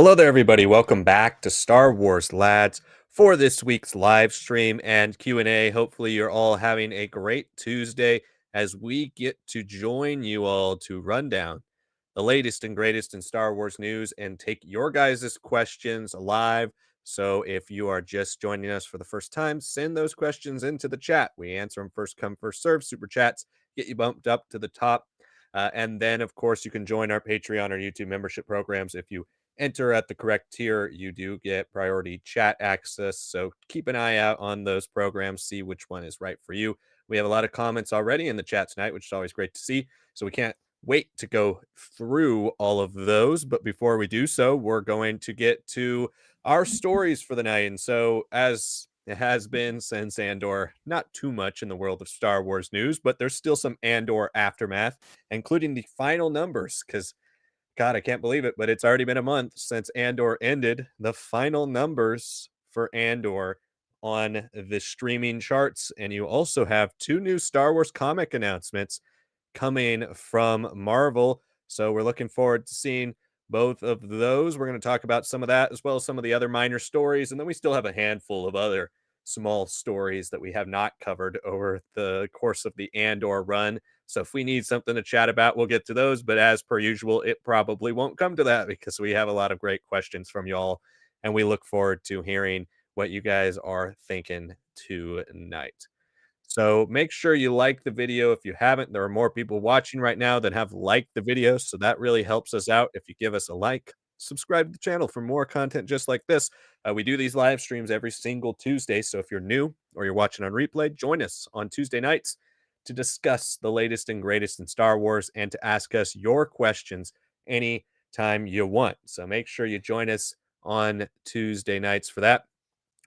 Hello there, everybody. Welcome back to Star Wars Lads for this week's live stream and Q&A. Hopefully, you're all having a great Tuesday as we get to join you all to run down the latest and greatest in Star Wars news and take your guys' questions live. So if you are just joining us for the first time, send those questions into the chat. We answer them first come, first serve. Super chats get you bumped up to the top. And then, of course, you can join our Patreon or YouTube membership programs if you enter at the correct tier. You do get priority chat access. So keep an eye out on those programs, see which one is right for you. We have a lot of comments already in the chat tonight, which is always great to see. So we can't wait to go through all of those. But before we do so, we're going to get to our stories for the night. And so, as it has been since Andor, not too much in the world of Star Wars news, but there's still some Andor aftermath, including the final numbers, because God, I can't believe it, but it's already been a month since Andor ended. The final numbers for Andor on the streaming charts. And you also have two new Star Wars comic announcements coming from Marvel. So we're looking forward to seeing both of those. We're going to talk about some of that as well as some of the other minor stories. And then we still have a handful of other small stories that we have not covered over the course of the Andor run. So if we need something to chat about, we'll get to those. But as per usual, it probably won't come to that because we have a lot of great questions from y'all. And we look forward to hearing what you guys are thinking tonight. So make sure you like the video if you haven't. There are more people watching right now that have liked the video, so that really helps us out if you give us a like. Subscribe to the channel for more content just like this. We do these live streams every single Tuesday, so if you're new or you're watching on replay, join us on Tuesday nights to discuss the latest and greatest in Star Wars and to ask us your questions anytime you want. So make sure you join us on Tuesday nights for that.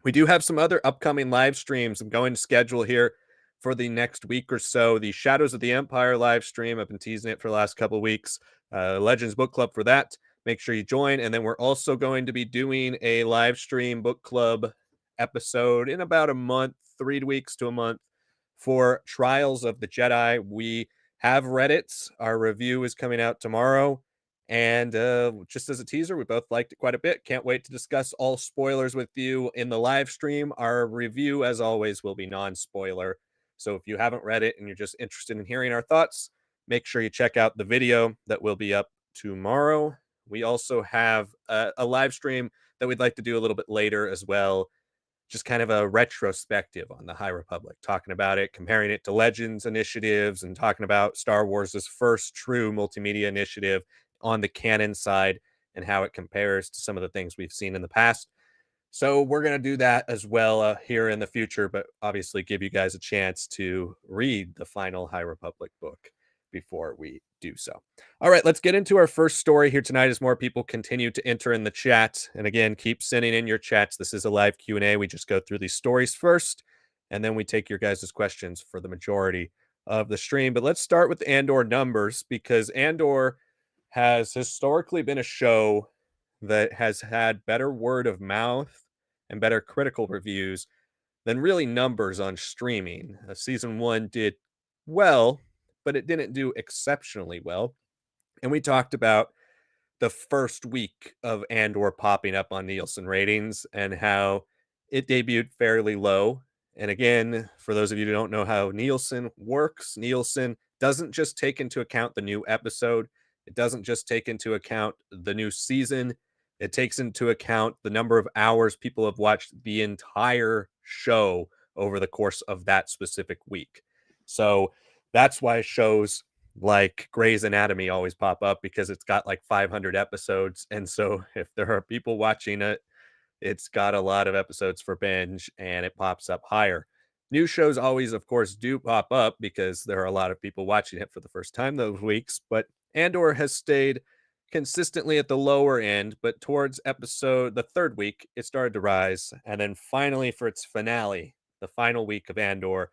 We do have some other upcoming live streams. I'm going to schedule here for the next week or so. The Shadows of the Empire live stream. I've been teasing it for the last couple of weeks. Legends Book Club for that. Make sure you join. And then we're also going to be doing a live stream book club episode in about a month, 3 weeks to a month, for Trials of the Jedi. We have read it. Our review is coming out tomorrow. And just as a teaser, we both liked it quite a bit. Can't wait to discuss all spoilers with you in the live stream. Our review, as always, will be non-spoiler. So if you haven't read it and you're just interested in hearing our thoughts, make sure you check out the video that will be up tomorrow. We also have a live stream that we'd like to do a little bit later as well, just kind of a retrospective on the High Republic, talking about it, comparing it to Legends initiatives, and talking about Star Wars's first true multimedia initiative on the canon side and how it compares to some of the things we've seen in the past. So we're going to do that as well here in the future, but obviously give you guys a chance to read the final High Republic book before we do so. All right, let's get into our first story here tonight as more people continue to enter in the chat. And again, keep sending in your chats. This is a live Q&A. We just go through these stories first, and then we take your guys' questions for the majority of the stream. But let's start with Andor numbers, because Andor has historically been a show that has had better word of mouth and better critical reviews than really numbers on streaming. Season 1 did well, but it didn't do exceptionally well. And we talked about the first week of Andor popping up on Nielsen ratings and how it debuted fairly low. And again, for those of you who don't know how Nielsen works, Nielsen doesn't just take into account the new episode, it doesn't just take into account the new season, it takes into account the number of hours people have watched the entire show over the course of that specific week. So that's why shows like Grey's Anatomy always pop up, because it's got like 500 episodes. And so if there are people watching it, it's got a lot of episodes for binge and it pops up higher. New shows always, of course, do pop up because there are a lot of people watching it for the first time those weeks. But Andor has stayed consistently at the lower end, but towards episode the third week, it started to rise. And then finally, for its finale, the final week of Andor,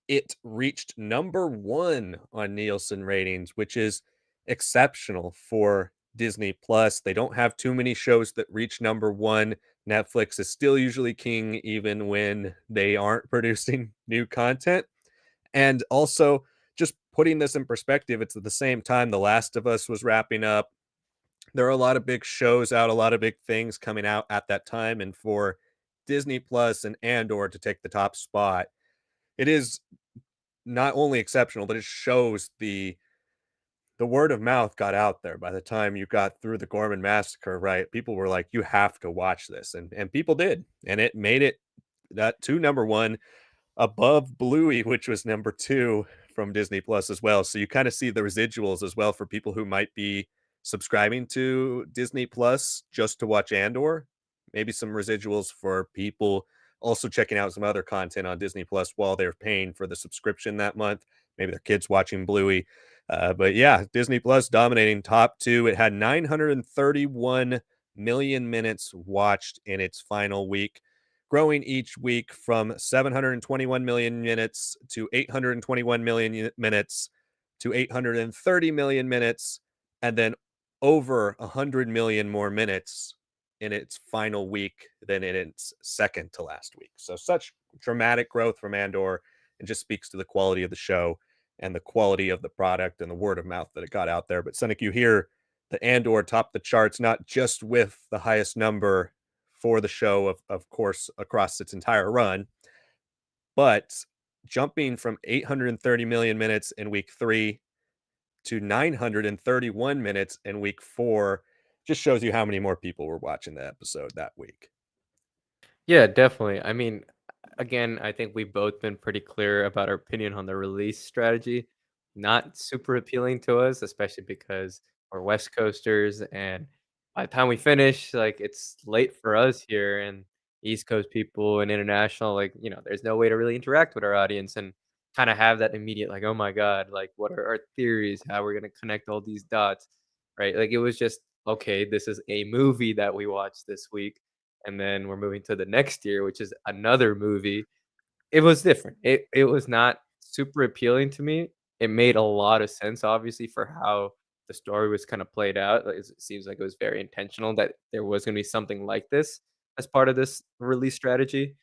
it reached number 1 on Nielsen ratings, which is exceptional for Disney Plus. They don't have too many shows that reach number 1. Netflix is still usually king even when they aren't producing new content. And also, just putting this in perspective, it's at the same time The Last of Us was wrapping up. There are a lot of big shows out, a lot of big things coming out at that time, and for Disney Plus and Andor to take the top spot, it is not only exceptional, but it shows the word of mouth got out there by the time you got through the Gorman massacre, right? People were like, "You have to watch this," and people did, and it made it that to number 1 above Bluey, which was number 2 from Disney Plus as well. So you kinda see the residuals as well for people who might be subscribing to Disney Plus just to watch Andor. Maybe some residuals for people also checking out some other content on Disney Plus while they're paying for the subscription that month. Maybe their kids watching Bluey. But yeah, Disney Plus dominating top 2. It had 931 million minutes watched in its final week, growing each week from 721 million minutes to 821 million minutes to 830 million minutes, and then over 100 million more minutes in its final week than in its second to last week. So, such dramatic growth from Andor, and just speaks to the quality of the show and the quality of the product and the word of mouth that it got out there. But, Seneca, you hear the Andor top the charts, not just with the highest number for the show, of course, across its entire run, but jumping from 830 million minutes in week 3 to 931 minutes in week 4 just shows you how many more people were watching the episode that week. Yeah, definitely. I mean, again, I think we've both been pretty clear about our opinion on the release strategy. Not super appealing to us, especially because we're West Coasters, and by the time we finish, like it's late for us here, and East Coast people and international, like, there's no way to really interact with our audience and kind of have that immediate, like, oh my God, like, what are our theories? How we're going to connect all these dots, right? Like, it was just, okay, this is a movie that we watched this week, and then we're moving to the next year, which is another movie. It was different. It was not super appealing to me. It made a lot of sense, obviously, for how the story was kinda played out. Like, it seems like it was very intentional that there was gonna be something like this as part of this release strategy.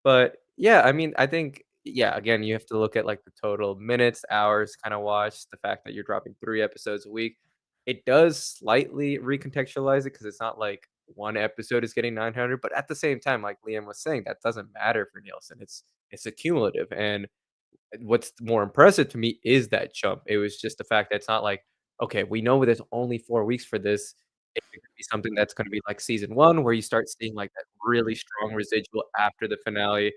But, yeah, I mean, I think, yeah, again, you have to look at, like, the total minutes, hours kinda watched, the fact that you're dropping 3 episodes a week. It does slightly recontextualize it because it's not like 1 episode is getting 900, but at the same time, like Liam was saying, that doesn't matter for Nielsen. It's a cumulative, and what's more impressive to me is that jump. It was just the fact that it's not like, "Okay, we know there's only 4 weeks for this." It could be something that's gonna be like season 1 where you start seeing, like, that really strong residual after the finale.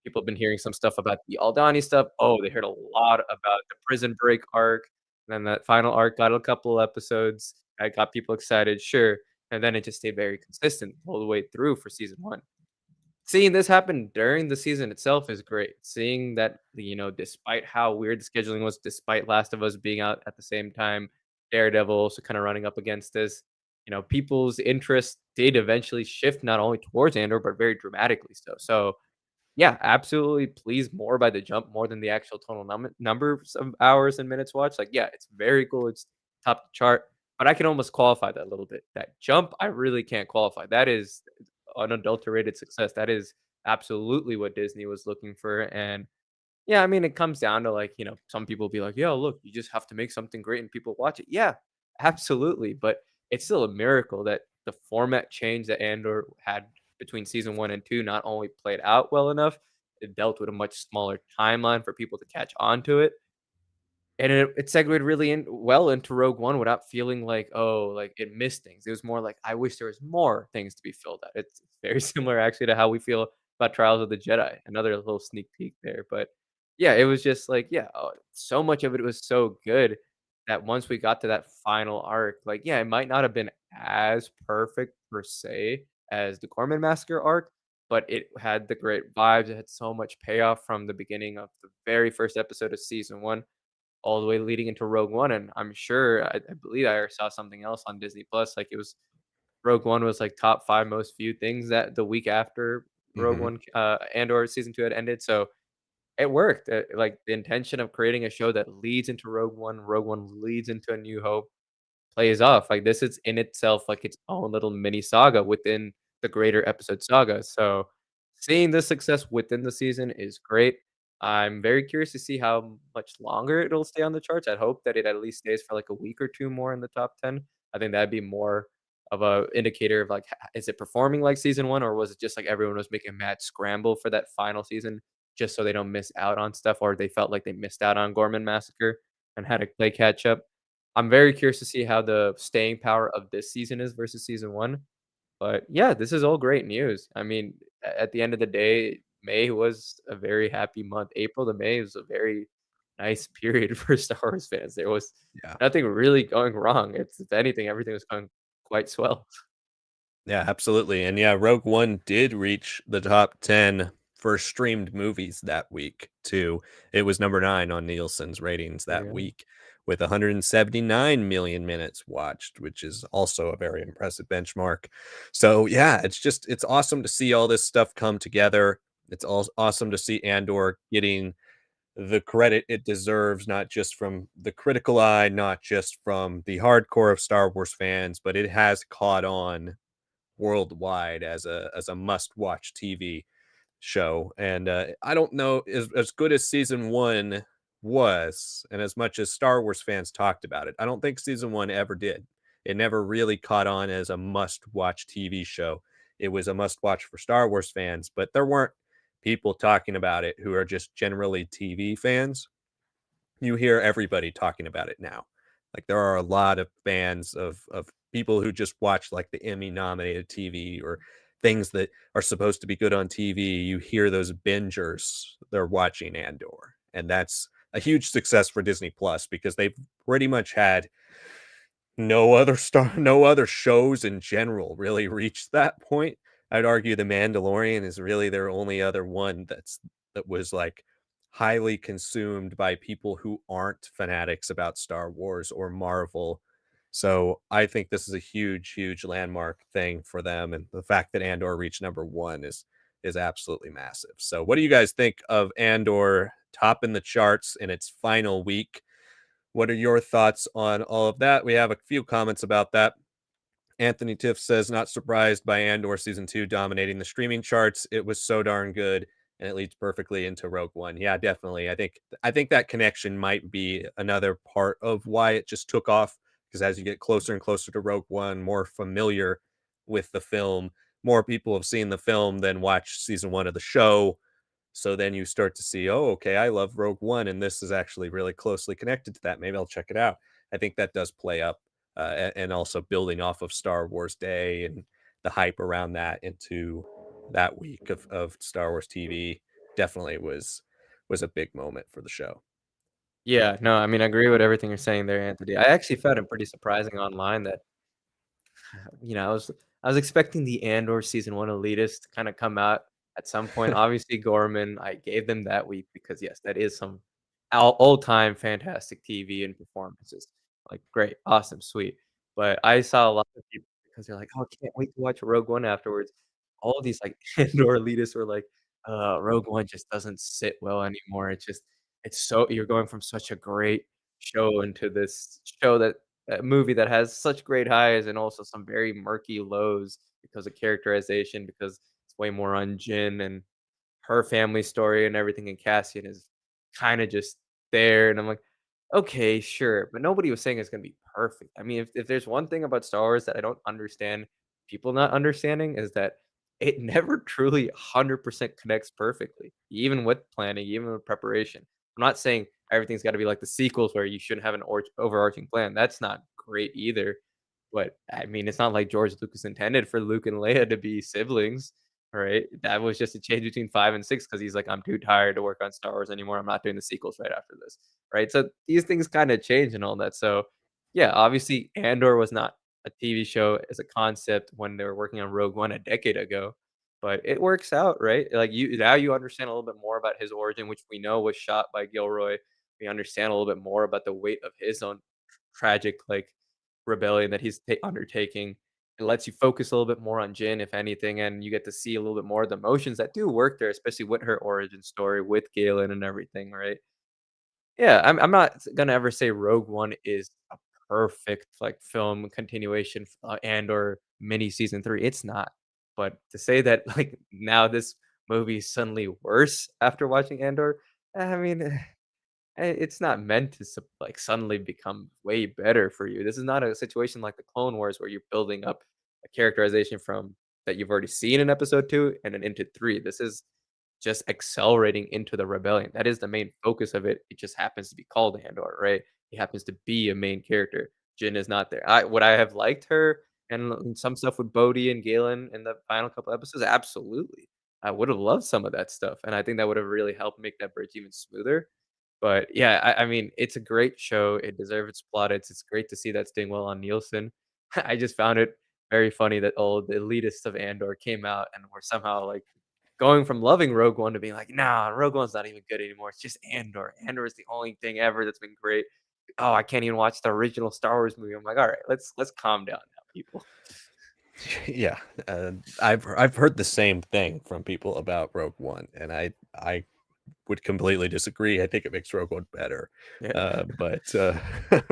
People have been hearing some stuff about the Aldani stuff. Oh, they heard a lot about the Prison Break arc, and then that final arc got a couple episodes. I got people excited, sure, and then it just stayed very consistent all the way through for season 1. Seeing this happen during the season itself is great. Seeing that, despite how weird the scheduling was, despite Last of Us being out at the same time, Daredevil also kinda running up against this, people's interest did eventually shift not only towards Andor, but very dramatically so. So, yeah, absolutely pleased more by the jump more than the actual total numbers of hours and minutes watched. Like, yeah, it's very cool. It's top chart, but I can almost qualify that a little bit. That jump, I really can't qualify. That is unadulterated success. That is absolutely what Disney was looking for. And yeah, I mean, it comes down to like, some people be like, "Yo, look, you just have to make something great and people watch it." Yeah, absolutely. But it's still a miracle that the format change that Andor had between season 1 and 2 not only played out well enough, it dealt with a much smaller timeline for people to catch on to it. And it segued really well into Rogue One without feeling like, "Oh, like, it missed things." It was more like, "I wish there was more things to be filled out." It's very similar actually to how we feel about Trials of the Jedi, another little sneak peek there, but, yeah, it was just like, yeah, so much of it was so good that once we got to that final arc, like, yeah, it might not have been as perfect per se as the Gorman Massacre arc, but it had the great vibes, it had so much payoff from the beginning of the very first episode of season 1 all the way leading into Rogue One, and I'm sure I believe I saw something else on Disney Plus, like, it was Rogue One was, like, top 5 most viewed things that the week after Rogue Mhm. One, Andor season 2 had ended, so it worked, like, the intention of creating a show that leads into Rogue One leads into A New Hope, plays off. Like, this is in itself like its own little mini saga within the greater episode saga. So, seeing this success within the season is great. I'm very curious to see how much longer it'll stay on the charts. I hope that it at least stays for like a week or 2 more in the top 10. I think that'd be more of a indicator of, like, is it performing like season 1, or was it just, like, everyone was making a mad scramble for that final season just so they don't miss out on stuff, or they felt like they missed out on Gorman Massacre and had to play catch up? I'm very curious to see how the staying power of this season is versus season 1, but yeah, this is all great news. I mean, at the end of the day, May was a very happy month. April to May was a very nice period for Star Wars fans. There was Yeah. nothing really going wrong. It's if anything, everything was going quite swell. Yeah, absolutely. And yeah, Rogue One did reach the top 10 for streamed movies that week, too. It was number 9 on Nielsen's ratings There that you go. week with 179 million minutes watched, which is also a very impressive benchmark. So, yeah, it's awesome to see all this stuff come together. It's all awesome to see Andor getting the credit it deserves, not just from the critical eye, not just from the hardcore of Star Wars fans, but it has caught on worldwide as a must-watch TV show, and, I don't know as good as season 1 was, and as much as Star Wars fans talked about it, I don't think season 1 ever did. It never really caught on as a must-watch TV show. It was a must-watch for Star Wars fans, but there weren't people talking about it who are just generally TV fans. You hear everybody talking about it now. Like, there are a lot of fans of people who just watch, like, the Emmy-nominated TV or things that are supposed to be good on TV. You hear those bingers, they're watching Andor, and that's a huge success for Disney Plus because they've pretty much had no other shows in general really reached that point. I'd argue The Mandalorian is really their only other one that was, like, highly consumed by people who aren't fanatics about Star Wars or Marvel. So, I think this is a huge, huge landmark thing for them, and the fact that Andor reached number 1 is absolutely massive. So, what do you guys think of Andor topping the charts in its final week? What are your thoughts on all of that? We have a few comments about that. Anthony Tiff says, not surprised by Andor season 2 dominating the streaming charts. It was so darn good, and it leads perfectly into Rogue One. Yeah, definitely. I think that connection might be another part of why it just took off. Because as you get closer and closer to Rogue One, more familiar with the film, more people have seen the film than watched season 1 of the show. So then you start to see, oh, okay, I love Rogue One, and this is actually really closely connected to that. Maybe I'll check it out. I think that does play up, and also building off of Star Wars Day and the hype around that into that week of Star Wars TV definitely was a big moment for the show. Yeah, no, I mean, I agree with everything you're saying there, Anthony. I actually found it pretty surprising online that I was expecting the Andor season 1 elitists to kinda come out at some point. Obviously, Gorman, I gave them that week because, yes, that is some all-time fantastic TV and performances. Like, great, awesome, sweet. But I saw a lot of people because they're like, "Oh, I can't wait to watch Rogue One afterwards." All these, like, Andor elitists were like, Rogue One just doesn't sit well anymore. It's so you're going from such a great show into this show that a movie that has such great highs and also some very murky lows because of characterization, because it's way more on Jin and her family story and everything, and Cassian is kinda just there, and I'm like, "Okay, sure," but nobody was saying it's gonna be perfect. I mean, if there's one thing about Star Wars that I don't understand people not understanding is that it never truly 100% connects perfectly, even with planning, even with preparation. I'm not saying everything's gotta be like the sequels where you shouldn't have an overarching plan. That's not great either, but, I mean, it's not like George Lucas intended for Luke and Leia to be siblings. Right? That was just a change between 5 and 6 because he's like, "I'm too tired to work on Star Wars anymore. I'm not doing the sequels right after this." Right? So these things kinda change and all that. So, yeah, obviously, Andor was not a TV show as a concept when they were working on Rogue One a decade ago, but it works out, right? Like, you understand a little bit more about his origin, which we know was shot by Gilroy. We understand a little bit more about the weight of his own tragic, like, rebellion that he's undertaking. It lets you focus a little bit more on Jin, if anything, and you get to see a little bit more of the emotions that do work there, especially with her origin story, with Galen and everything, right? Yeah, I'm not gonna ever say Rogue One is a perfect, like, film continuation, and/or mini season 3, it's not. But to say that, like, now this movie is suddenly worse after watching Andor, I mean, It's not meant to like suddenly become way better for you. This is not a situation like the Clone Wars where you're building up a characterization from that you've already seen in episode 2 and then into 3. This is just accelerating into the rebellion. That is the main focus of it. It just happens to be called Andor, right? He happens to be a main character. Jin is not there. I would I have liked her and some stuff with Bodhi and Galen in the final couple episodes? Absolutely. I would have loved some of that stuff, and I think that would have really helped make that bridge even smoother. But yeah, I mean, it's a great show. It deserves its plaudits. It's great to see that's doing well on Nielsen. I just found it very funny that all the elitists of Andor came out and were somehow like going from loving Rogue One to being like, nah, Rogue One's not even good anymore. It's just Andor. Andor is the only thing ever that's been great. Oh, I can't even watch the original Star Wars movie. I'm like, all right, let's calm down now, people. Yeah, I've heard the same thing from people about Rogue One, and I would completely disagree. I think it makes Rogue One better. Yeah. But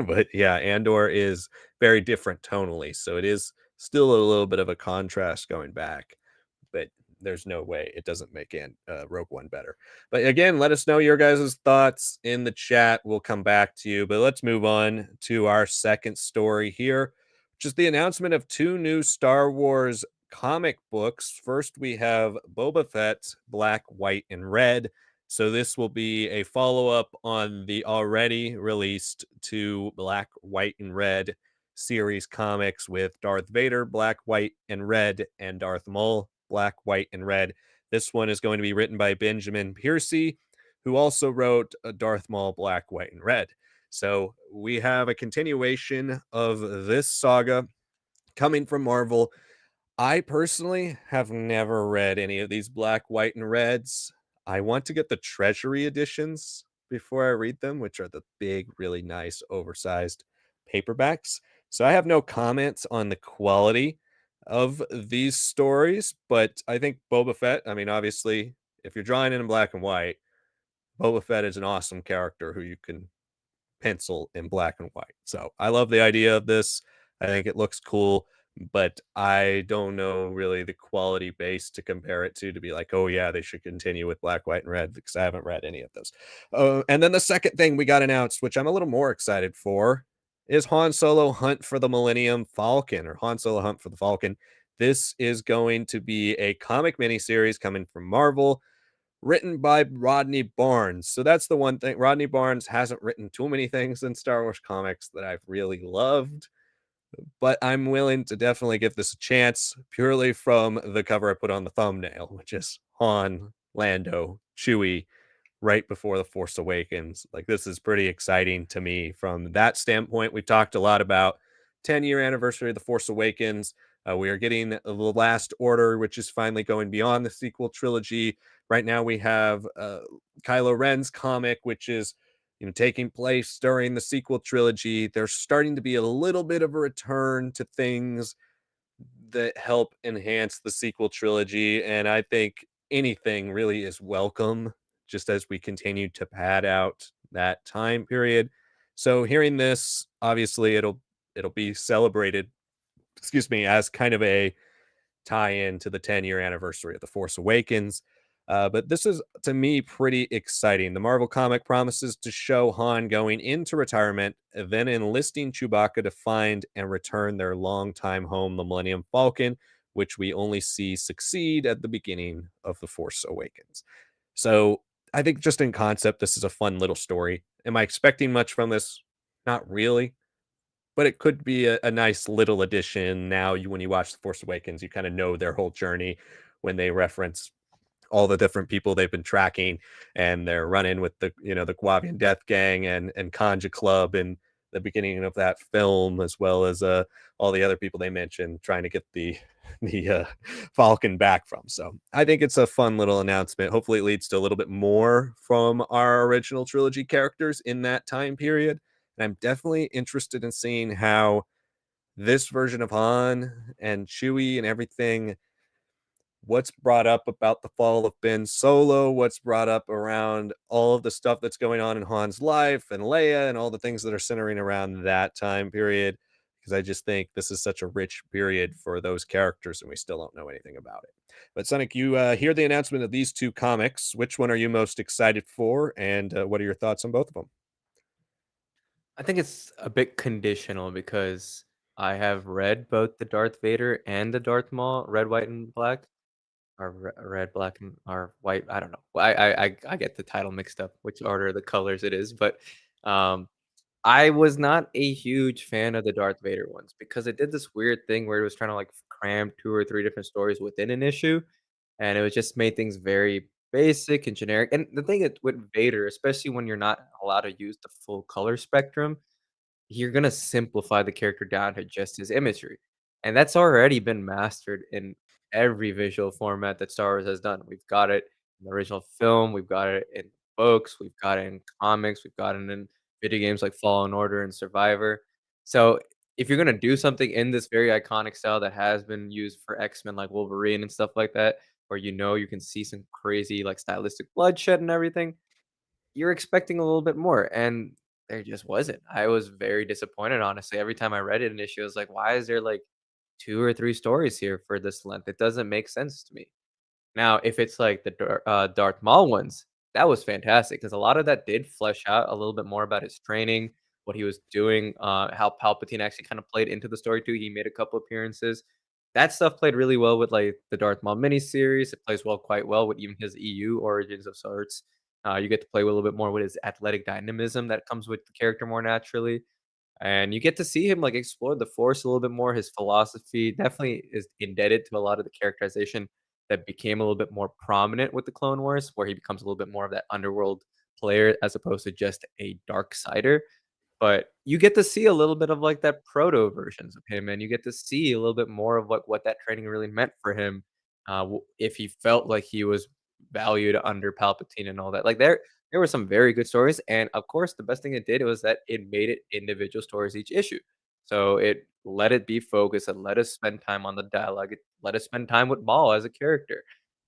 but yeah, Andor is very different tonally, so it is still a little bit of a contrast going back. But there's no way it doesn't make Rogue One better. But again, let us know your guys' thoughts in the chat. We'll come back to you. But let's move on to our second story here, which is the announcement of two new Star Wars comic books. First, we have Boba Fett, Black, White, and Red. So this will be a follow-up on the already released two Black, White, and Red series comics with Darth Vader, Black, White, and Red, and Darth Maul, Black, White, and Red. This one is going to be written by Benjamin Piercy, who also wrote Darth Maul, Black, White, and Red. So we have a continuation of this saga coming from Marvel. I personally have never read any of these Black, White, and Reds. I want to get the Treasury editions before I read them, which are the big, really nice, oversized paperbacks. So I have no comments on the quality of these stories, but I think Boba Fett, I mean, obviously, if you're drawing in black and white, Boba Fett is an awesome character who you can pencil in black and white. So I love the idea of this. I think it looks cool, but I don't know really the quality base to compare it to be like, oh yeah, they should continue with black, white, and red because I haven't read any of those. And then the second thing we got announced, which I'm a little more excited for, is Han Solo Hunt for the Millennium Falcon, or Han Solo Hunt for the Falcon. This is going to be a comic miniseries coming from Marvel, written by Rodney Barnes. So that's the one thing. Rodney Barnes hasn't written too many things in Star Wars comics that I've really loved, but I'm willing to definitely give this a chance purely from the cover I put on the thumbnail, which is Han, Lando, Chewie, right before The Force Awakens. Like, this is pretty exciting to me from that standpoint. We've talked a lot about 10-year anniversary of The Force Awakens. We are getting the Last Order, which is finally going beyond the sequel trilogy. Right now, we have Kylo Ren's comic, which is taking place during the sequel trilogy. There's starting to be a little bit of a return to things that help enhance the sequel trilogy, and I think anything really is welcome just as we continue to pad out that time period. So hearing this, obviously it'll be celebrated, excuse me, as kind of a tie-in to the 10-year anniversary of The Force Awakens. But this is, to me, pretty exciting. The Marvel comic promises to show Han going into retirement, then enlisting Chewbacca to find and return their longtime home, the Millennium Falcon, which we only see succeed at the beginning of The Force Awakens. So I think just in concept, this is a fun little story. Am I expecting much from this? Not really, but it could be a nice little addition. Now, when you watch The Force Awakens, you kind of know their whole journey when they reference all the different people they've been tracking, and they're running with the Guavian Death Gang and Kanja Club in the beginning of that film, as well as all the other people they mentioned trying to get the the Falcon back from. So I think it's a fun little announcement. Hopefully it leads to a little bit more from our original trilogy characters in that time period. And I'm definitely interested in seeing how this version of Han and Chewie and everything, what's brought up about the fall of Ben Solo, what's brought up around all of the stuff that's going on in Han's life and Leia and all the things that are centering around that time period. because I just think this is such a rich period for those characters, and we still don't know anything about it. But Sonic, you hear the announcement of these two comics. Which one are you most excited for, and what are your thoughts on both of them? I think it's a bit conditional because I have read both the Darth Vader and the Darth Maul, red, white, and black, or red, black, and or white. I don't know. Well, I get the title mixed up, which order of the colors it is, but um, I was not a huge fan of the Darth Vader ones because it did this weird thing where it was trying to like cram 2 or 3 different stories within an issue, and it was just made things very basic and generic. And the thing is with Vader, especially when you're not allowed to use the full color spectrum, you're gonna simplify the character down to just his imagery, and that's already been mastered in every visual format that Star Wars has done. We've got it in the original film, we've got it in books, we've got it in comics, we've got it in video games like Fallen Order and Survivor. So, if you're gonna do something in this very iconic style that has been used for X-Men like Wolverine and stuff like that, where you can see some crazy, like, stylistic bloodshed and everything, you're expecting a little bit more, and there just wasn't. I was very disappointed, honestly. Every time I read it an issue, I was like, "Why is there, like, 2 or 3 stories here for this length? It doesn't make sense to me." Now, if it's like the Darth Maul ones, that was fantastic because a lot of that did flesh out a little bit more about his training, what he was doing, how Palpatine actually kinda played into the story too. He made a couple appearances. That stuff played really well with, like, the Darth Maul miniseries. It plays quite well with even his EU origins of sorts. You get to play a little bit more with his athletic dynamism that comes with the character more naturally. And you get to see him, like, explore the Force a little bit more, his philosophy definitely is indebted to a lot of the characterization that became a little bit more prominent with the Clone Wars, where he becomes a little bit more of that underworld player as opposed to just a dark sider. But you get to see a little bit of, like, that proto versions of him, and you get to see a little bit more of what that training really meant for him, if he felt like he was valued under Palpatine and all that. Like, there were some very good stories, and, of course, the best thing it did was that it made it individual stories each issue. So it let it be focused and let us spend time on the dialogue. It let us spend time with Maul as a character,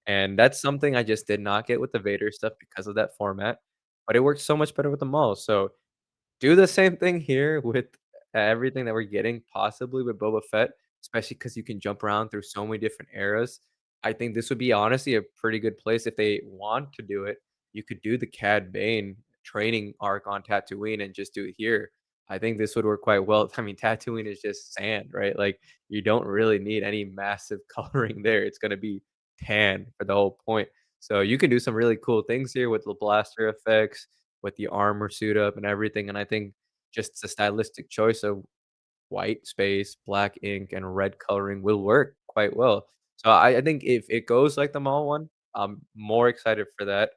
and that's something I just did not get with the Vader stuff because of that format, but it works so much better with the Maul. So do the same thing here with everything that we're getting, possibly with Boba Fett, especially because you can jump around through so many different eras. I think this would be honestly a pretty good place if they want to do it. You could do the Cad Bane training arc on Tatooine and just do it here. I think this would work quite well. I mean, Tatooine is just sand, right? Like you don't really need any massive coloring there. It's gonna be tan for the whole point. So you can do some really cool things here with the blaster effects, with the armor suit up and everything, and I think just the stylistic choice of white space, black ink, and red coloring will work quite well. So I think if it goes like the mall one, I'm more excited for that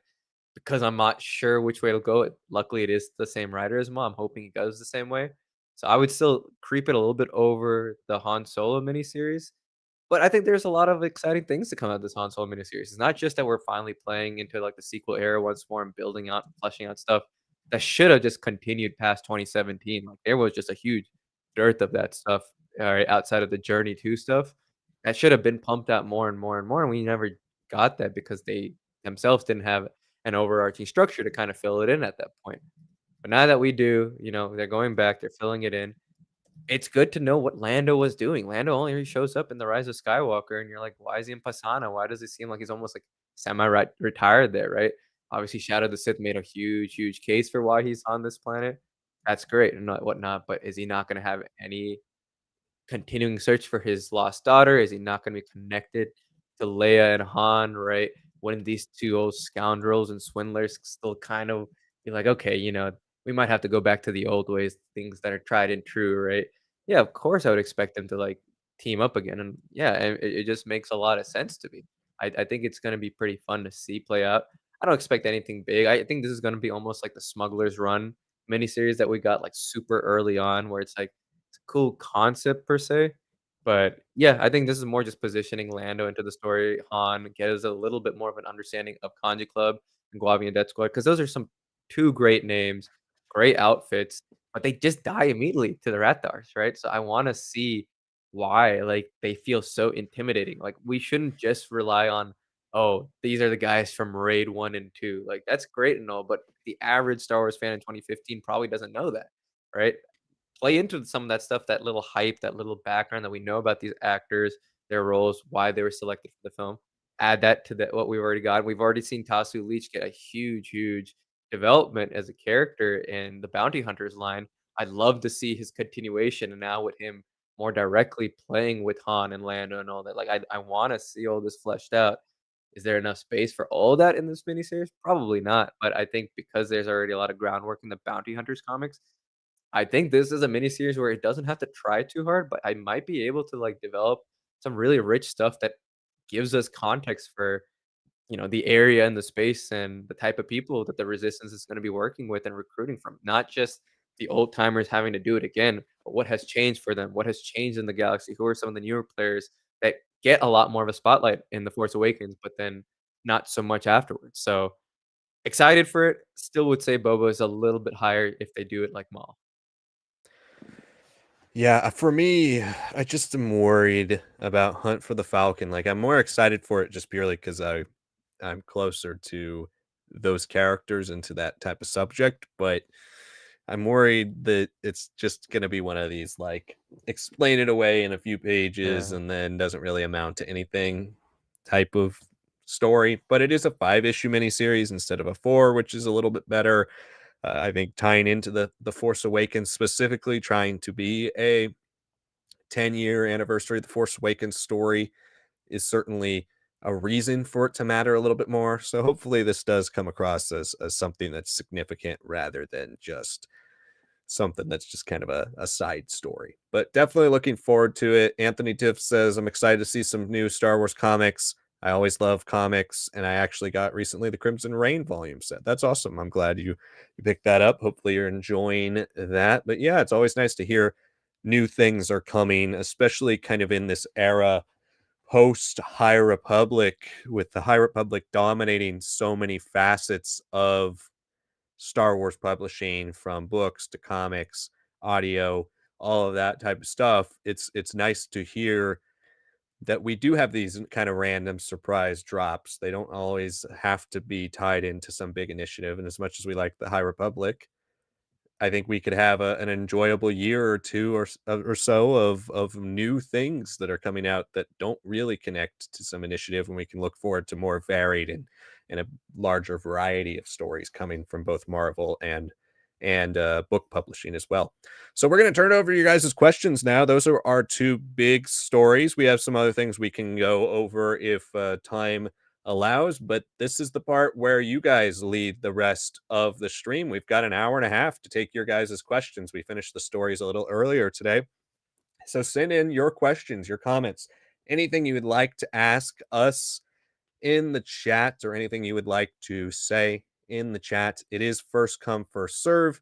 because I'm not sure which way it'll go. Luckily, it is the same writer as mall. I'm hoping it goes the same way. So I would still creep it a little bit over the Han Solo miniseries, but I think there's a lot of exciting things to come out of this Han Solo miniseries. It's not just that we're finally playing into, like, the sequel era once more and building out and fleshing out stuff that should have just continued past 2017. Like, there was just a huge dearth of that stuff, outside of the Journey 2 stuff. That should have been pumped out more and more and more, and we never got that because they themselves didn't have an overarching structure to kind of fill it in at that point. But now that we do, they're going back, they're filling it in. It's good to know what Lando was doing. Lando only really shows up in The Rise of Skywalker, and you're like, "Why is he in Pasana? Why does it seem like he's almost, like, semi retired there," right? Obviously, Shadow of the Sith made a huge, huge case for why he's on this planet. That's great and whatnot, but is he not gonna have any continuing search for his lost daughter? Is he not gonna be connected to Leia and Han, right? Wouldn't these 2 old scoundrels and swindlers still kind of be like, "Okay, we might have to go back to the old ways, things that are tried and true," right? Yeah, of course, I would expect them to, like, team up again, and yeah, and it just makes a lot of sense to me. I think it's gonna be pretty fun to see play out. I don't expect anything big. I think this is gonna be almost like the Smuggler's Run miniseries that we got, like, super early on, where it's like it's a cool concept per se, but yeah, I think this is more just positioning Lando into the story. Han get us a little bit more of an understanding of Kanji Club and Guavi and Death Squad because those are some 2 great names, great outfits, but they just die immediately to the Rathars, right? So I wanna see why, like, they feel so intimidating. Like, we shouldn't just rely on, "Oh, these are the guys from Raid 1 and 2." Like, that's great and all, but the average Star Wars fan in 2015 probably doesn't know that, right? play into some of that stuff, that little hype, that little background that we know about these actors, their roles, why they were selected for the film. Add that to what we've already got. We've already seen Tasu Leach get a huge, huge development as a character in the Bounty Hunters line. I'd love to see his continuation, and now with him more directly playing with Han and Lando and all that. Like I want to see all this fleshed out. Is there enough space for all that in this miniseries? Probably not. But I think because there's already a lot of groundwork in the Bounty Hunters comics, I think this is a miniseries where it doesn't have to try too hard, but I might be able to like develop some really rich stuff that gives us context for the area and the space and the type of people that the resistance is going to be working with and recruiting from. Not just the old timers having to do it again, but what has changed for them? What has changed in the galaxy? Who are some of the newer players that get a lot more of a spotlight in The Force Awakens, but then not so much afterwards? So excited for it. Still would say Boba is a little bit higher if they do it like Maul. Yeah, for me, I just am worried about Hunt for the Falcon. Like, I'm more excited for it just purely because I'm closer to those characters and to that type of subject, but I'm worried that it's just gonna be one of these, like, explain it away in a few pages Yeah. and then doesn't really amount to anything type of story. But it is a 5-issue miniseries instead of a 4, which is a little bit better. I think tying into the Force Awakens, specifically trying to be a 10-year anniversary of the Force Awakens story is certainly a reason for it to matter a little bit more. So hopefully this does come across as something that's significant rather than just something that's just kind of a side story. But definitely looking forward to it. Anthony Tiff says, I'm excited to see some new Star Wars comics. I always love comics, and I actually got recently the Crimson Reign volume set. That's awesome. I'm glad you picked that up. Hopefully you're enjoying that. But yeah, it's always nice to hear new things are coming, especially kind of in this era post High Republic, with the High Republic dominating so many facets of Star Wars publishing, from books to comics, audio, all of that type of stuff. It's nice to hear that we do have these kind of random surprise drops. They don't always have to be tied into some big initiative. And as much as we like the High Republic, I think we could have an enjoyable year or two or so of new things that are coming out that don't really connect to some initiative, and we can look forward to more varied and a larger variety of stories coming from both Marvel and book publishing as well. So we're going to turn it over to you guys' questions now. Those are our two big stories. We have some other things we can go over if time allows, but this is the part where you guys lead the rest of the stream. We've got an hour and a half to take your guys' questions. We finished the stories a little earlier today. So send in your questions, your comments, anything you would like to ask us in the chat, or anything you would like to say in the chat. It is first come, first serve.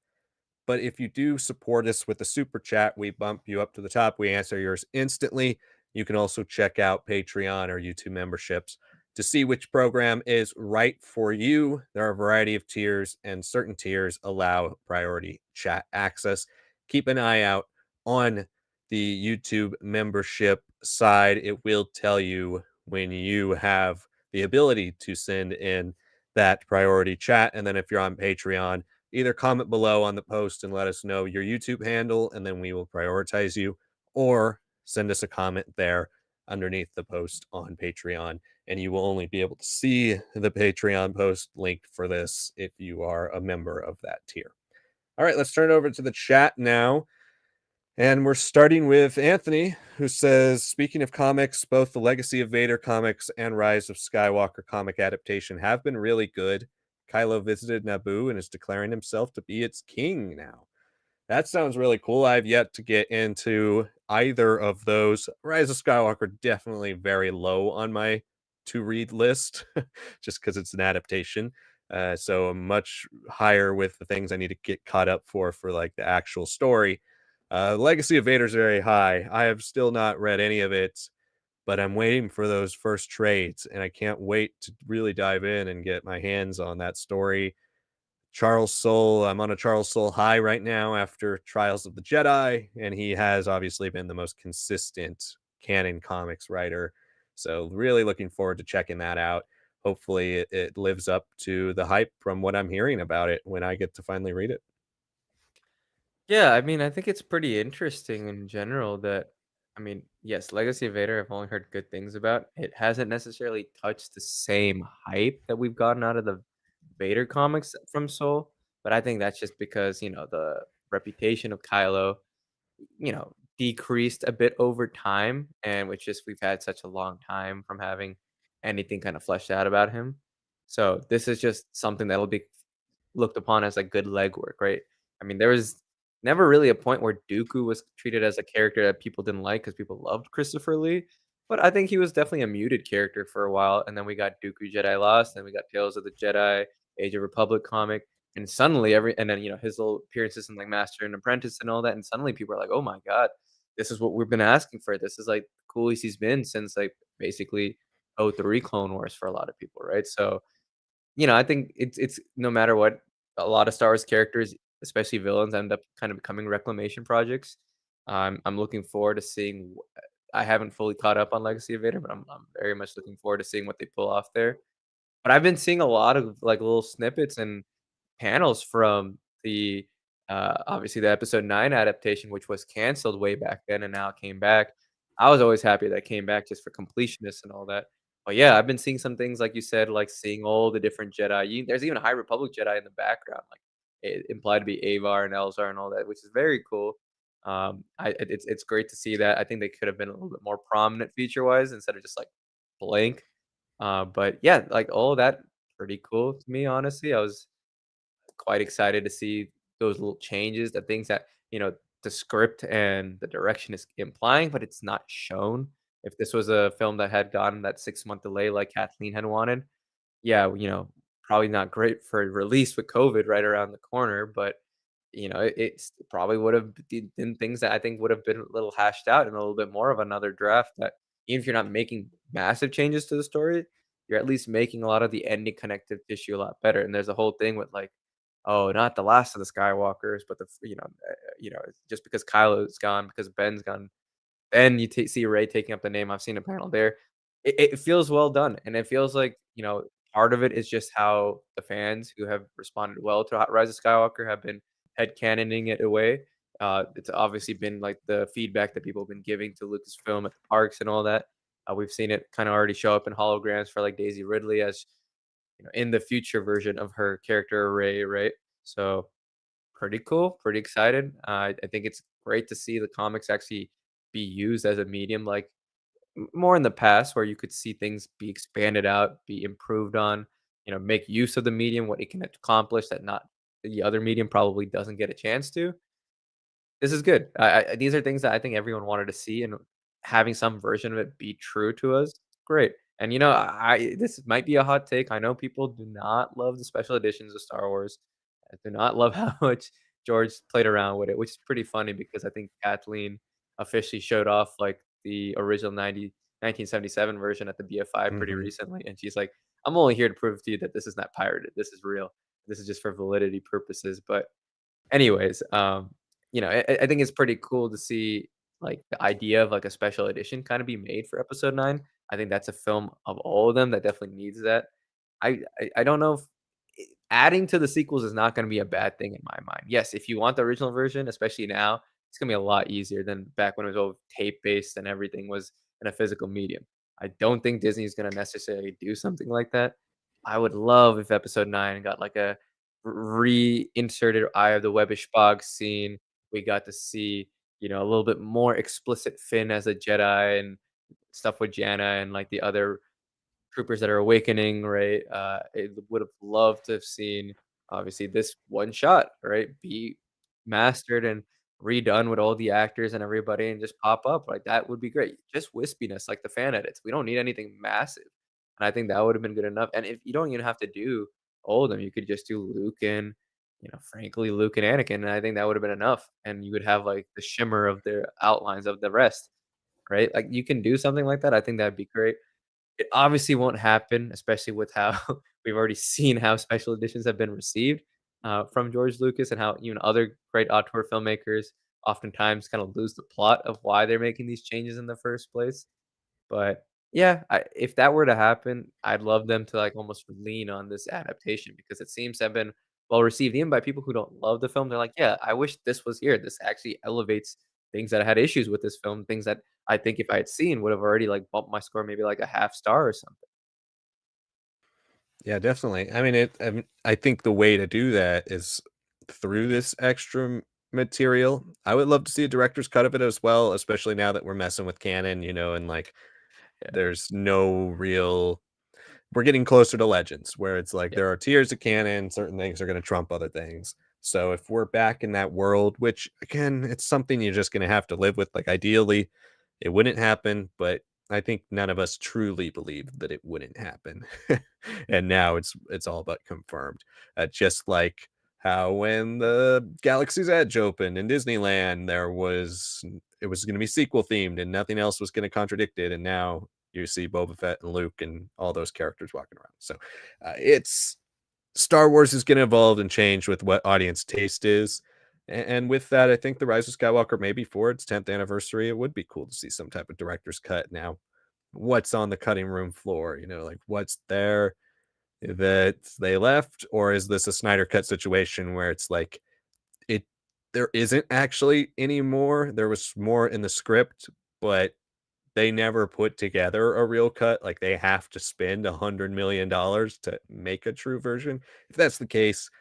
But if you do support us with the super chat, we bump you up to the top. We answer yours instantly. You can also check out Patreon or YouTube memberships to see which program is right for you. There are a variety of tiers, and certain tiers allow priority chat access. Keep an eye out on the YouTube membership side. It will tell you when you have the ability to send in that priority chat. And then if you're on Patreon, either comment below on the post and let us know your YouTube handle, and then we will prioritize you, or send us a comment there underneath the post on Patreon. And you will only be able to see the Patreon post linked for this if you are a member of that tier. All right, let's turn it over to the chat now. And we're starting with Anthony, who says, speaking of comics, both the Legacy of Vader comics and Rise of Skywalker comic adaptation have been really good. Kylo visited Naboo and is declaring himself to be its king now. That sounds really cool. I've yet to get into either of those. Rise of Skywalker definitely very low on my to read list, just because it's an adaptation. So I'm much higher with the things I need to get caught up for like the actual story. Legacy of Vader is very high. I have still not read any of it, but I'm waiting for those first trades, and I can't wait to really dive in and get my hands on that story. Charles Soule, I'm on a Charles Soule high right now after Trials of the Jedi, and he has obviously been the most consistent canon comics writer. So really looking forward to checking that out. Hopefully it lives up to the hype from what I'm hearing about it when I get to finally read it. Yeah, I mean, I think it's pretty interesting in general that, I mean, yes, Legacy of Vader, I've only heard good things about. It hasn't necessarily touched the same hype that we've gotten out of the Vader comics from Soul, but I think that's just because, the reputation of Kylo, decreased a bit over time, and which just we've had such a long time from having anything kind of fleshed out about him. So this is just something that'll be looked upon as, like, good legwork, right? I mean, there was never really a point where Dooku was treated as a character that people didn't like because people loved Christopher Lee, but I think he was definitely a muted character for a while, and then we got Dooku Jedi Lost, then we got Tales of the Jedi, Age of Republic comic, and suddenly and then, his little appearances in, like, Master and Apprentice and all that, and suddenly people are like, "Oh my god, this is what we've been asking for. This is, like, the coolest he's been since, like, basically '03 Clone Wars" for a lot of people, right? So, I think it's no matter what, a lot of Star Wars characters, especially villains, end up kind of becoming reclamation projects. I'm looking forward to seeing. I haven't fully caught up on Legacy of Vader, but I'm very much looking forward to seeing what they pull off there. But I've been seeing a lot of like little snippets and panels from the obviously the episode 9 adaptation, which was canceled way back then and now it came back. I was always happy that it came back just for completionists and all that. But yeah, I've been seeing some things like you said, like seeing all the different Jedi. There's even a High Republic Jedi in the background, like implied to be Avar and Elzar and all that, which is very cool. It's great to see that. I think they could have been a little bit more prominent feature wise instead of just like blank. But yeah, like all that pretty cool to me, honestly. I was quite excited to see those little changes, the things that, the script and the direction is implying, but it's not shown. If this was a film that had gotten that 6-month delay like Kathleen had wanted, yeah, probably not great for release with COVID right around the corner, but it's probably would have been things that I think would have been a little hashed out in a little bit more of another draft that even if you're not making massive changes to the story, you're at least making a lot of the ending connective tissue a lot better. And there's a whole thing with like, oh, not the last of the Skywalkers, but just because Kylo's gone, because Ben's gone, and you see Ray taking up the name. I've seen a panel there. It feels well done, and it feels like, part of it is just how the fans who have responded well to Hot Rise of Skywalker have been headcanoning it away. It's obviously been, like, the feedback that people have been giving to Lucasfilm at the parks and all that. We've seen it kinda already show up in holograms for, like, Daisy Ridley as, in the future version of her character Rey, right? So pretty cool, pretty excited. I think it's great to see the comics actually be used as a medium, like, more in the past where you could see things be expanded out, be improved on, make use of the medium, what it can accomplish that not the other medium probably doesn't get a chance to. This is good. These are things that I think everyone wanted to see, and having some version of it be true to us, great. And, this might be a hot take. I know people do not love the special editions of Star Wars. Do not love how much George played around with it, which is pretty funny because I think Kathleen officially showed off like the original 1977 version at the BFI pretty Mhm. recently, and she's like, "I'm only here to prove to you that this is not pirated. This is real. This is just for validity purposes." But anyways, I think it's pretty cool to see, like, the idea of, like, a special edition kinda be made for episode 9. I think that's a film of all of them that definitely needs that. I don't know if adding to the sequels is not gonna be a bad thing in my mind. Yes, if you want the original version, especially now, it's gonna be a lot easier than back when it was all tape-based and everything was in a physical medium. I don't think Disney is gonna necessarily do something like that. I would love if episode 9 got, like, a reinserted Eye of the Webbish Bog scene. We got to see, a little bit more explicit Finn as a Jedi and stuff with Janna and, like, the other troopers that are awakening, right? It would have loved to have seen, obviously, this one shot, right, be mastered and redone with all the actors and everybody and just pop up. Like, that would be great. Just wispiness, like the fan edits. We don't need anything massive. And I think that would have been good enough. And if you don't even have to do all of them, you could just do Luke and, frankly, Luke and Anakin. And I think that would have been enough. And you would have like the shimmer of their outlines of the rest, right? Like, you can do something like that. I think that'd be great. It obviously won't happen, especially with how we've already seen how special editions have been received, from George Lucas and how even other great auteur filmmakers oftentimes kinda lose the plot of why they're making these changes in the first place. But, yeah, if that were to happen, I'd love them to, like, almost lean on this adaptation because it seems to have been well received even by people who don't love the film. They're like, "Yeah, I wish this was here. This actually elevates things that I had issues with this film, things that I think if I had seen would have already like bumped my score maybe like a half star or something." Yeah, definitely. I mean, I think the way to do that is through this extra material. I would love to see a director's cut of it as well, especially now that we're messing with canon, and like Yeah. there's no real we're getting closer to Legends, where it's like Yeah. there are tiers of canon, certain things are going to trump other things. So if we're back in that world, which again, it's something you're just going to have to live with. Like ideally, it wouldn't happen, but I think none of us truly believed that it wouldn't happen. And now it's all but confirmed. Just like how when the Galaxy's Edge opened in Disneyland, it was going to be sequel themed and nothing else was going to contradict it, and now you see Boba Fett and Luke and all those characters walking around. So it's Star Wars is going to evolve and change with what audience taste is. And with that, I think The Rise of Skywalker, maybe for its 10th anniversary, it would be cool to see some type of director's cut now. What's on the cutting room floor? Like what's there that they left? Or is this a Snyder cut situation where it's like, it there isn't actually any more? There was more in the script, but they never put together a real cut. Like they have to spend $100 million to make a true version. If that's the case,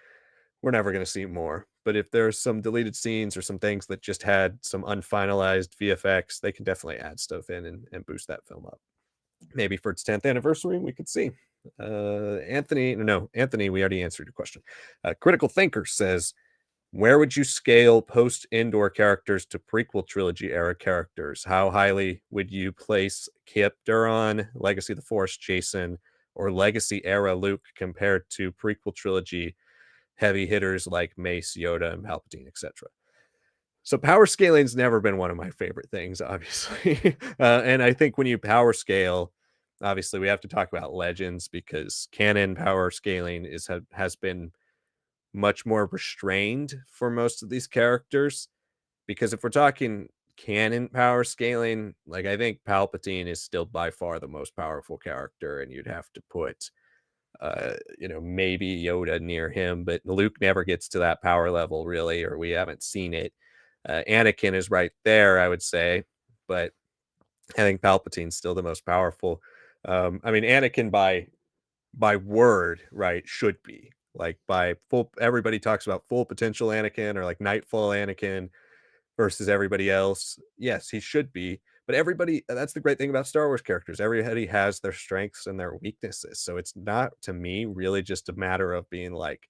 we're never going to see more. But if there's some deleted scenes or some things that just had some unfinalized VFX, they can definitely add stuff in and boost that film up. Maybe for its 10th anniversary, we could see. Anthony, we already answered your question. Critical Thinker says, where would you scale post Andor characters to prequel trilogy era characters? How highly would you place Kip Duron, Legacy of the Force Jason, or Legacy era Luke compared to prequel trilogy heavy hitters like Mace, Yoda, and Palpatine, etc.? So power scaling's never been one of my favorite things, obviously. And I think when you power scale, obviously we have to talk about Legends because canon power scaling has been much more restrained for most of these characters. Because if we're talking canon power scaling, like I think Palpatine is still by far the most powerful character, and you'd have to put maybe Yoda near him, but Luke never gets to that power level really, or we haven't seen it. Anakin is right there, I would say, but I think Palpatine's still the most powerful. I mean, Anakin by word, right, should be like by full. Everybody talks about full potential Anakin or like Nightfall Anakin versus everybody else. Yes, he should be. But everybody, that's the great thing about Star Wars characters. Everybody has their strengths and their weaknesses. So it's not, to me, really just a matter of being like,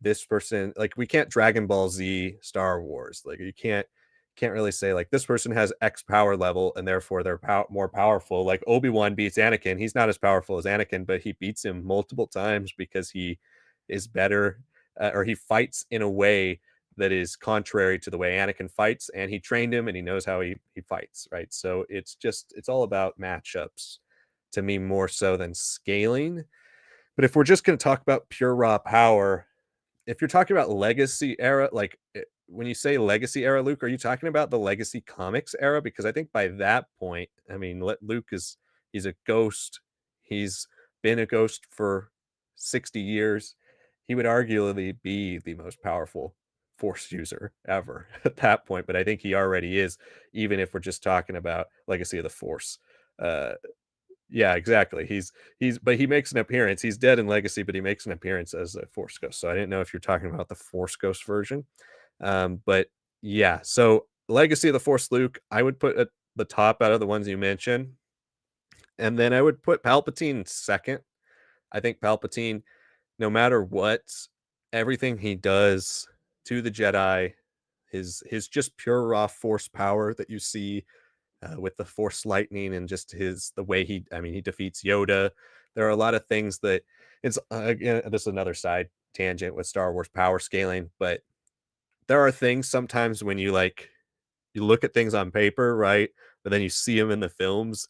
this person, like we can't Dragon Ball Z Star Wars. Like you can't really say like this person has X power level and therefore they're more powerful. Like Obi-Wan beats Anakin. He's not as powerful as Anakin, but he beats him multiple times because he is better, or he fights in a way that is contrary to the way Anakin fights, and he trained him and he knows how he fights, right? So it's all about matchups to me more so than scaling. But if we're just going to talk about pure raw power, if you're talking about legacy era, like when you say legacy era Luke, are you talking about the legacy comics era? Because I think by that point, I mean, Luke he's a ghost. He's been a ghost for 60 years. He would arguably be the most powerful force user ever at that point, but I think he already is, even if we're just talking about legacy of the force. Uh, yeah, exactly. But he makes an appearance. He's dead in Legacy, but he makes an appearance as a Force Ghost. So I didn't know if you're talking about the Force Ghost version. But yeah, so Legacy of the Force Luke, I would put at the top out of the ones you mentioned. And then I would put Palpatine second. I think Palpatine, no matter what, everything he does to the Jedi, his just pure raw force power that you see with the force lightning and just the way he defeats Yoda. There are a lot of things that it's again, this is another side tangent with Star Wars power scaling, but there are things sometimes when you look at things on paper, right? But then you see them in the films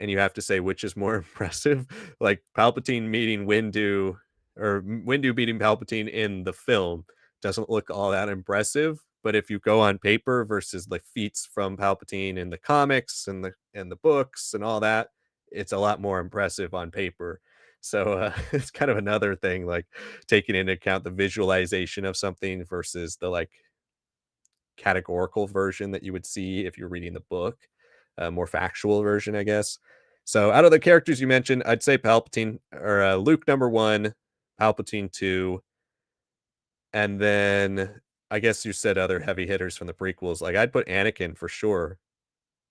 and you have to say which is more impressive. Like Palpatine meeting Windu, or Windu beating Palpatine in the film doesn't look all that impressive. But if you go on paper versus the feats from Palpatine in the comics and the books and all that, it's a lot more impressive on paper. So it's kind of another thing, like taking into account the visualization of something versus the like categorical version that you would see if you're reading the book, a more factual version, I guess. So out of the characters you mentioned, I'd say Palpatine or Luke number one, Palpatine two, and then I guess you said other heavy hitters from the prequels. Like I'd put Anakin for sure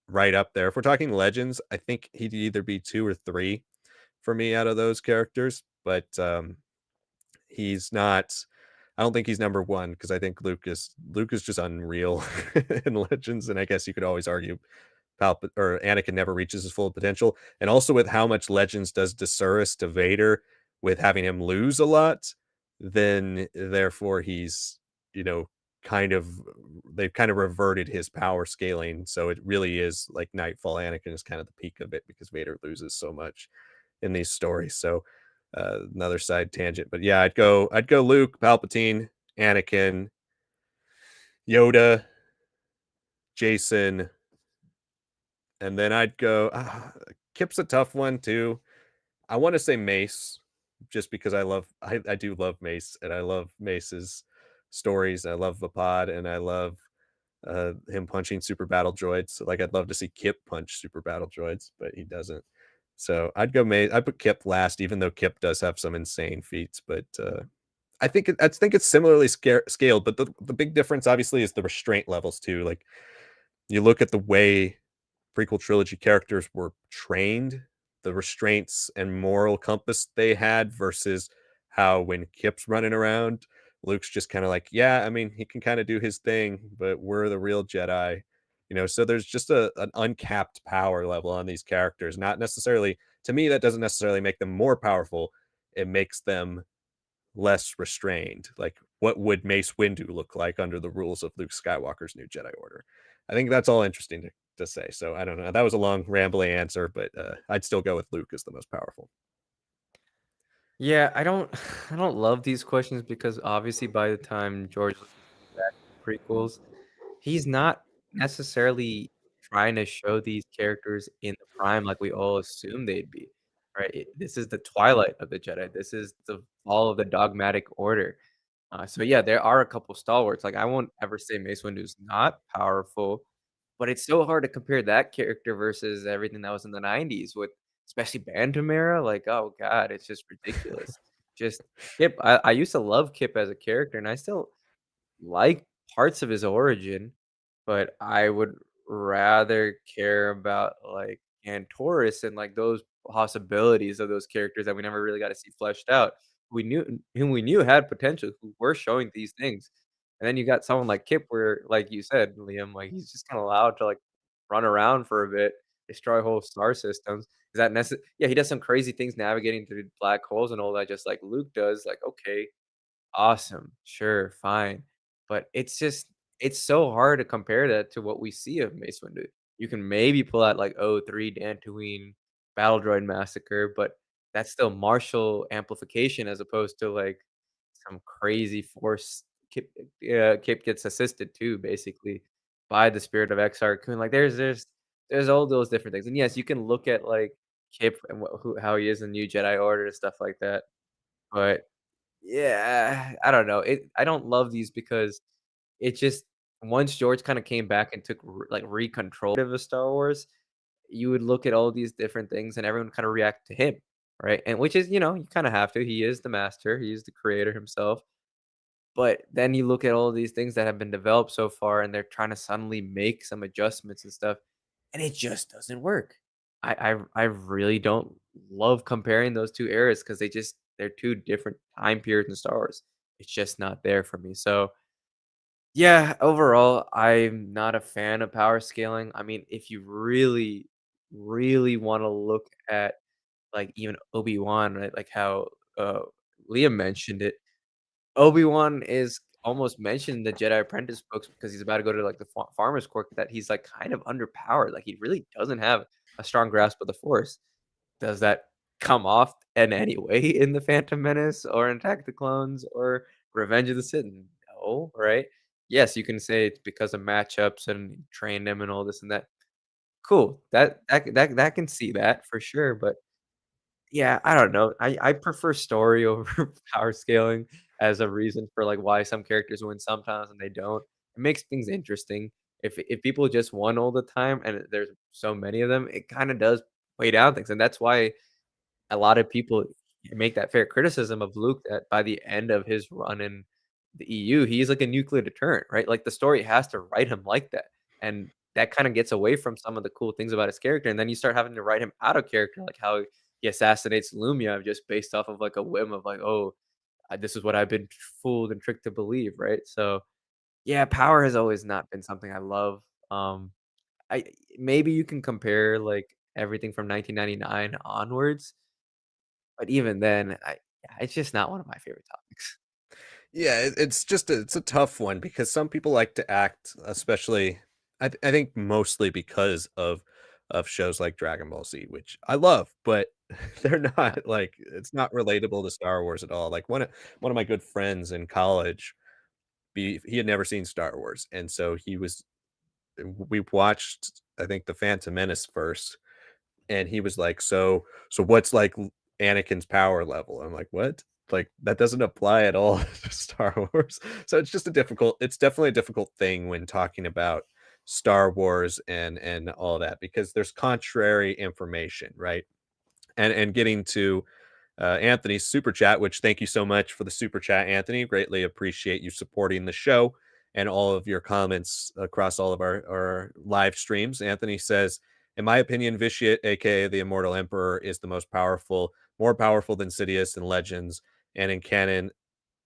right up there. If we're talking legends, I think he'd either be two or three for me out of those characters. But he's not. I don't think he's number one because I think Luke is just unreal in Legends, and I guess you could always argue or Anakin never reaches his full potential, and also with how much Legends does disservice to Vader with having him lose a lot, then therefore he's you know kind of they've kind of reverted his power scaling, so it really is like Nightfall. Anakin is kind of the peak of it because Vader loses so much in these stories. So another side tangent, but yeah, I'd go Luke, Palpatine, Anakin, Yoda, Jason, and then I'd go. Kip's a tough one too. I want to say Mace, just because I do love Mace, and I love Mace's stories. I love Vapad, and I love him punching super battle droids. Like I'd love to see Kip punch super battle droids, but he doesn't. So I'd go Mace. I put Kip last, even though Kip does have some insane feats. But I think it's similarly scaled. But the big difference, obviously, is the restraint levels too. Like you look at the way prequel trilogy characters were trained, the restraints and moral compass they had versus how when Kip's running around, Luke's just kind of like, yeah, I mean, he can kind of do his thing, but we're the real Jedi. So there's just an uncapped power level on these characters. Not necessarily, to me, that doesn't necessarily make them more powerful. It makes them less restrained. Like, what would Mace Windu look like under the rules of Luke Skywalker's new Jedi Order? I think that's all interesting to say. So I don't know. That was a long, rambling answer, but I'd still go with Luke as the most powerful. Yeah, I don't I don't love these questions because obviously by the time George Lucas came back with the prequels, he's not necessarily trying to show these characters in the prime like we all assume they'd be, right? This is the twilight of the Jedi. This is the fall of the dogmatic order. So yeah, there are a couple stalwarts. Like I won't ever say Mace Windu's not powerful, but it's so hard to compare that character versus everything that was in the '90s with especially Bantamera. Like, oh god, it's just ridiculous. Just Kip. I used to love Kip as a character, and I still like parts of his origin, but I would rather care about, like, Antorus and, like, those possibilities of those characters that we never really got to see fleshed out. Whom we knew had potential, who were showing these things. And then you got someone like Kip where, like you said, Liam, like, he's just kinda allowed to, like, run around for a bit, destroy whole star systems. Is that yeah, he does some crazy things navigating through black holes and all that just like Luke does, like, okay, awesome. Sure, fine. But it's so hard to compare that to what we see of Mace Windu. You can maybe pull out like O3 Dantooine Battle Droid Massacre, but that's still martial amplification as opposed to like some crazy force. Kip gets assisted too, basically, by the spirit of Exar Kun. Like there's all those different things. And yes, you can look at like Kip and how he is in New Jedi Order and stuff like that. But yeah, I don't know. I don't love these because it just once George kinda came back and took re-control of the Star Wars, you would look at all these different things and everyone kinda react to him, right? And which is, you kinda have to. He is the master. He is the creator himself. But then you look at all these things that have been developed so far, and they're trying to suddenly make some adjustments and stuff, and it just doesn't work. I really don't love comparing those 2 eras because they're 2 different time periods in Star Wars. It's just not there for me. So, yeah, overall, I'm not a fan of power scaling. I mean, if you really, really wanna look at, like, even Obi-Wan, right, like how, Liam mentioned it, Obi-Wan is almost mentioned in the Jedi Apprentice books because he's about to go to, like, the farmer's court that he's, like, kind of underpowered, like, he really doesn't have a strong grasp of the Force. Does that come off in any way in The Phantom Menace or in Attack of the Clones or Revenge of the Sith? No, right? Yes, you can say it's because of matchups and train them and all this and that. Cool. That can see that for sure, but Yeah, I don't know. I prefer story over power scaling as a reason for, like, why some characters win sometimes and they don't. It makes things interesting. If people just won all the time and there's so many of them, it kinda does weigh down things, and that's why a lot of people make that fair criticism of Luke that by the end of his run in the EU, he's like a nuclear deterrent, right? Like, the story has to write him like that, and that kinda gets away from some of the cool things about his character, and then you start having to write him out of character, like how he assassinates Lumia just based off of, like, a whim of, like, "Oh, this is what I've been fooled and tricked to believe," right? So, yeah, power has always not been something I love. I maybe you can compare, like, everything from 1999 onwards, but even then, yeah, it's just not one of my favorite topics. Yeah, it's just it's a tough one because some people like to act, especially I think mostly because of shows like Dragon Ball Z, which I love, but they're Yeah, not like it's not relatable to Star Wars at all. Like one of my good friends in college, he had never seen Star Wars, and so we watched I think the Phantom Menace first, and he was like, "So what's like Anakin's power level?" I'm like, "What?" Like that doesn't apply at all to Star Wars. So it's definitely a difficult thing when talking about Star Wars and all that because there's contrary information, right? And getting to Anthony's super chat, which thank you so much for the super chat, Anthony. Greatly appreciate you supporting the show and all of your comments across all of our live streams. Anthony says, in my opinion, Vitiate, aka the Immortal Emperor, is the most powerful, more powerful than Sidious in Legends and in canon,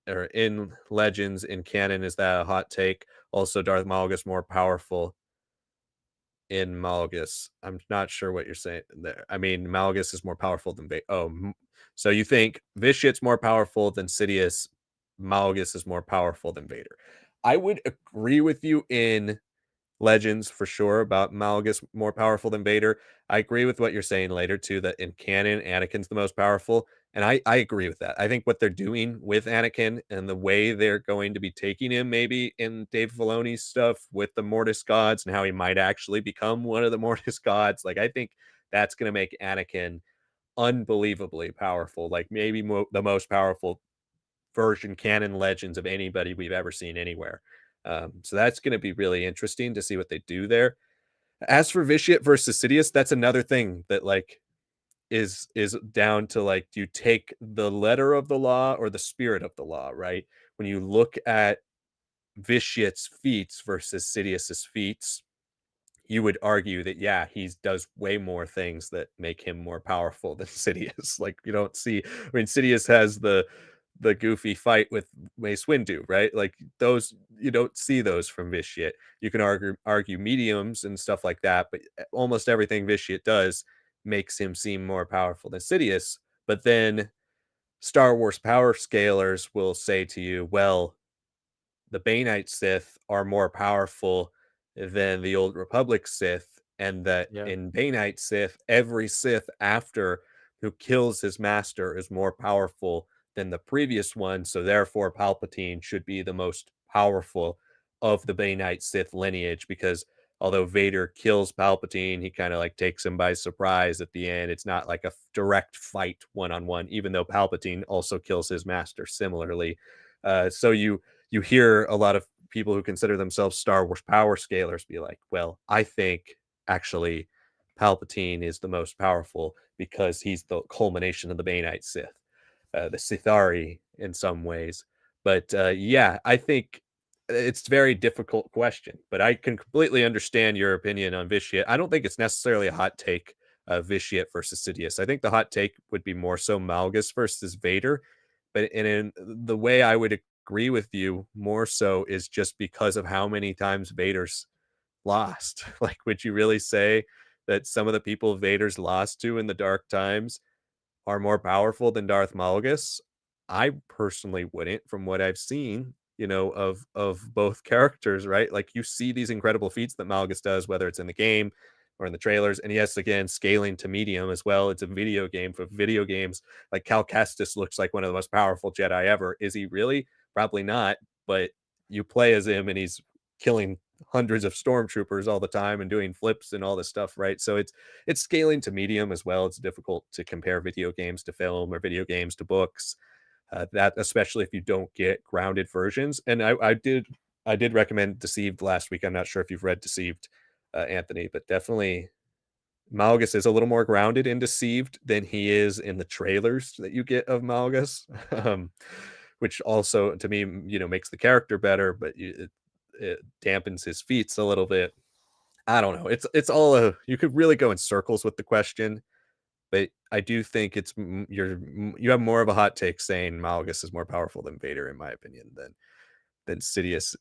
or in Legends. In canon, is that a hot take? Also, Darth Malgus more powerful in Malgus. I'm not sure what you're saying there. I mean, Malgus is more powerful than so you think Vitiate's more powerful than Sidious, Malgus is more powerful than Vader. I would agree with you in Legends for sure about Malgus more powerful than Vader. I agree with what you're saying later too, that in canon, Anakin's the most powerful. And I agree with that. I think what they're doing with Anakin and the way they're going to be taking him, maybe in Dave Filoni's stuff with the Mortis gods and how he might actually become one of the Mortis gods. Like I think that's going to make Anakin unbelievably powerful. Like maybe the most powerful version canon Legends of anybody we've ever seen anywhere. So that's going to be really interesting to see what they do there. As for Vitiate versus Sidious, that's another thing that like is down to like, do you take the letter of the law or the spirit of the law, right? When you look at Vitiate's feats versus Sidious's feats, you would argue that yeah, he does way more things that make him more powerful than Sidious. Like you don't see, I mean, Sidious has the goofy fight with Mace Windu, right? Like those you don't see those from Vitiate. You can argue mediums and stuff like that, but almost everything Vitiate does makes him seem more powerful than Sidious. But then Star Wars power scalers will say to you, well, the Bainite Sith are more powerful than the Old Republic Sith, and that yeah. in Bainite Sith, every Sith after who kills his master is more powerful than the previous one. So therefore, Palpatine should be the most powerful of the Bainite Sith lineage because although Vader kills Palpatine, he kind of like takes him by surprise at the end. It's not like a direct fight one on one, even though Palpatine also kills his master similarly. So you hear a lot of people who consider themselves Star Wars power scalers be like, well, I think actually Palpatine is the most powerful because he's the culmination of the Bainite Sith, the Sithari in some ways. But yeah, I think it's a very difficult question, but I can completely understand your opinion on Vitiate. I don't think it's necessarily a hot take, Vitiate versus Sidious. I think the hot take would be more so Malgus versus Vader. But in the way I would agree with you more so is just because of how many times Vader's lost. Like, would you really say that some of the people Vader's lost to in the dark times are more powerful than Darth Malgus? I personally wouldn't from what I've seen, of both characters, right? Like you see these incredible feats that Malgus does, whether it's in the game or in the trailers. And yes, again, scaling to medium as well. It's a video game for video games. Like Cal Kestis looks like one of the most powerful Jedi ever. Is he really? Probably not, but you play as him and he's killing hundreds of stormtroopers all the time and doing flips and all this stuff, right? So it's scaling to medium as well. It's difficult to compare video games to film or video games to books. That especially if you don't get grounded versions. And I did recommend Deceived last week. I'm not sure if you've read Deceived, Anthony, but definitely Malgus is a little more grounded in Deceived than he is in the trailers that you get of Malgus, which also to me, makes the character better, but it dampens his feats a little bit. I don't know. It's all a you could really go in circles with the question, but I do think you have more of a hot take saying Malgus is more powerful than Vader, in my opinion, than Sidious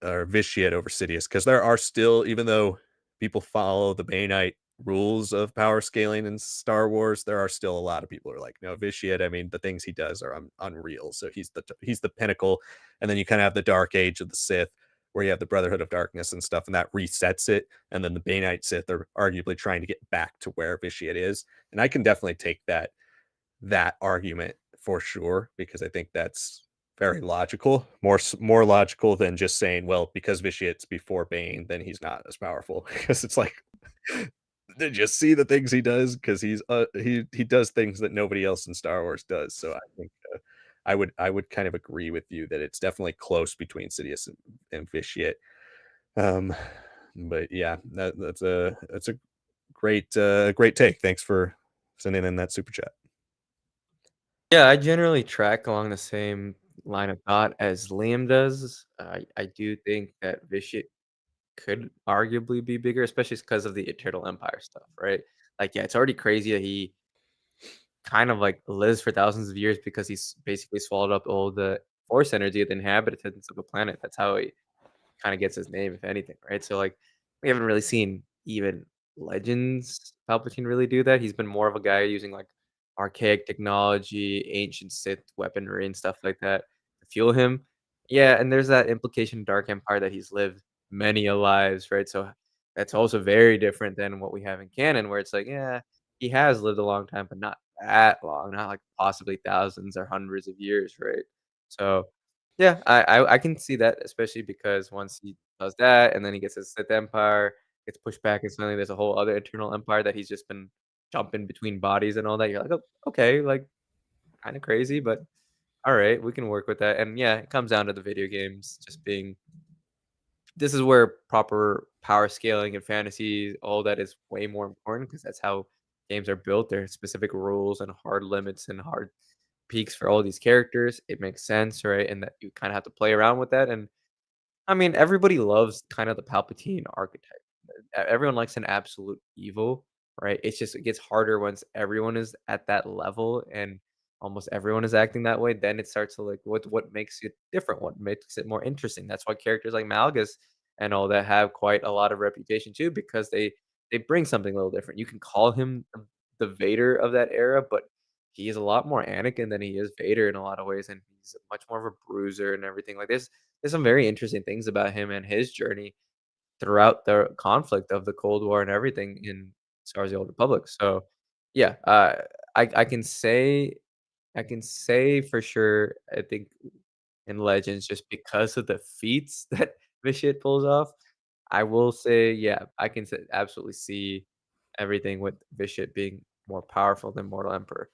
or Vitiate over Sidious, because there are still, even though people follow the Bainite rules of power scaling in Star Wars, there are still a lot of people who are like, no, Vitiate, I mean, the things he does are unreal. So he's the pinnacle, and then you kind of have the Dark Age of the Sith, where you have the Brotherhood of Darkness and stuff, and that resets it. And then the Bainite Sith are arguably trying to get back to where Vitiate is, and I can definitely take that argument for sure, because I think that's very logical, more logical than just saying, well, because Vitiate's before Bane, then he's not as powerful. Because it's like, did you see the things he does? Because he does things that nobody else in Star Wars does. So I think I would kind of agree with you that it's definitely close between Sidious and Vitiate. Um, but yeah, that's a great take. Thanks for sending in that super chat. Yeah, I generally track along the same line of thought as Liam does. I do think that Vitiate could arguably be bigger, especially because of the Eternal Empire stuff, right? Like, yeah, it's already crazy that he kind of like lives for thousands of years because he's basically swallowed up all the force energy of the inhabitants of the planet. That's how he kind of gets his name, if anything, right? So like we haven't really seen even Legends Palpatine really do that. He's been more of a guy using like archaic technology, ancient Sith weaponry and stuff like that to fuel him. Yeah, and there's that implication in Dark Empire that he's lived many a lives, right? So that's also very different than what we have in canon, where it's like, yeah, he has lived a long time, but not that long, not like possibly thousands or hundreds of years, right? So yeah, I can see that, especially because once he does that, and then he gets his Sith Empire, gets pushed back, and suddenly there's a whole other Eternal Empire that he's just been jumping between bodies and all that. You're like, "Oh, okay, like, kinda crazy, but alright, we can work with that." And yeah, it comes down to the video games just being this is where proper power scaling and fantasy, all that is way more important because that's how games are built. There are specific rules and hard limits and hard peaks for all these characters. It makes sense, right? And that you kind of have to play around with that. And I mean, everybody loves kind of the Palpatine archetype. Everyone likes an absolute evil, right? It's just it gets harder once everyone is at that level and almost everyone is acting that way. Then it starts to like what makes it different, what makes it more interesting. That's why characters like Malgus and all that have quite a lot of reputation too, because they bring something a little different. You can call him the Vader of that era, but he is a lot more Anakin than he is Vader in a lot of ways, and he's much more of a bruiser and everything. Like there's some very interesting things about him and his journey throughout the conflict of the Cold War and everything in Star Wars: The Old Republic. So, yeah, I can say for sure, I think in Legends, just because of the feats that Vitiate pulls off, I will say, yeah, I can absolutely see everything with Vitiate being more powerful than Mortal Emperor.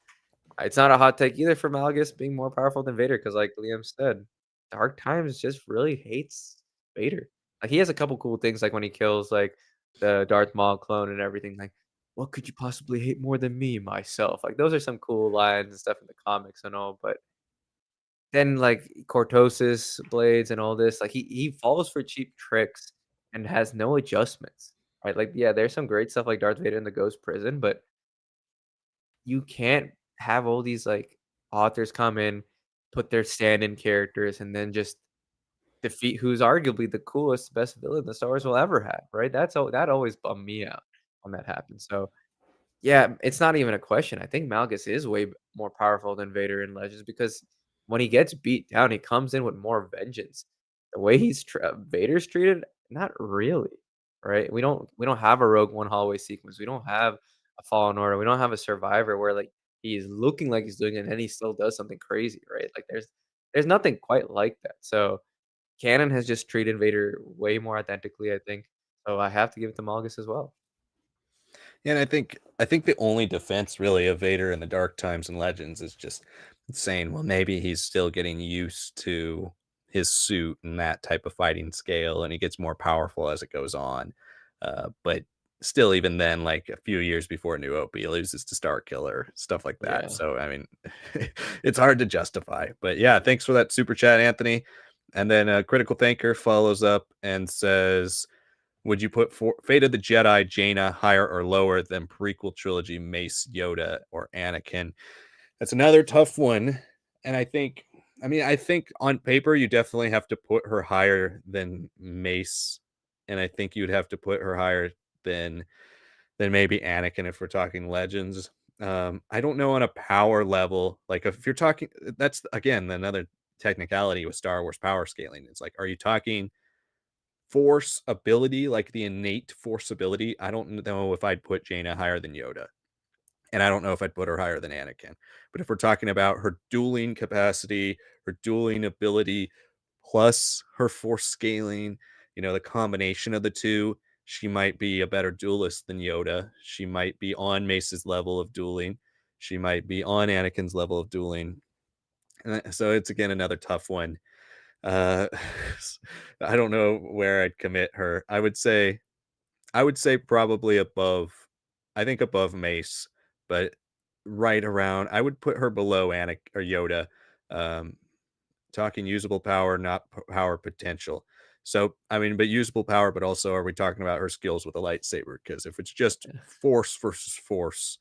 It's not a hot take either for Malgus being more powerful than Vader, because like Liam said, Dark Times just really hates Vader. Like, he has a couple cool things, like when he kills, like, the Darth Maul clone and everything, like, "What could you possibly hate more than me, myself?" Like, those are some cool lines and stuff in the comics and all, but then, like, Cortosis blades and all this, like, he falls for cheap tricks and has no adjustments, right? Like, yeah, there's some great stuff like Darth Vader in the Ghost Prison, but you can't have all these, like, authors come in, put their stand-in characters, and then just defeat who's arguably the coolest, best villain the Star Wars will ever have, right? That always bummed me out when that happens, so yeah, it's not even a question. I think Malgus is way more powerful than Vader in Legends because when he gets beat down, he comes in with more vengeance. The way Vader's treated, not really, right? We don't have a Rogue One hallway sequence. We don't have a Fallen Order. We don't have a Survivor where like he's looking like he's doing it and then he still does something crazy, right? Like there's nothing quite like that. So canon has just treated Vader way more authentically, I think. So I have to give it to Malgus as well. Yeah, and I think the only defense really of Vader in the Dark Times and Legends is just saying, well, maybe he's still getting used to his suit and that type of fighting scale, and he gets more powerful as it goes on. But still, even then, like a few years before New Hope, he loses to Star Killer, stuff like that. Yeah. So I mean, it's hard to justify. But yeah, thanks for that super chat, Anthony. And then Critical Thinker follows up and says, would you put Fate of the Jedi Jaina higher or lower than prequel trilogy Mace, Yoda, or Anakin? That's another tough one. And I think on paper you definitely have to put her higher than Mace, and I think you'd have to put her higher than maybe Anakin if we're talking Legends. I don't know on a power level. Like if you're talking, that's again another technicality with Star Wars power scaling. It's like, are you talking force ability, like the innate force ability? I don't know if I'd put Jaina higher than Yoda, and I don't know if I'd put her higher than Anakin. But if we're talking about her dueling capacity, her dueling ability, plus her force scaling, the combination of the two, she might be a better duelist than Yoda. She might be on Mace's level of dueling. She might be on Anakin's level of dueling. And so it's again another tough one. Uh, I don't know where I'd commit her. I would say probably above. I think above Mace, but right around. I would put her below Anik or Yoda. Um, Talking usable power, not power potential. So I mean, but usable power, but also are we talking about her skills with a lightsaber? Because if it's just force versus force,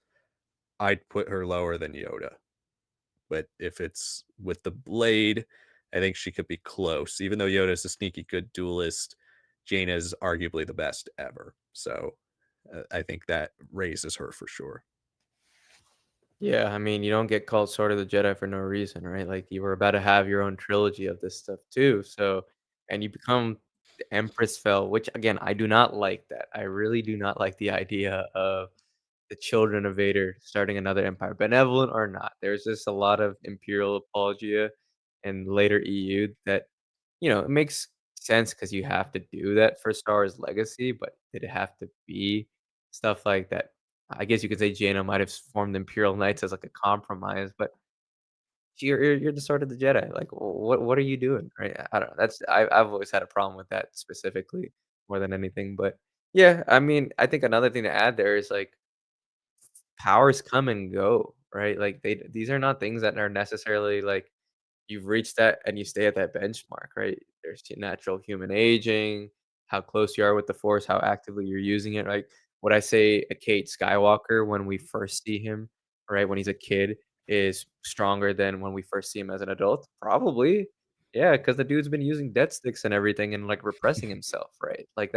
I'd put her lower than Yoda. But if it's with the blade, I think she could be close. Even though Yoda's a sneaky good duelist, Jaina's arguably the best ever. So I think that raises her for sure. Yeah, I mean, you don't get called Sword of the Jedi for no reason, right? Like you were about to have your own trilogy of this stuff too. So, and you become the Empress fell, which again, I do not like that. I really do not like the idea of the children of Vader starting another empire, benevolent or not. There's just a lot of imperial apologia and later EU that, it makes sense because you have to do that for Star Wars legacy, but did it have to be stuff like that? I guess you could say Jaina might have formed Imperial Knights as like a compromise, but you're the Sword of the Jedi. Like, what are you doing, right? I don't know. I've always had a problem with that specifically more than anything. But yeah, I mean, I think another thing to add there is like powers come and go, right? Like these are not things that are necessarily like you've reached that and you stay at that benchmark, right? There's natural human aging, how close you are with the force, how actively you're using it. Like would I say a Kate Skywalker when we first see him, right? When he's a kid is stronger than when we first see him as an adult? Probably. Yeah, because the dude's been using death sticks and everything and like repressing himself, right? Like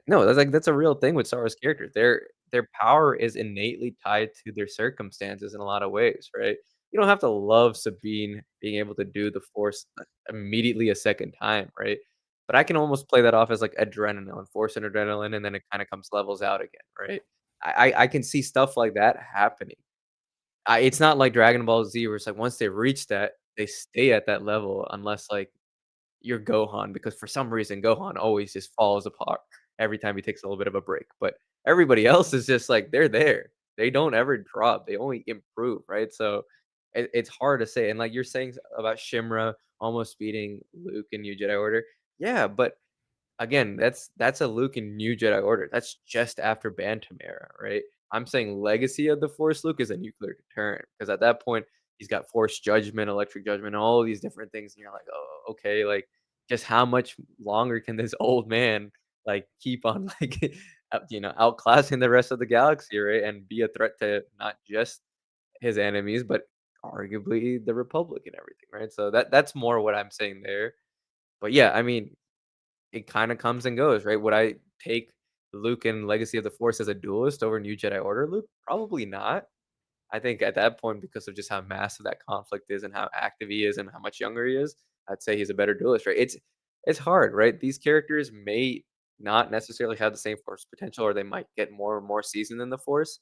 no, that's a real thing with Star Wars characters. Their power is innately tied to their circumstances in a lot of ways, right? You don't have to love Sabine being able to do the Force immediately a second time, right? But I can almost play that off as like adrenaline, force and adrenaline, and then it kind of comes levels out again, right? I can see stuff like that happening. It's not like Dragon Ball Z where it's like once they reach that, they stay at that level unless like you're Gohan because for some reason Gohan always just falls apart every time he takes a little bit of a break. But everybody else is just like they're there. They don't ever drop. They only improve, right? So it's hard to say. And like you're saying about Shimra almost beating Luke in New Jedi Order. Yeah, but again, that's a Luke in New Jedi Order. That's just after Bantam era, right? I'm saying Legacy of the Force Luke is a nuclear deterrent because at that point he's got Force Judgment, Electric Judgment, all these different things, and you're like, oh, okay, like just how much longer can this old man like keep on like outclassing the rest of the galaxy, right? And be a threat to not just his enemies, but arguably the Republic and everything, right? So that's more what I'm saying there. But yeah, I mean, it kinda comes and goes, right? Would I take Luke in Legacy of the Force as a duelist over New Jedi Order Luke? Probably not. I think at that point, because of just how massive that conflict is and how active he is and how much younger he is, I'd say he's a better duelist, right? It's hard, right? These characters may not necessarily have the same Force potential, or they might get more and more seasoned in the Force,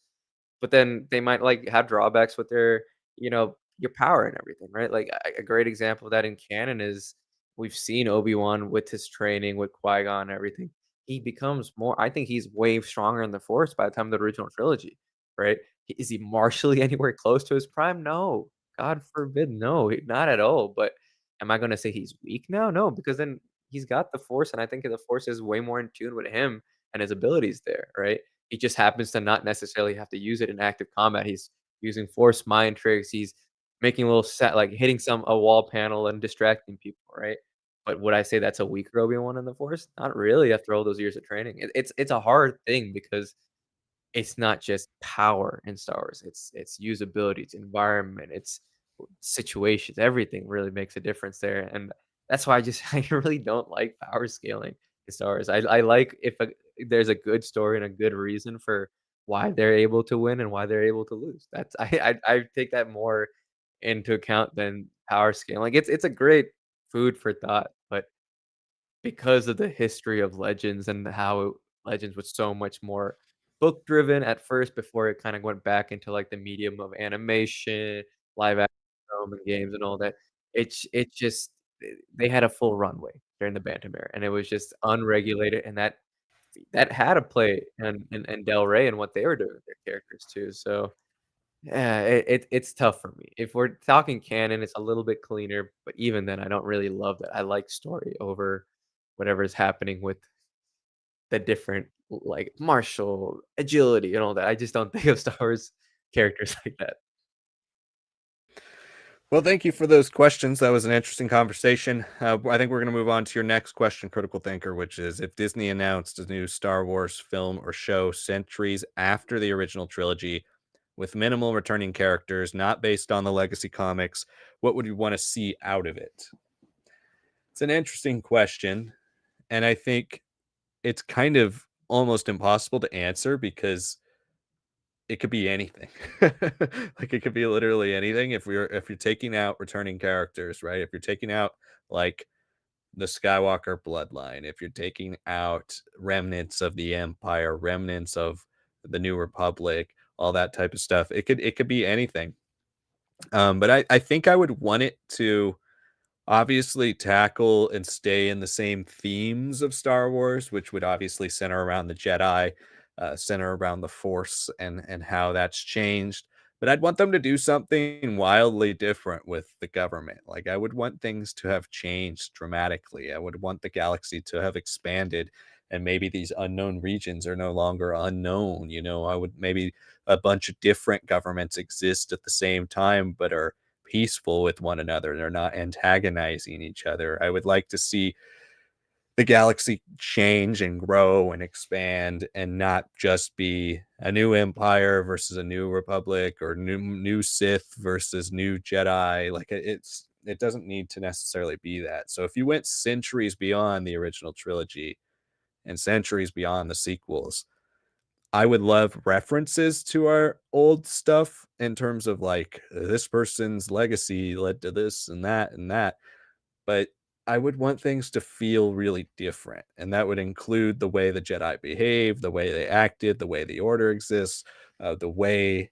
but then they might, like, have drawbacks with their, your power and everything, right? Like, a great example of that in canon is we've seen Obi-Wan with his training with Qui-Gon and everything. He becomes more I think he's way stronger in the Force by the time of the original trilogy, right? Is he martially anywhere close to his prime? No. God forbid, no, not at all. But am I gonna say he's weak now? No, because then he's got the Force, and I think the Force is way more in tune with him and his abilities there, right? He just happens to not necessarily have to use it in active combat. He's using Force mind tricks. He's making a little set like hitting a wall panel and distracting people, right? But would I say that's a weaker Obi-Wan in the Force? Not really after all those years of training. It's a hard thing because it's not just power in Star Wars. It's usability, it's environment, it's situations. Everything really makes a difference there, and that's why I really don't like power scaling in Star Wars. I like if there's a good story and a good reason for why they're able to win and why they're able to lose. That's I take that more into account than power scaling. Like it's a great food for thought, but because of the history of Legends and how Legends was so much more book driven at first before it kinda went back into, like, the medium of animation, live action film and games and all that. It just they had a full runway during the Bantam era, and it was just unregulated, and that had a play in Del Rey and what they were doing with their characters too, so yeah, it's tough for me. If we're talking canon, it's a little bit cleaner, but even then, I don't really love that. I like story over whatever is happening with the different, like, martial agility and all that. I just don't think of Star Wars characters like that. Well, thank you for those questions. That was an interesting conversation. I think we're going to move on to your next question, Critical Thinker, which is if Disney announced a new Star Wars film or show centuries after the original trilogy with minimal returning characters, not based on the legacy comics, what would you want to see out of it? It's an interesting question. And I think it's kind of almost impossible to answer because it could be anything. Like, it could be literally anything if you're taking out returning characters, right? If you're taking out, like, the Skywalker bloodline, if you're taking out remnants of the Empire, remnants of the New Republic, all that type of stuff, it could be anything. But I think I would want it to obviously tackle and stay in the same themes of Star Wars, which would obviously center around the Jedi, center around the Force and how that's changed. But I'd want them to do something wildly different with the government. Like I would want things to have changed dramatically. I would want the galaxy to have expanded and maybe these unknown regions are no longer unknown. I would maybe a bunch of different governments exist at the same time, but are peaceful with one another. They're not antagonizing each other. I would like to see the galaxy change and grow and expand and not just be a new empire versus a new republic or new Sith versus new Jedi. Like it doesn't need to necessarily be that. So if you went centuries beyond the original trilogy and centuries beyond the sequels, I would love references to our old stuff in terms of like this person's legacy led to this and that and that. But I would want things to feel really different. And that would include the way the Jedi behave, the way they acted, the way the order exists, the way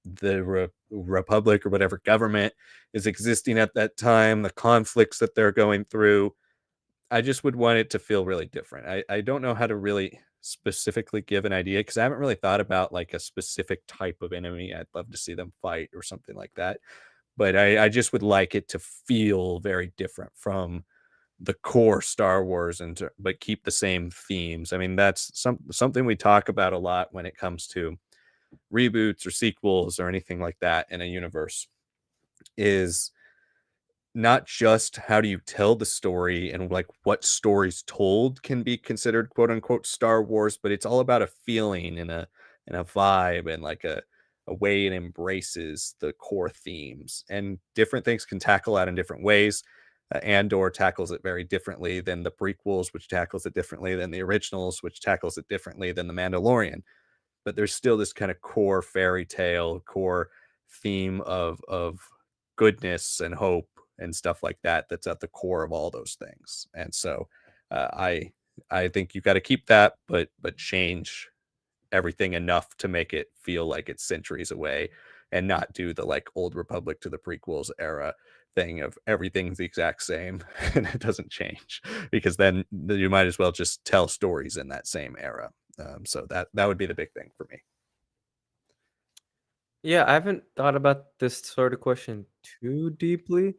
the Republic or whatever government is existing at that time, the conflicts that they're going through. I just would want it to feel really different. I don't know how to really specifically give an idea because I haven't really thought about like a specific type of enemy I'd love to see them fight or something like that. But I just would like it to feel very different from the core Star Wars but keep the same themes. I mean, that's something we talk about a lot when it comes to reboots or sequels or anything like that in a universe is not just how do you tell the story and like what stories told can be considered quote unquote Star Wars, but it's all about a feeling and a vibe and like a way it embraces the core themes. And different things can tackle that in different ways. Andor tackles it very differently than the prequels, which tackles it differently than the originals, which tackles it differently than the Mandalorian. But there's still this kind of core fairy tale, core theme of goodness and hope and stuff like that that's at the core of all those things. And so I think you got to keep that, but change everything enough to make it feel like it's centuries away and not do the like old Republic to the prequels era thing of everything's the exact same and it doesn't change because then you might as well just tell stories in that same era. So that would be the big thing for me. Yeah, I haven't thought about this sort of question too deeply,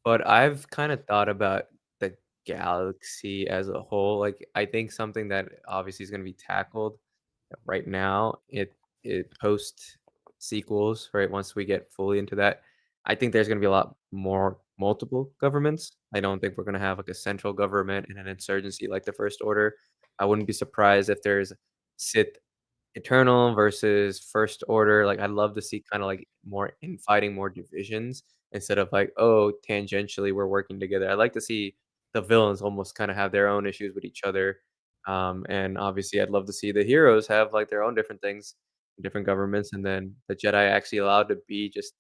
but I've kind of thought about the galaxy as a whole. Like, I think something that obviously is going to be tackled right now, it post sequels, right? Once we get fully into that, I think there's going to be a lot more multiple governments. I don't think we're going to have like a central government and an insurgency like the First Order. I wouldn't be surprised if there's Sith Eternal versus First Order, like, I'd love to see kinda, like, more infighting, more divisions instead of, like, "Oh, tangentially, we're working together." I'd like to see the villains almost kinda have their own issues with each other, and obviously, I'd love to see the heroes have, like, their own different things, different governments, and then the Jedi actually allowed to be just,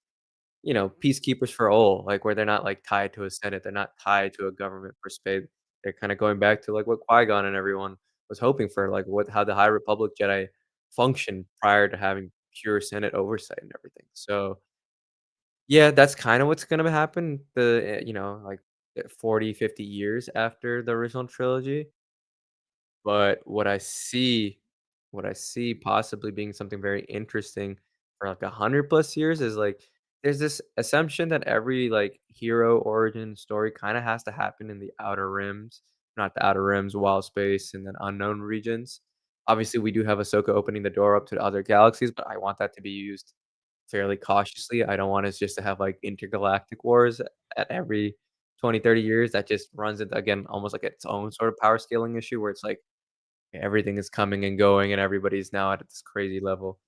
peacekeepers for all, like, where they're not, like, tied to a senate, they're not tied to a government per se. They're kinda going back to, like, what Qui-Gon and everyone was hoping for, like, what how the High Republic Jedi functioned prior to having pure senate oversight and everything. So, yeah, that's kinda what's gonna happen, 40, 50 years after the original trilogy. But what I see possibly being something very interesting for, like, 100 plus years is, like, there's this assumption that every, like, hero origin story kinda has to happen in the Outer Rims, not the Outer Rims, Wild Space, and then unknown regions. Obviously, we do have Ahsoka opening the door up to the other galaxies, but I want that to be used fairly cautiously. I don't want us just to have, like, intergalactic wars at every 20, 30 years. That just runs into, again, almost like its own sort of power scaling issue where it's like, everything is coming and going, and everybody's now at this crazy level.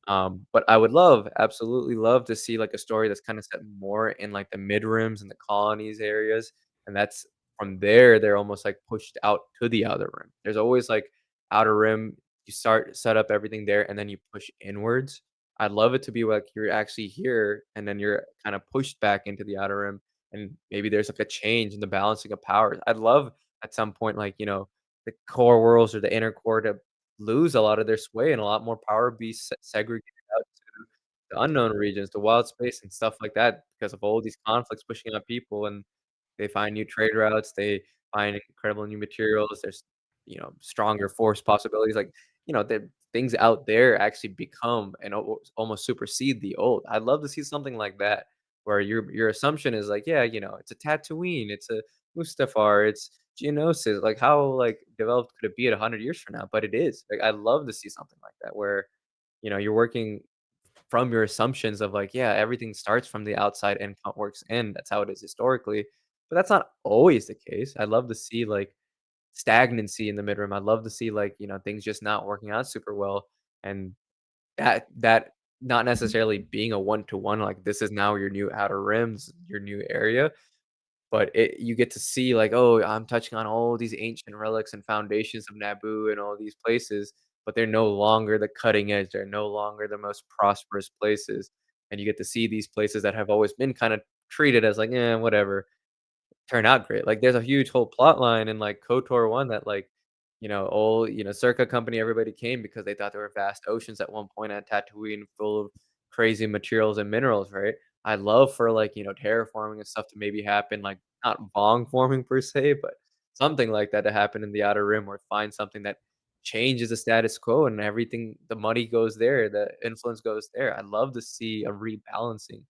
But I would absolutely love to see, like, a story that's kinda set more in, like, the mid-rims and the colonies areas, and that's from there, they're almost, like, pushed out to the outer rim. There's always, like, outer rim, you set up everything there, and then you push inwards. I'd love it to be like you're actually here, and then you're kinda pushed back into the outer rim, and maybe there's, like, a change in the balancing of powers. I'd love at some point, like, the core worlds or the inner core to lose a lot of their sway and a lot more power be segregated out to the unknown regions, the wild space and stuff like that because of all these conflicts pushing out people, and they find new trade routes, they find incredible new materials, there's, stronger force possibilities, like, the things out there actually become and almost supersede the old. I'd love to see something like that where your assumption is like, yeah, it's a Tatooine, it's a Mustafar, it's Geonosis, like, how, like, developed could it be at 100 years from now? But it is. Like, I'd love to see something like that where, you're working from your assumptions of, like, yeah, everything starts from the outside and works in. That's how it is historically, but that's not always the case. I'd love to see, like, stagnancy in the mid-rim. I'd love to see, like, things just not working out super well, and that not necessarily being a one-to-one, like, this is now your new outer rims, your new area, but you get to see like, "Oh, I'm touching on all these ancient relics and foundations of Naboo and all these places," but they're no longer the cutting edge, they're no longer the most prosperous places, and you get to see these places that have always been kinda treated as like, "Eh, whatever." Turn out great. Like, there's a huge whole plot line in, like, KOTOR 1 that, like, Circa Company, everybody came because they thought there were vast oceans at one point at Tatooine full of crazy materials and minerals, right? I'd love for, like, terraforming and stuff to maybe happen, like, not Vong forming per se, but something like that to happen in the Outer Rim or find something that changes the status quo and everything the money goes there, the influence goes there. I'd love to see a rebalancing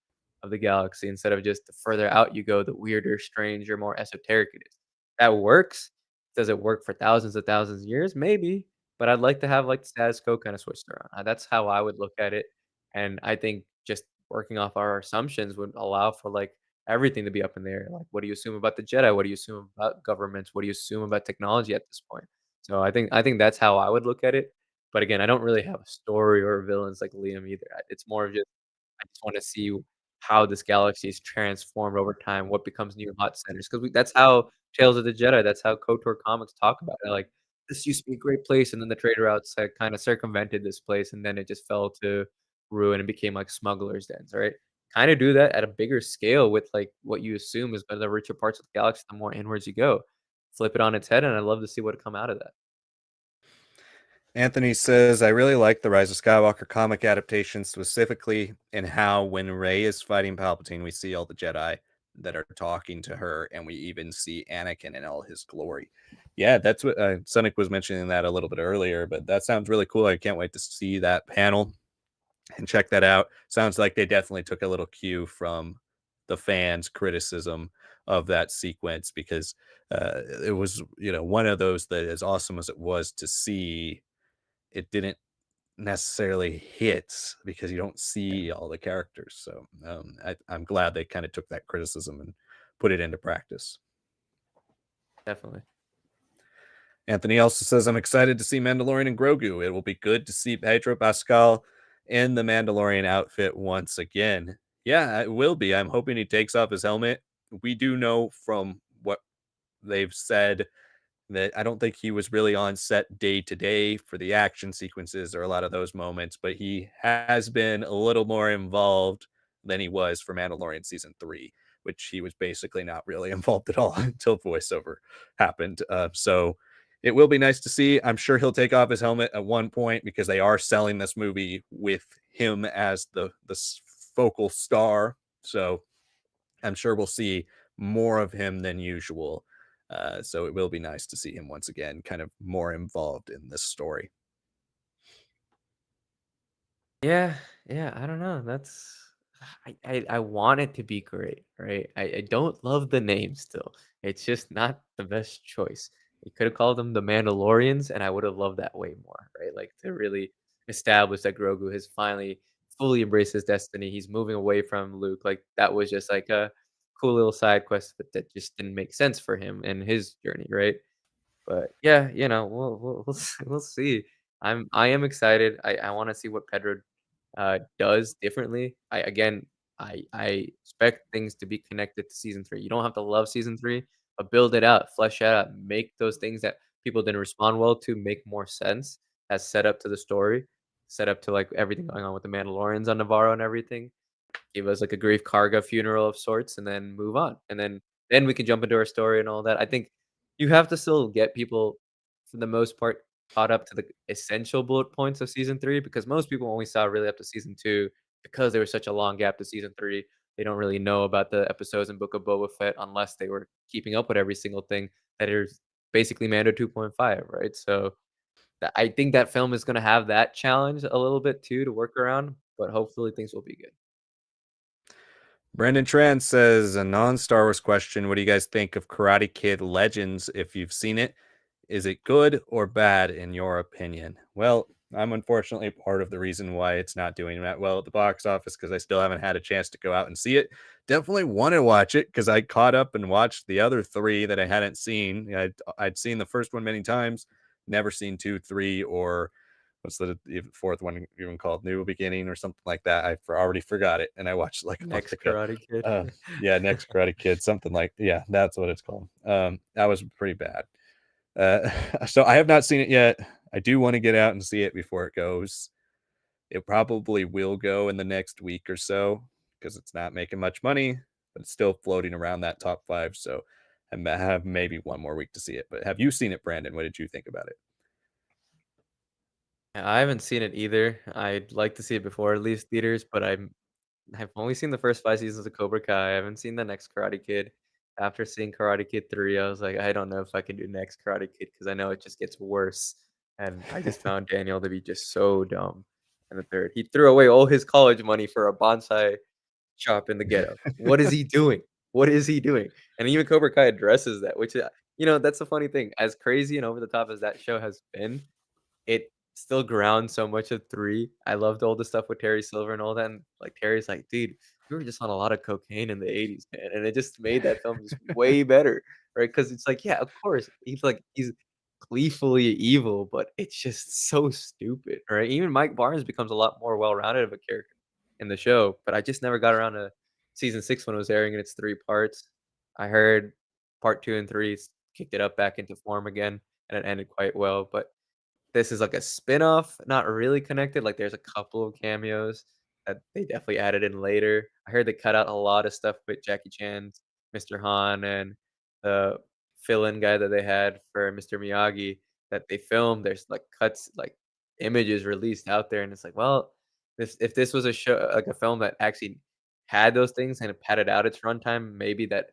of the galaxy instead of just the further out you go, the weirder, stranger, more esoteric it is. That works. Does it work for thousands of thousands of years? Maybe, but I'd like to have, like, the status quo kinda switched around. That's how I would look at it, and I think just working off our assumptions would allow for, like, everything to be up in the air. Like, what do you assume about the Jedi? What do you assume about governments? What do you assume about technology at this point? So I think that's how I would look at it, but again, I don't really have a story or villains like Liam either. It's more of just I just wanna see how this galaxy is transformed over time, what becomes new hot centers, 'cause we that's how Tales of the Jedi, that's how KOTOR comics talk about it, like, "This used to be a great place, and then the trader routes had kinda circumvented this place, and then it just fell to ruin and became like smugglers' dens," right? Kinda do that at a bigger scale with, like, what you assume is one of the richer parts of the galaxy, the more inwards you go. Flip it on its head, and I'd love to see what come out of that. Anthony says, I really like the Rise of Skywalker comic adaptation, specifically in how when Rey is fighting Palpatine, we see all the Jedi that are talking to her, and we even see Anakin in all his glory. Yeah, that's what Sonic was mentioning that a little bit earlier, but that sounds really cool. I can't wait to see that panel and check that out. Sounds like they definitely took a little cue from the fans' criticism of that sequence because it was, one of those that, as awesome as it was to see, it didn't necessarily hit because you don't Yeah, see all the characters. So I'm glad they kind of took that criticism and put it into practice. definitely. Anthony also says, I'm excited to see Mandalorian and Grogu. It will be good to see Pedro Pascal in the Mandalorian outfit once again. Yeah, it will be. I'm hoping he takes off his helmet. We do know from what they've said that I don't think he was really on set day to day for the action sequences or a lot of those moments, but he has been a little more involved than he was for Mandalorian season 3, which he was basically not really involved at all until voiceover happened. So it will be nice to see. I'm sure he'll take off his helmet at one point because they are selling this movie with him as the focal star. So I'm sure we'll see more of him than usual. So it will be nice to see him once again, kind of more involved in this story. Yeah, yeah, I don't know. That's I want it to be great, right? I don't love the name still. It's just not the best choice. You could have called them the Mandalorians, and I would have loved that way more, right? Like to really establish that Grogu has finally fully embraced his destiny. He's moving away from Luke. Like that was just like a cool little side quest, but that just didn't make sense for him and his journey, right? But yeah, we'll see. I am excited. I wanna see what Pedro, does differently. I expect things to be connected to season 3. You don't have to love season 3, but build it out, flesh it out, make those things that people didn't respond well to make more sense as set up to the story, set up to, like, everything going on with the Mandalorians on Navarro and everything. Give us like a Grief Karga funeral of sorts and then move on. And then we can jump into our story and all that. I think you have to still get people, for the most part, caught up to the essential bullet points of season 3 because most people only saw really up to season 2 because there was such a long gap to season 3. They don't really know about the episodes in Book of Boba Fett unless they were keeping up with every single thing that is basically Mando 2.5, right? So I think that film is going to have that challenge a little bit too to work around, but hopefully things will be good. Brendan Tran says, a non Star Wars question. What do you guys think of Karate Kid Legends if you've seen it? Is it good or bad in your opinion? Well, I'm unfortunately part of the reason why it's not doing that well at the box office because I still haven't had a chance to go out and see it. Definitely want to watch it because I caught up and watched the other three that I hadn't seen. I'd seen the first one many times, never seen two, three, or what's the fourth one even called? New Beginning or something like that. Already forgot it, and I watched it like a month Next ago. Karate Kid. Yeah, Next Karate Kid, something like yeah, that's what it's called. That was pretty bad. So I have not seen it yet. I do want to get out and see it before it goes. It probably will go in the next week or so because it's not making much money, but it's still floating around that top five. So I have maybe one more week to see it. But have you seen it, Brandon? What did you think about it? Yeah, I haven't seen it either. I'd like to see it before it leaves theaters, but I've only seen the first 5 seasons of Cobra Kai. I haven't seen the next Karate Kid. After seeing Karate Kid 3, I was like, I don't know if I can do next Karate Kid because I know it just gets worse. And I just found Daniel to be just so dumb in the third. He threw away all his college money for a bonsai shop in the ghetto. What is he doing? What is he doing? And even Cobra Kai addresses that, which, that's the funny thing. As crazy and over the top as that show has been, it still grounds so much of 3. I loved all the stuff with Terry Silver and all that, and, like, Terry's like, "Dude, you were just on a lot of cocaine in the '80s, man," and it just made that film just way better, right? Because it's like, yeah, of course, he's gleefully evil, but it's just so stupid, right? Even Mike Barnes becomes a lot more well-rounded of a character in the show, but I just never got around to season 6 when it was airing in its 3 parts. I heard part 2 and 3 kicked it up back into form again, and it ended quite well, but this is like a spin-off, not really connected, like, there's a couple of cameos that they definitely added in later. I heard they cut out a lot of stuff with Jackie Chan's Mr. Han and the fill-in guy that they had for Mr. Miyagi that they filmed. There's, like, cuts, like, images released out there, and it's like, well, this if this was a show like a film that actually had those things and it padded out its runtime, maybe that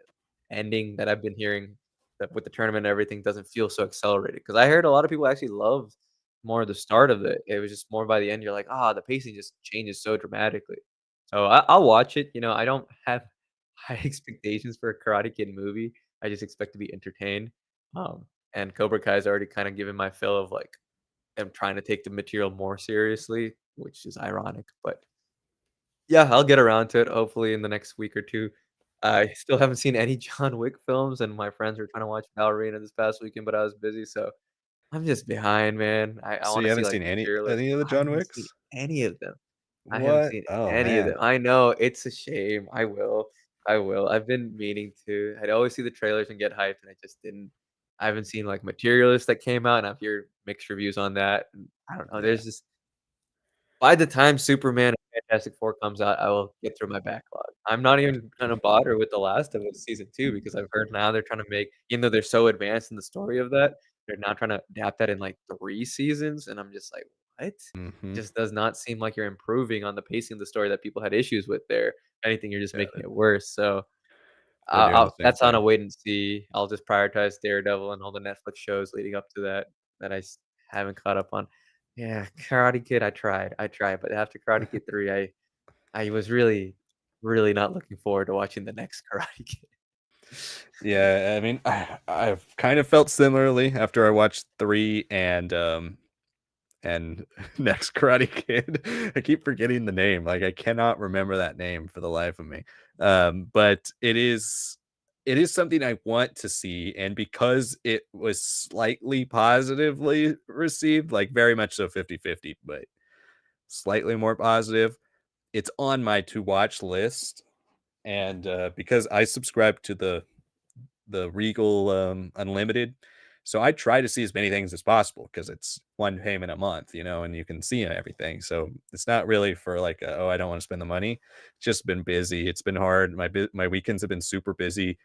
ending that I've been hearing that with the tournament and everything doesn't feel so accelerated. Because I heard a lot of people actually loved more of the start of it. It was just more by the end, you're like, "Ah, the pacing just changes so dramatically." So I'll watch it, I don't have high expectations for a Karate Kid movie. I just expect to be entertained. Um, and Cobra Kai's already kinda given my fill of, like, them trying to take the material more seriously, which is ironic, but yeah, I'll get around to it hopefully in the next week or 2. I still haven't seen any John Wick films, and my friends were trying to watch Ballerina this past weekend, but I was busy, so I'm just behind, man. I So you wanna see, haven't like, seen materialist any of the I John haven't seen Wicks? any of them. I haven't What? seen Oh, any of them. man. I know, it's a shame. I will. I will. I've been meaning to. I'd always see the trailers and get hyped, and I just didn't. I haven't seen, like, Materialist that came out, and I've heard mixed reviews on that, and I don't know, Yeah. there's just by the time Superman and Fantastic Four comes out, I will get through my backlog. I'm not even gonna bother with The Last of Us season 2 because I've heard now they're trying to make even though they're so advanced in the story of that, they're now trying to adapt that in, like, 3 seasons, and I'm just like, "What?" Mhm. Just does not seem like you're improving on the pacing of the story that people had issues with there. If anything, you're just Yeah, making it worse, so they're doing the I'll same that's on a thing. wait and see. I'll just prioritize Daredevil and all the Netflix shows leading up to that, that haven't caught up on. Yeah, Karate Kid, I tried, but after Karate Kid 3, I was really, really not looking forward to watching the next Karate Kid. Yeah, I mean, I've kind of felt similarly after I watched 3 and Next Karate Kid. I keep forgetting the name, like, I cannot remember that name for the life of me. But it is something I want to see, and because it was slightly positively received, like, very much so 50-50, but slightly more positive, it's on my to watch list, and, because I subscribe to the Regal, Unlimited. So I try to see as many things as possible because it's one payment a month, and you can see everything. So it's not really for like, oh, I don't want to spend the money. It's just been busy. It's been hard. My weekends have been super busy.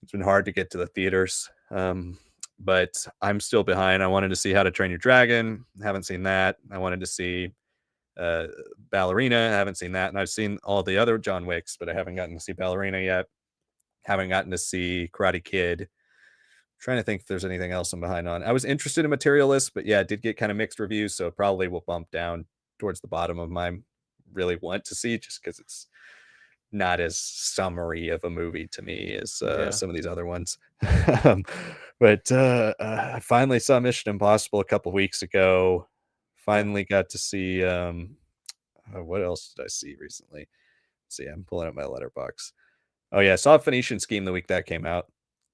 It's been hard to get to the theaters. But I'm still behind. I wanted to see How to Train Your Dragon. Haven't seen that. I wanted to see uh, Ballerina. I haven't seen that, and I've seen all the other John Wicks, but I haven't gotten to see Ballerina yet. Haven't gotten to see Karate Kid. Trying to think if there's anything else I'm behind on. I was interested in Materialist, but yeah, it did get kind of mixed reviews, so it probably will bump down towards the bottom of my really want to see just because it's not as summary of a movie to me as Yeah, some of these other ones. um, but I finally saw Mission Impossible a couple weeks ago. yeah. Finally got to see what else did I see recently? Let's see, I'm pulling up my letterbox. Oh yeah, I saw Phoenician Scheme the week that came out,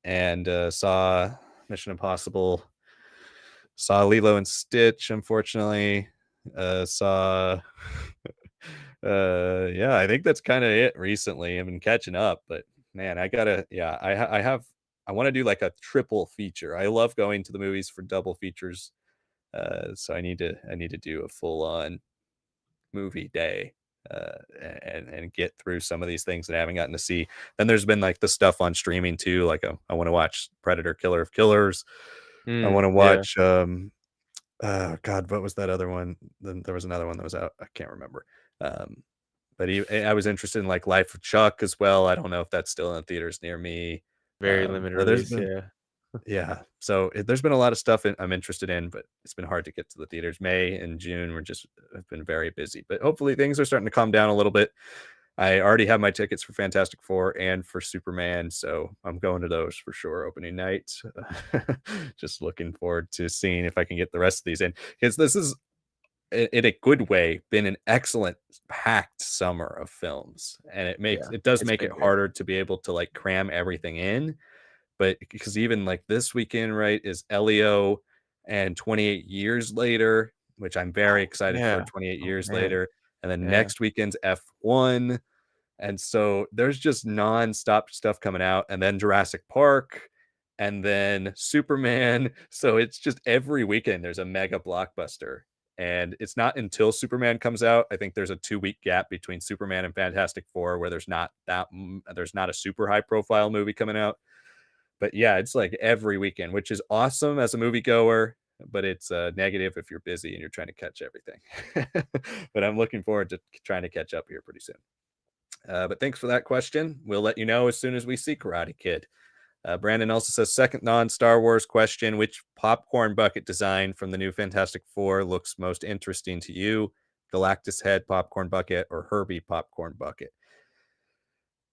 and saw Mission Impossible. Saw Lilo and Stitch, unfortunately. Saw, yeah, I think that's kind of it recently. I've been catching up, but man, I gotta, yeah, I want to do like a triple feature. I love going to the movies for double features, so I need to do a full on movie day, and get through some of these things that I haven't gotten to see. Then there's been like the stuff on streaming too. Like I want to watch Predator: Killer of Killers. I want to Yeah, watch God, what was that other one? Then there was another one that was out. I can't remember. Um, but I was interested in like Life of Chuck as well. I don't know if that's still in theaters near me. very limited So there's release, been yeah. yeah. So there's been a lot of stuff I'm interested in, but it's been hard to get to the theaters. May and June were just have been very busy, but hopefully things are starting to calm down a little bit. I already have my tickets for Fantastic Four and for Superman, so I'm going to those for sure opening night. Just looking forward to seeing if I can get the rest of these in because this is in a good way been an excellent packed summer of films, and Yeah, it does it's make been it great. harder to be able to like cram everything in, but because even like this weekend, right, is Elio and 28 Years Later, which I'm very Oh, excited for. yeah. 28 Oh, Years man. Later, and then Yeah. next weekend's F1, and so there's just nonstop stuff coming out, and then Jurassic Park, and then Superman. So it's just every weekend there's a mega blockbuster. And it's not until Superman comes out. I think there's a 2 week gap between Superman and Fantastic Four where there's not a super high profile movie coming out. But yeah, it's like every weekend, which is awesome as a moviegoer. but it's negative if you're busy and you're trying to catch everything. But I'm looking forward to trying to catch up here pretty soon. But thanks for that question. We'll let you know as soon as we see Karate Kid. Brandon also says, second non Star Wars question: which popcorn bucket design from the new Fantastic Four looks most interesting to you? Galactus Head popcorn bucket or Herbie popcorn bucket?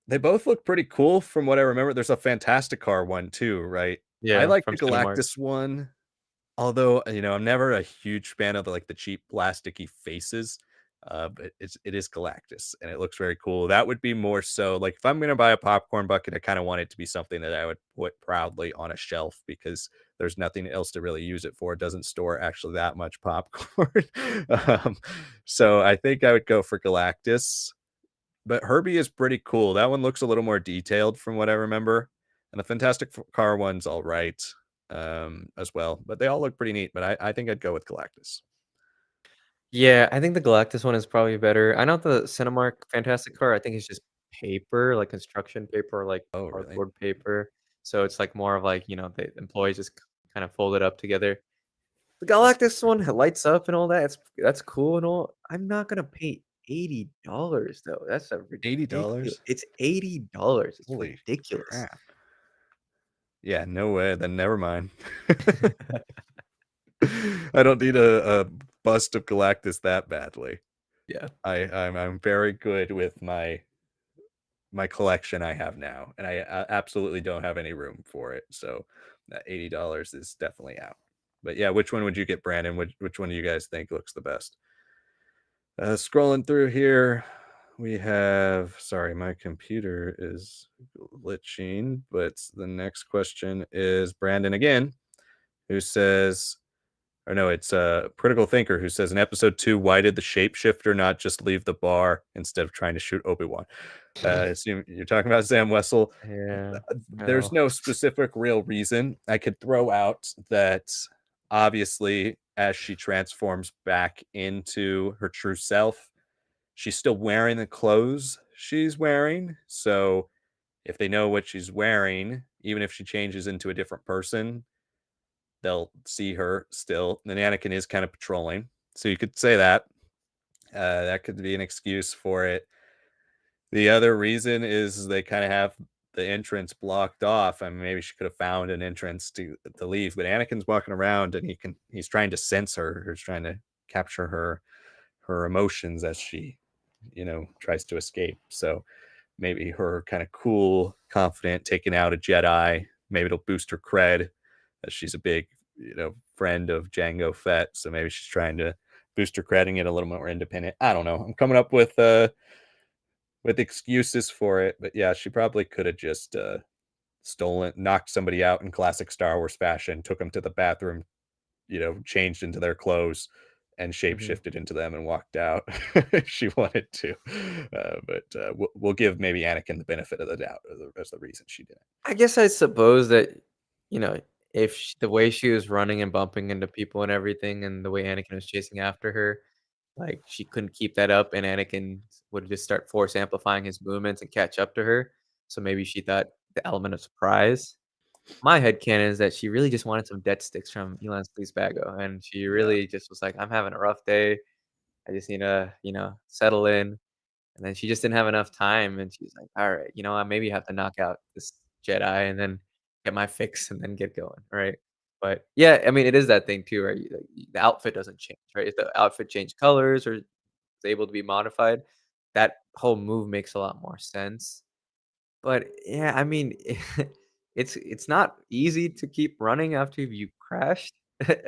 They both look pretty cool from what I remember. There's a Fantastic Car one too, right? I Yeah, like from the Cinemark. Galactus one. Although, I'm never a huge fan of the cheap plasticky faces, but it is Galactus and it looks very cool. That would be more so like if I'm gonna buy a popcorn bucket, I kind of want it to be something that I would put proudly on a shelf because there's nothing else to really use it for. It doesn't store actually that much popcorn. um, so I think I would go for Galactus. But Herbie is pretty cool. That one looks a little more detailed from what I remember. And the Car one's all right as well. But they all look pretty neat. But I think I'd go with Galactus. Yeah, I think the Galactus one is probably better. I know the Cinemark Fantastic Car, I think it's just paper, like construction paper, or like Oh, really? cardboard paper. So it's like more of like, the employees just kind of fold it up together. The That's Galactus one lights up and all that. That's cool and all. I'm not gonna pay $80 though. That's a ridiculous. $80. It's $80. It's Holy ridiculous. crap. Yeah, no way. Then never mind. I don't need a bust of Galactus that badly. Yeah. I'm very good with my collection I have now, and I absolutely don't have any room for it. So that $80 is definitely out. But yeah, which one would you get, Brandon? Which one do you guys think looks the best? Scrolling through here, we have. Sorry, my computer is glitching. But the next question is Brandon again, who says, or no, it's a critical thinker who says in episode 2, why did the shapeshifter not just leave the bar instead of trying to shoot Obi-Wan? Assume you're talking about Sam Wessel. Yeah. There's Oh. no specific real reason. I could throw out that obviously as she transforms back into her true self, she's still wearing the clothes she's wearing. So if they know what she's wearing, even if she changes into a different person, they'll see her still. And Anakin is kind of patrolling. So you could say that. That could be an excuse for it. The other reason is they kind of have the entrance blocked off. I mean, maybe she could have found an entrance to leave, but Anakin's walking around and he's trying to sense her. He's trying to capture her emotions as she, tries to escape. So maybe her kind of cool, confident, taking out a Jedi. Maybe it'll boost her cred as she's a big, friend of Jango Fett. So maybe she's trying to boost her cred and get a little more independent. I don't know. I'm coming up with excuses for it, but yeah, she probably could have just stolen, knocked somebody out in classic Star Wars fashion, took them to the bathroom, changed into their clothes, and Mhm. shapeshifted into them and walked out if she wanted to. But we'll give maybe Anakin the benefit of the doubt as the reason she did it. I guess I suppose that, you know, if the way she was running and bumping into people and everything, and the way Anakin was chasing after her, like she couldn't keep that up, and Anakin would just start force amplifying his movements and catch up to her. So maybe she thought the element of surprise. My headcanon is that she really just wanted some death sticks from Elon Bago, and she Yeah, really just was like, "I'm having a rough day. I just need to, settle in." And then she just didn't have enough time, and she's like, "Alright, you know what, maybe I have to knock out this Jedi and then get my fix and then get going," right? But, yeah, I mean, it is that thing too, right? The outfit doesn't change, right? If the outfit changed colors or is able to be modified, that whole move makes a lot more sense. But, yeah, I mean, it's not easy to keep running after you crashed,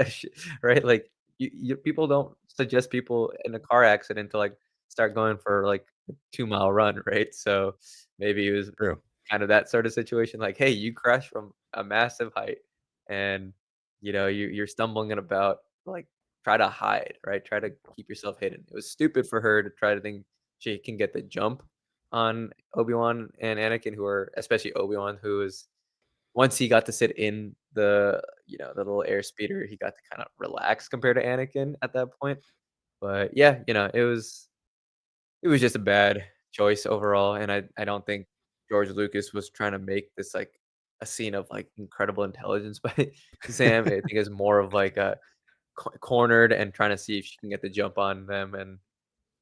sh right? Like, you people don't suggest people in a car accident to, like, start going for, like, a 2-mile run, right? So, maybe it was true. kind of that sort of situation, like, "Hey, you crashed from a massive height, and, you're stumbling about, like, try to hide, right? Try to keep yourself hidden." It was stupid for her to try to think she can get the jump on Obi-Wan and Anakin, who are especially Obi-Wan, who is once he got to sit in the little air speeder, he got to kinda relax compared to Anakin at that point. But, yeah, it was just a bad choice overall, and I don't think George Lucas was trying to make this, like, a scene of, like, incredible intelligence by Sam. I think it's more of, like, a cornered and trying to see if she can get the jump on them, and,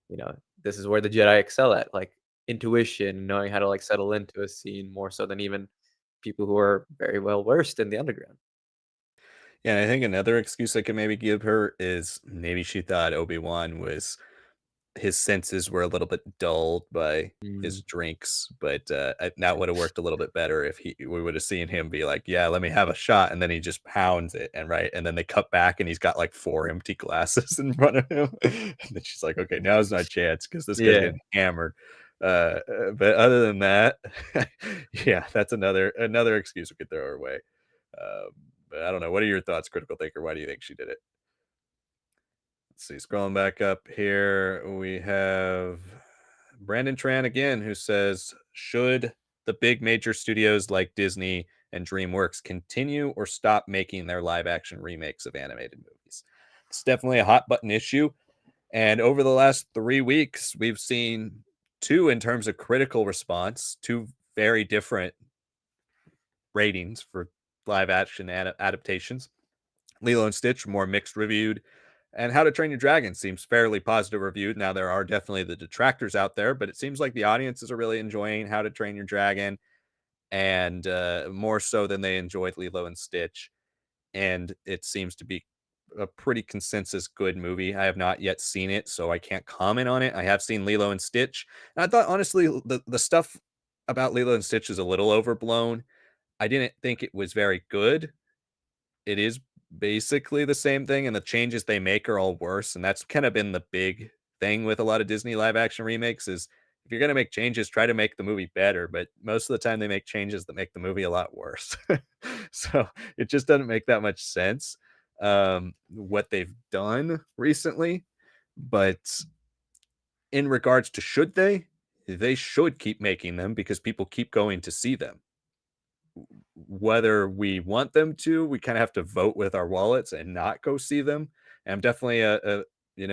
you know, this is where the Jedi excel at, like, intuition, knowing how to, like, settle into a scene more so than even people who are very well versed in the underground. Yeah, and I think another excuse I could maybe give her is maybe she thought Obi-Wan was his senses were a little bit dulled by his Mm. drinks, but, that would have worked a little bit better if we would have seen him be like, "Yeah, let me have a shot," and then he just pounds it, and right, and then they cut back and he's got, like, 4 empty glasses in front of him, and then she's like, "Okay, now's my chance because this guy's Yeah. getting hammered." But other than that, yeah, that's another excuse we could throw her way. Um, but I don't know, what are your thoughts, critical thinker? Why do you think she did it? Let's see, scrolling back up here, we have Brandon Tran again, who says, should the big major studios like Disney and DreamWorks continue or stop making their live action remakes of animated movies? It's definitely a hot button issue. And over the last 3 weeks, we've seen two in terms of critical response, two very different ratings for live action adaptations. Lilo and Stitch, more mixed reviewed. And How to Train Your Dragon seems fairly positive reviewed. Now, there are definitely the detractors out there, but it seems like the audiences are really enjoying How to Train Your Dragon and more so than they enjoyed Lilo and Stitch. And it seems to be a pretty consensus good movie. I have not yet seen it, so I can't comment on it. I have seen Lilo and Stitch. And I thought, honestly, the stuff about Lilo and Stitch is a little overblown. I didn't think it was very good. It is basically the same thing, and the changes they make are all worse, and that's kinda been the big thing with a lot of Disney live action remakes is if you're gonna make changes, try to make the movie better, but most of the time they make changes that make the movie a lot worse. So, it just doesn't make that much sense, what they've done recently, but in regards to should they should keep making them because people keep going to see them. Whether we want them to, we kinda have to vote with our wallets and not go see them. And I'm definitely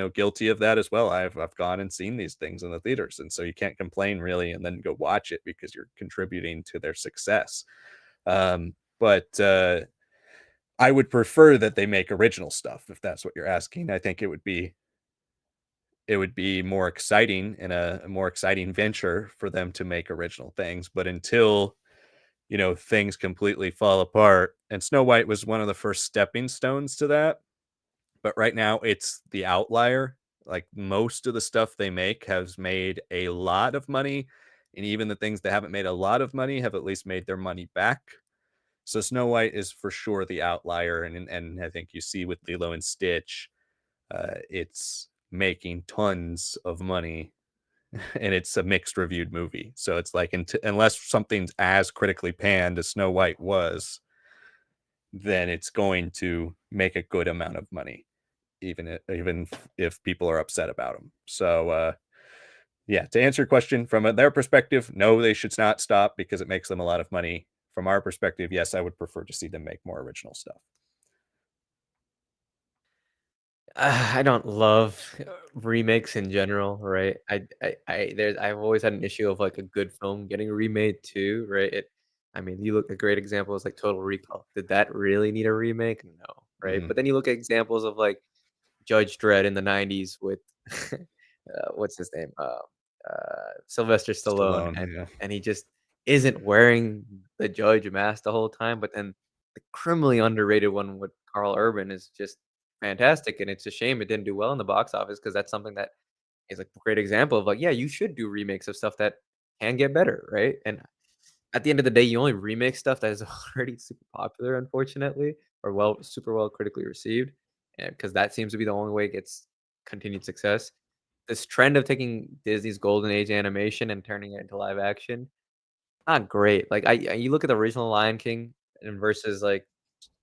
guilty of that as well. I've gone and seen these things in the theaters, and so you can't complain really and then go watch it because you're contributing to their success. But I would prefer that they make original stuff if that's what you're asking. I think it would be more exciting and a more exciting venture for them to make original things, but until things completely fall apart. And Snow White was one of the first stepping stones to that. But right now, it's the outlier. Like most of the stuff they make has made a lot of money. And even the things that haven't made a lot of money have at least made their money back. So Snow White is for sure the outlier. And I think you see with Lilo and Stitch, it's making tons of money and it's a mixed reviewed movie. So it's like unless something's as critically panned as Snow White was, then it's going to make a good amount of money, even if people are upset about them. So yeah, to answer your question from their perspective, no, they should not stop because it makes them a lot of money. From our perspective, yes, I would prefer to see them make more original stuff. I don't love remakes in general, right? I've always had an issue of, like, a good film getting remade too, right? I mean, you look at great examples like Total Recall. Did that really need a remake? No, right? Mhm. But then you look at examples of, like, Judge Dredd in the '90s with, what's his name? Sylvester Stallone, Stallone, yeah. and he just isn't wearing the judge mask the whole time, but then the criminally underrated one with Karl Urban is just fantastic, and it's a shame it didn't do well in the box office because that's something that is a great example of, like, yeah, you should do remakes of stuff that can get better, right? And at the end of the day, you only remake stuff that is already super popular, unfortunately, or super well critically received, because that seems to be the only way it gets continued success. This trend of taking Disney's golden age animation and turning it into live action, not great. Like, you look at the original Lion King and versus, like,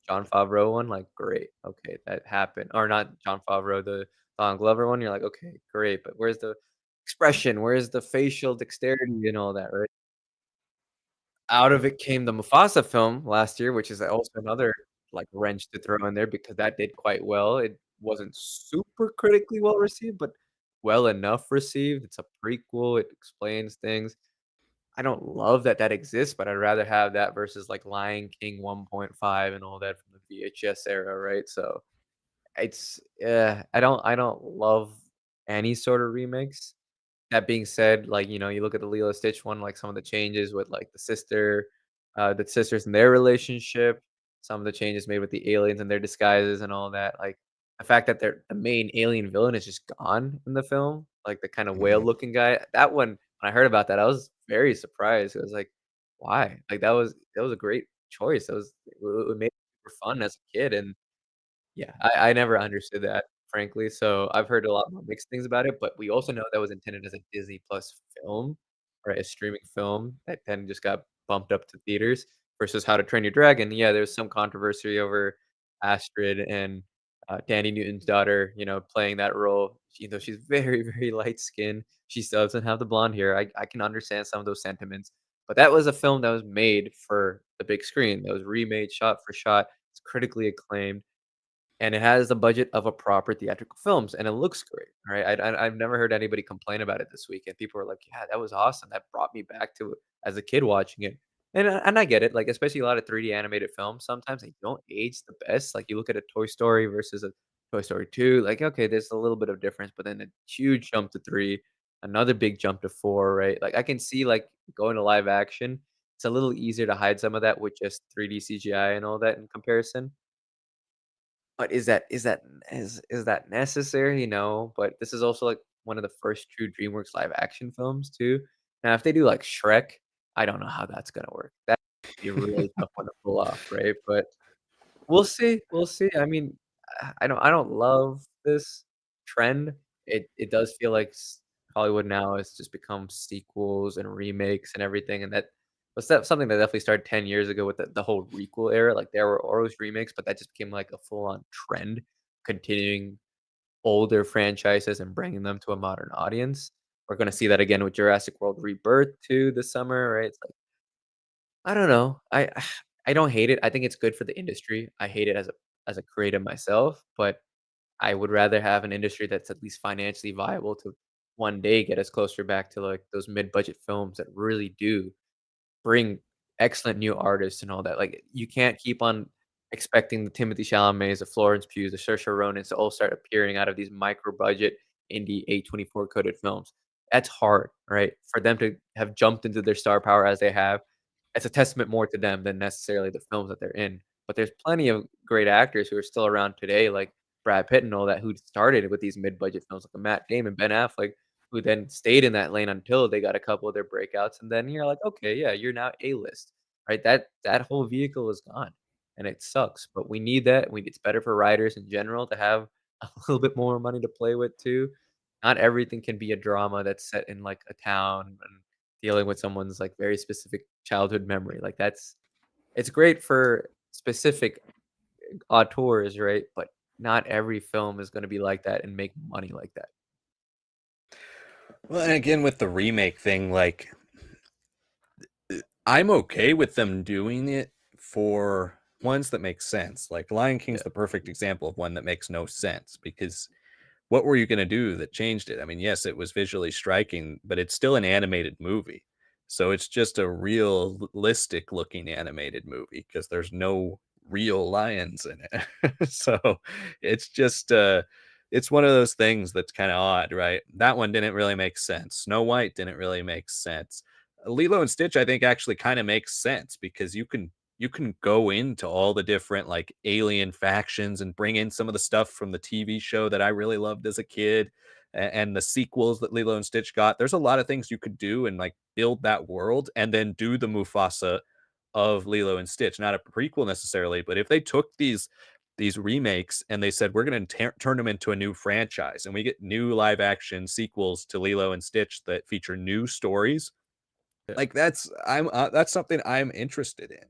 Jon Favreau one, like, great, okay, that happened. Or not Jon Favreau, the Donald Glover one, you're like, "Okay, great," but where's the expression? Where's the facial dexterity and all that, right? Out of it came the Mufasa film last year, which is also another, like, wrench to throw in there because that did quite well. It wasn't super critically well received, but well enough received. It's a prequel, it explains things. I don't love that that exists, but I'd rather have that versus, like, Lion King 1.5 and all that from the VHS era, right? So, it's I don't love any sort of remakes. That being said, like, you look at the Lilo& Stitch one, like, some of the changes with, like, the sisters and their relationship, some of the changes made with the aliens and their disguises and all that, like, the fact that the main alien villain is just gone in the film, like, the kinda Mhm. whale-looking guy, that one, when I heard about that, I was very surprised. It was like, "Why?" Like, that was a great choice. It made it super fun as a kid, and yeah, I never understood that, frankly, so I've heard a lot more mixed things about it, but we also know that was intended as a Disney Plus film, right, a streaming film that then just got bumped up to theaters versus How to Train Your Dragon. Yeah, there's some controversy over Astrid and, Danny Newton's daughter, playing that role, even though she's very, very light skinned, she still doesn't have the blonde hair. I can understand some of those sentiments, but that was a film that was made for the big screen, that was remade shot for shot, it's critically acclaimed, and it has the budget of a proper theatrical films, and it looks great, right? I've never heard anybody complain about it this week, and people were like, "Yeah, that was awesome. That brought me back to it as a kid watching it." And I get it, like, especially a lot of 3D animated films, sometimes they don't age the best. Like, you look at a Toy Story versus a Toy Story 2, like, okay, there's a little bit of difference, but then a huge jump to 3, another big jump to 4, right? Like, I can see, like, going to live action, it's a little easier to hide some of that with just 3D CGI and all that in comparison. But is that necessary? No, but this is also, like, one of the first true DreamWorks live action films too. Now if they do, like, Shrek, I don't know how that's gonna work. That'd be a really tough one to pull off, right? But we'll see. I mean, I don't love this trend. It does feel like Hollywood now has just become sequels and remakes and everything, and that something that definitely started 10 years ago with the whole requel era. Like, there were always remakes, but that just became like a full-on trend, continuing older franchises and bringing them to a modern audience. We're gonna see that again with Jurassic World Rebirth too this summer, right? It's like, I don't know. I don't hate it. I think it's good for the industry. I hate it as a creator myself, but I would rather have an industry that's at least financially viable to one day get us closer back to, like, those mid-budget films that really do bring excellent new artists and all that. Like, you can't keep on expecting the Timothy Chalamets, the Florence Pughs, the Saoirse Ronans to all start appearing out of these micro-budget indie A24 coded films. That's hard, right? For them to have jumped into their star power as they have, it's a testament more to them than necessarily the films that they're in. But there's plenty of great actors who are still around today, like Brad Pitt and all that, who started with these mid-budget films, like Matt Damon, Ben Affleck, who then stayed in that lane until they got a couple of their breakouts, and then you're like, "Okay, yeah, you're now A-list." Right? That whole vehicle is gone, and it sucks, but we need that. It's better for writers in general to have a little bit more money to play with too. Not everything can be a drama that's set in, like, a town and dealing with someone's, like, very specific childhood memory. Like, it's great for specific auteurs, right? But not every film is gonna be like that and make money like that. Well, and again with the remake thing, like I'm okay with them doing it for ones that make sense. Like Lion King's Yeah, the perfect example of one that makes no sense because what were you going to do that changed it? I mean, yes, it was visually striking, but it's still an animated movie. So it's just a realistic looking animated movie because there's no real lions in it. So it's just it's one of those things that's kind of odd, right? That one didn't really make sense. Snow White didn't really make sense. Lilo and Stitch I think actually kind of makes sense because you can go into all the different like alien factions and bring in some of the stuff from the TV show that I really loved as a kid and the sequels that Lilo and Stitch got. There's a lot of things you could do and like build that world and then do the Mufasa of Lilo and Stitch, not a prequel necessarily, but if they took these remakes and they said we're going to turn them into a new franchise and we get new live action sequels to Lilo and Stitch that feature new stories, yeah. like that's something I'm interested in,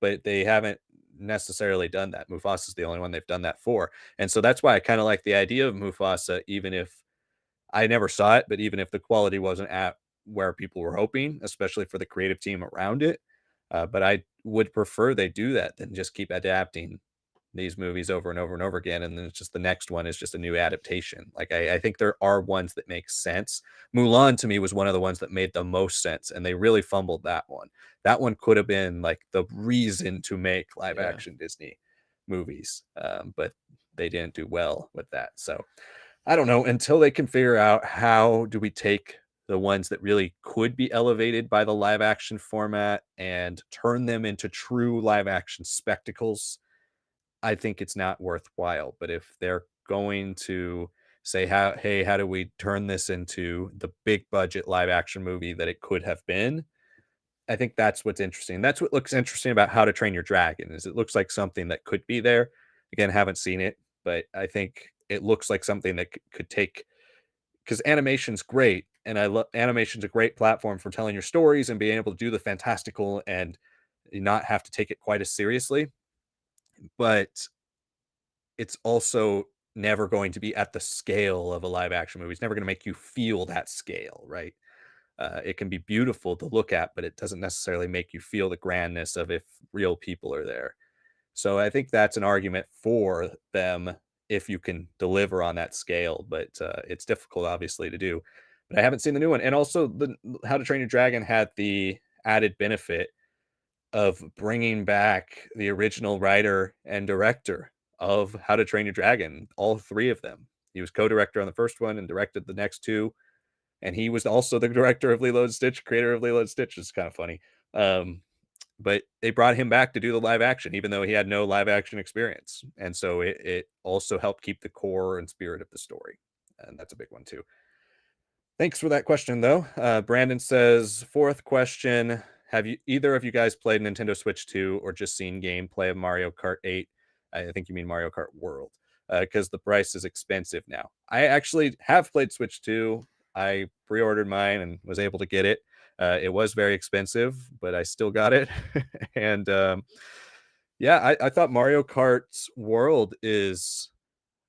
but they haven't necessarily done that. Mufasa's the only one they've done that for, and so that's why I kind of like the idea of Mufasa, even if I never saw it, but even if the quality wasn't at where people were hoping, especially for the creative team around it. But I would prefer they do that than just keep adapting. these movies over and over and over again, and then it's just the next one is just a new adaptation. Like I think there are ones that make sense. Mulan to me was one of the ones that made the most sense, and they really fumbled that one. That one could have been like the reason to make live Yeah. action Disney movies, but they didn't do well with that. So I don't know, until they can figure out how do we take the ones that really could be elevated by the live action format and turn them into true live action spectacles. I think it's not worthwhile. But if they're going to say, hey, how do we turn this into the big budget live action movie that it could have been? I think that's what's interesting. That's what looks interesting about How to Train Your Dragon is it looks like something that could be there. Again, haven't seen it, but I think it looks like something that could take, because animation's great, and I love animation's a great platform for telling your stories and being able to do the fantastical and not have to take it quite as seriously. But it's also never going to be at the scale of a live action movie. It's never going to make you feel that scale, right? It can be beautiful to look at, but it doesn't necessarily make you feel the grandness of if real people are there. So I think that's an argument for them if you can deliver on that scale, but it's difficult, obviously, to do. But I haven't seen the new one, and also the How to Train Your Dragon had the added benefit of bringing back the original writer and director of How to Train Your Dragon, all three of them. He was co-director on the first one and directed the next two, and he was also the director of Lilo and Stitch, creator of Lilo and Stitch. It's kind of funny. Um, but they brought him back to do the live action, even though he had no live action experience. And so it also helped keep the core and spirit of the story. And that's a big one too. Thanks for that question, though. Brandon says, fourth question. Have you either of you guys played Nintendo Switch 2 or just seen gameplay of Mario Kart 8? I think you mean Mario Kart World, because the price is expensive now. I actually have played Switch 2. I pre-ordered mine and was able to get it. It was very expensive, but I still got it. And yeah, I thought Mario Kart's World is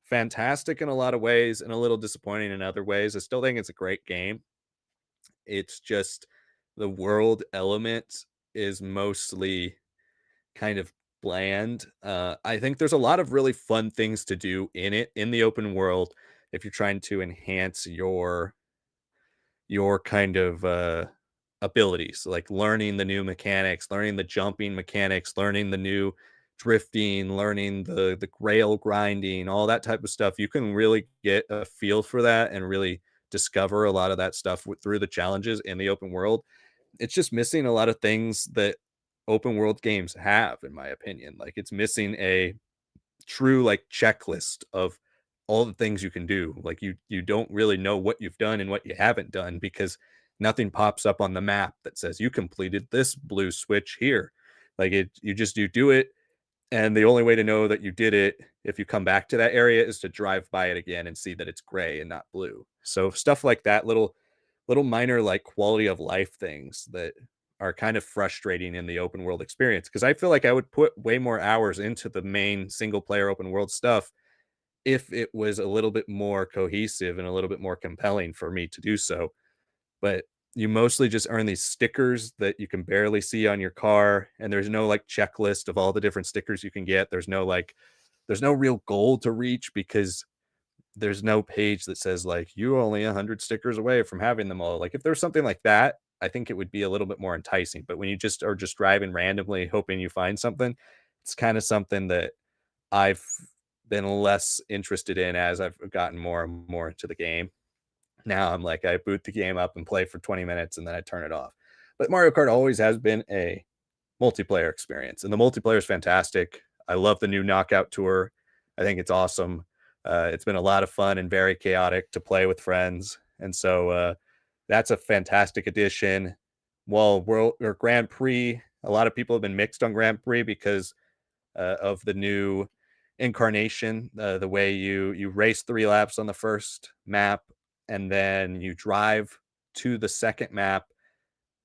fantastic in a lot of ways and a little disappointing in other ways. I still think it's a great game. It's just the world element is mostly kind of bland. I think there's a lot of really fun things to do in it in the open world if you're trying to enhance your kind of abilities, like learning the new mechanics, learning the jumping mechanics, learning the new drifting, learning the rail grinding, all that type of stuff. You can really get a feel for that and really discover a lot of that stuff through the challenges in the open world. It's just missing a lot of things that open world games have, in my opinion. Like it's missing a true like checklist of all the things you can do. Like you don't really know what you've done and what you haven't done because nothing pops up on the map that says you completed this blue switch here. Like you just you do it, and the only way to know that you did it if you come back to that area is to drive by it again and see that it's gray and not blue. So stuff like that, little minor like quality of life things that are kind of frustrating in the open world experience, because I feel like I would put way more hours into the main single player open world stuff if it was a little bit more cohesive and a little bit more compelling for me to do so. But you mostly just earn these stickers that you can barely see on your car, and there's no like checklist of all the different stickers you can get. There's no real goal to reach because there's no page that says like you're only 100 stickers away from having them all. Like if there's something like that, I think it would be a little bit more enticing. But when you just are just driving randomly hoping you find something, it's kind of something that I've been less interested in as I've gotten more and more into the game. Now I'm like, I boot the game up and play for 20 minutes and then I turn it off. But Mario Kart always has been a multiplayer experience, and the multiplayer is fantastic. I love the new Knockout Tour. I think it's awesome. It's been a lot of fun and very chaotic to play with friends, and so that's a fantastic addition. While World or Grand Prix, a lot of people have been mixed on Grand Prix because of the new incarnation, the way you race 3 laps on the first map, and then you drive to the second map,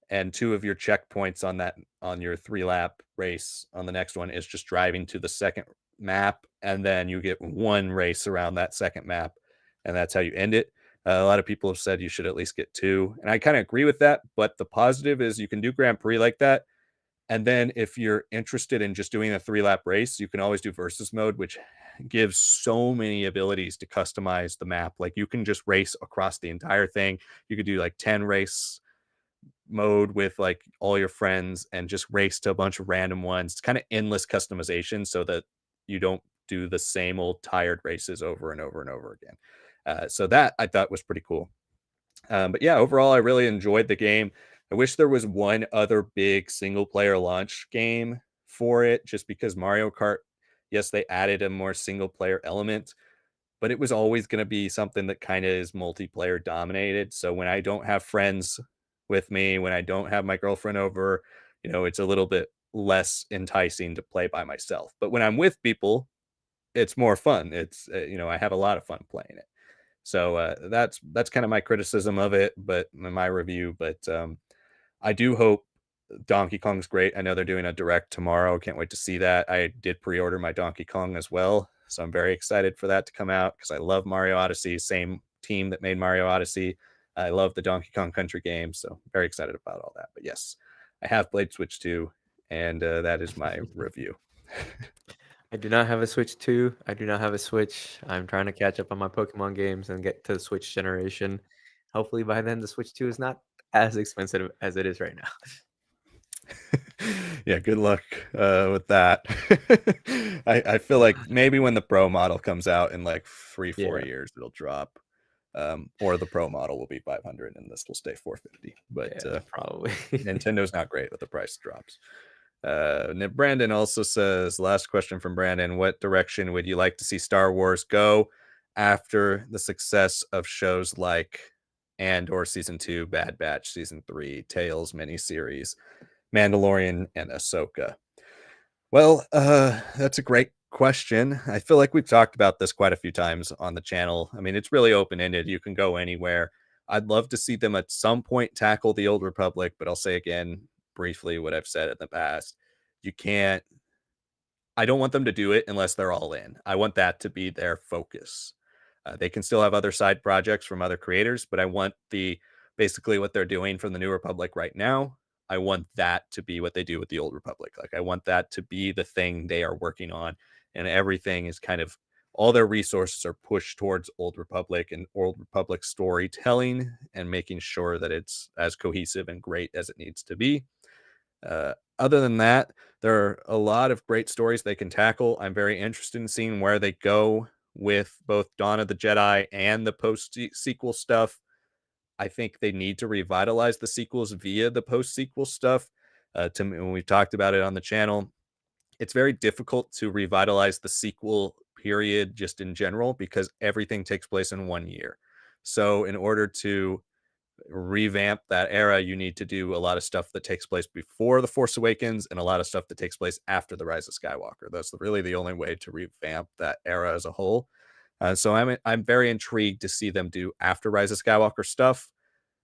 and two of your checkpoints on your 3 lap race on the next one is just driving to the second map, and then you get one race around that second map, and that's how you end it. A lot of people have said you should at least get two, and I kind of agree with that. But the positive is you can do Grand Prix like that, And then if you're interested in just doing a 3-lap race, you can always do versus mode, which gives so many abilities to customize the map. Like you can just race across the entire thing. You could do like 10 race mode with like all your friends and just race to a bunch of random ones. It's kind of endless customization so that you don't do the same old tired races over and over and over again. So that I thought was pretty cool. But yeah, overall, I really enjoyed the game. I wish there was one other big single player launch game for it, just because Mario Kart, yes, they added a more single player element, but it was always going to be something that kind of is multiplayer dominated. So when I don't have friends with me, when I don't have my girlfriend over, it's a little bit less enticing to play by myself. But when I'm with people, it's more fun. I have a lot of fun playing it. So that's kind of my criticism of it, but my review. But I do hope Donkey Kong's great. I know they're doing a direct tomorrow. Can't wait to see that. I did pre-order my Donkey Kong as well, so I'm very excited for that to come out because I love Mario Odyssey. Same team that made Mario Odyssey. I love the Donkey Kong Country game, so very excited about all that. But yes, I have played Switch 2, and that is my review. I do not have a Switch 2. I do not have a Switch. I'm trying to catch up on my Pokemon games and get to the Switch generation. Hopefully by then the Switch 2 is not as expensive as it is right now. Yeah, good luck with that. I feel like maybe when the pro model comes out in like 3-4 Yeah, years, it'll drop. Or the pro model will be 500 and this will stay 450. But yeah, probably. Nintendo's not great with the price drops. Brandon also says, last question from Brandon, what direction would you like to see Star Wars go after the success of shows like Andor Season 2, Bad Batch Season 3, Tales miniseries, Mandalorian, and Ahsoka? Well, that's a great question. I feel like we've talked about this quite a few times on the channel. I mean, it's really open-ended. You can go anywhere. I'd love to see them at some point tackle the Old Republic, but I'll say again briefly what I've said in the past. You can't I don't want them to do it unless they're all in. I want that to be their focus. They can still have other side projects from other creators, but I want basically what they're doing from the New Republic right now. I want that to be what they do with the Old Republic. Like I want that to be the thing they are working on, and everything is kind of all their resources are pushed towards Old Republic and Old Republic storytelling and making sure that it's as cohesive and great as it needs to be. Other than that, there are a lot of great stories they can tackle. I'm very interested in seeing where they go with both Dawn of the Jedi and the post sequel stuff. I think they need to revitalize the sequels via the post sequel stuff. To me, when we've talked about it on the channel, it's very difficult to revitalize the sequel period just in general because everything takes place in 1 year. So, in order to revamp that era, you need to do a lot of stuff that takes place before The Force Awakens and a lot of stuff that takes place after The Rise of Skywalker. That's really the only way to revamp that era as a whole. So I'm very intrigued to see them do after Rise of Skywalker stuff.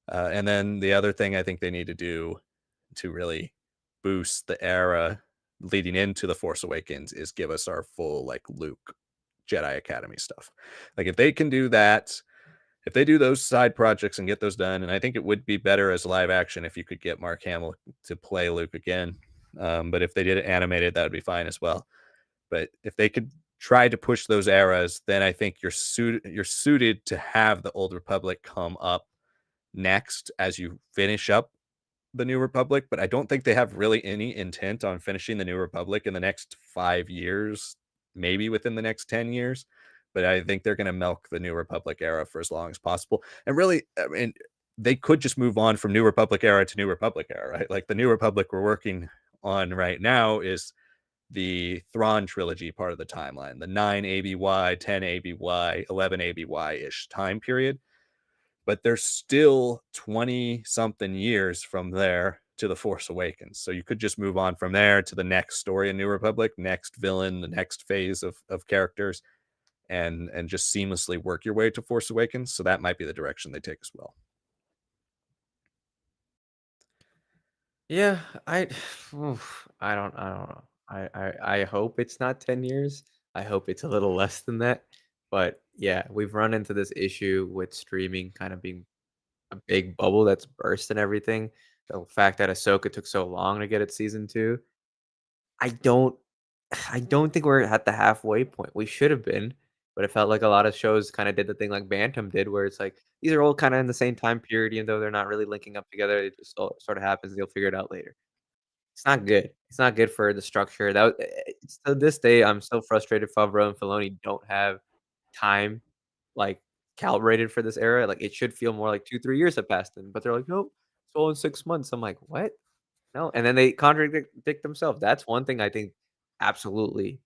And then the other thing I think they need to do to really boost the era leading into The Force Awakens is give us our full like Luke Jedi Academy stuff. Like if they can do that, if they do those side projects and get those done, and I think it would be better as live action if you could get Mark Hamill to play Luke again. But if they did it animated, that would be fine as well. But if they could try to push those eras, then I think you're suited to have the Old Republic come up next as you finish up the New Republic. But I don't think they have really any intent on finishing the New Republic in the next 5 years, maybe within the next 10 years. But I think they're going to milk the New Republic era for as long as possible. And really, I mean, they could just move on from New Republic era to New Republic era, right? Like the New Republic we're working on right now is the Thrawn trilogy part of the timeline, the 9 ABY, 10 ABY, 11 ABY ish time period. But there's still 20 something years from there to The Force Awakens. So you could just move on from there to the next story in New Republic, next villain, the next phase of characters, and just seamlessly work your way to Force Awakens. So that might be the direction they take as well. Yeah, I don't know. I hope it's not 10 years. I hope it's a little less than that. But yeah, we've run into this issue with streaming kind of being a big bubble that's burst and everything. the fact that Ahsoka took so long to get its season 2, I don't I don't think we're at the halfway point. We should have been, but it felt like a lot of shows kinda did the thing like Bantam did, where it's like, these are all kinda in the same time period, even though they're not really linking up together, it just all sort of happens, you'll figure it out later. It's not good. It's not good for the structure. That to this day, I'm still frustrated Favreau and Filoni don't have time, like, calibrated for this era. Like, it should feel more like 2, 3 years have passed then, but they're like, "Nope, it's all in 6 months." I'm like, "What?" No, and then they contradict themselves. That's one thing I think absolutely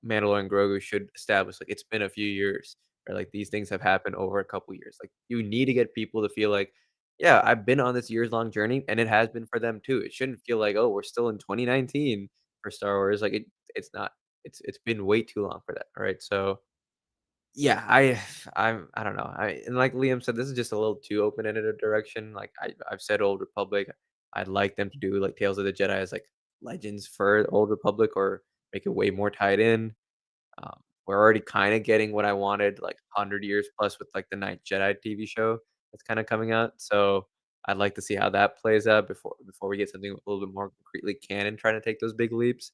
Mandalorian and Grogu should establish, like, it's been a few years, or, like, these things have happened over a couple years. Like, you need to get people to feel like, "Yeah, I've been on this years-long journey," and it has been for them too. It shouldn't feel like, "Oh, we're still in 2019 for Star Wars." Like, it's not. It's been way too long for that, alright? So yeah, I don't know. And like Liam said, this is just a little too open-ended a direction. Like I've said Old Republic, I'd like them to do like Tales of the Jedi as like legends for Old Republic or make it way more tied in. We're already kind of getting what I wanted, like 100 years plus with like the Night Jedi TV show that's kind of coming out. So I'd like to see how that plays out before we get something a little bit more concretely canon, trying to take those big leaps.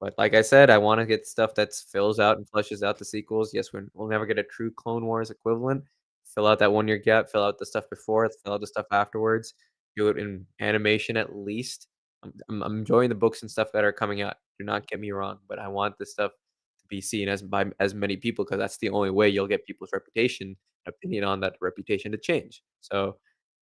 But like I said, I wanna get stuff that's fills out and fleshes out the sequels. Yes, we'll never get a true Clone Wars equivalent. Fill out that one-year gap, fill out the stuff before, fill out the stuff afterwards, do it in animation at least. I'm enjoying the books and stuff that are coming out, do not get me wrong, but I want this stuff to be seen as by as many people because that's the only way you'll get people's reputation, opinion on that reputation to change. So,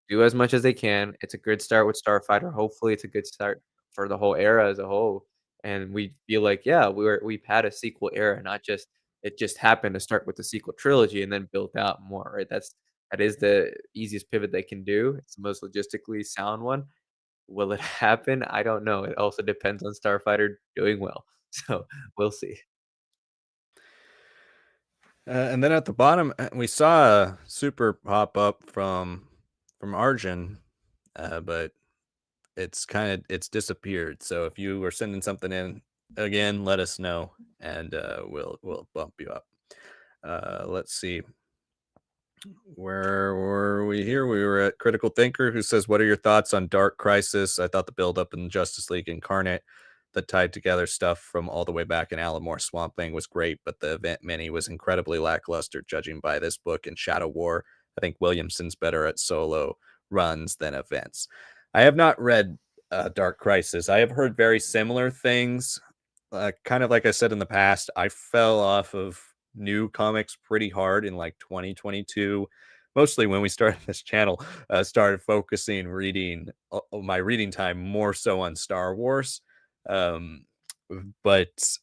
do as much as they can. It's a good start with Starfighter. Hopefully, it's a good start for the whole era as a whole, and we feel like, yeah, we've had a sequel era, not just it just happened to start with the sequel trilogy and then built out more, right? That is the easiest pivot they can do. It's the most logistically sound one. Will it happen? I don't know. It also depends on Starfighter doing well. So, we'll see. And then at the bottom, we saw a super pop up from Arjun, but it's disappeared. So if you were sending something in again, let us know, and we'll bump you up. Let's see. Where were we here? We were at Critical Thinker, who says, "What are your thoughts on Dark Crisis? I thought the build up in Justice League Incarnate, that tied together stuff from all the way back in Alan Moore's Swamp Thing was great, but the event mini was incredibly lackluster, judging by this book and Shadow War. I think Williamson's better at solo runs than events." I have not read Dark Crisis. I have heard very similar things. Kind of like I said in the past, I fell off of new comics pretty hard in like 2022, mostly when we started this channel. Started focusing reading my reading time more so on Star Wars. um but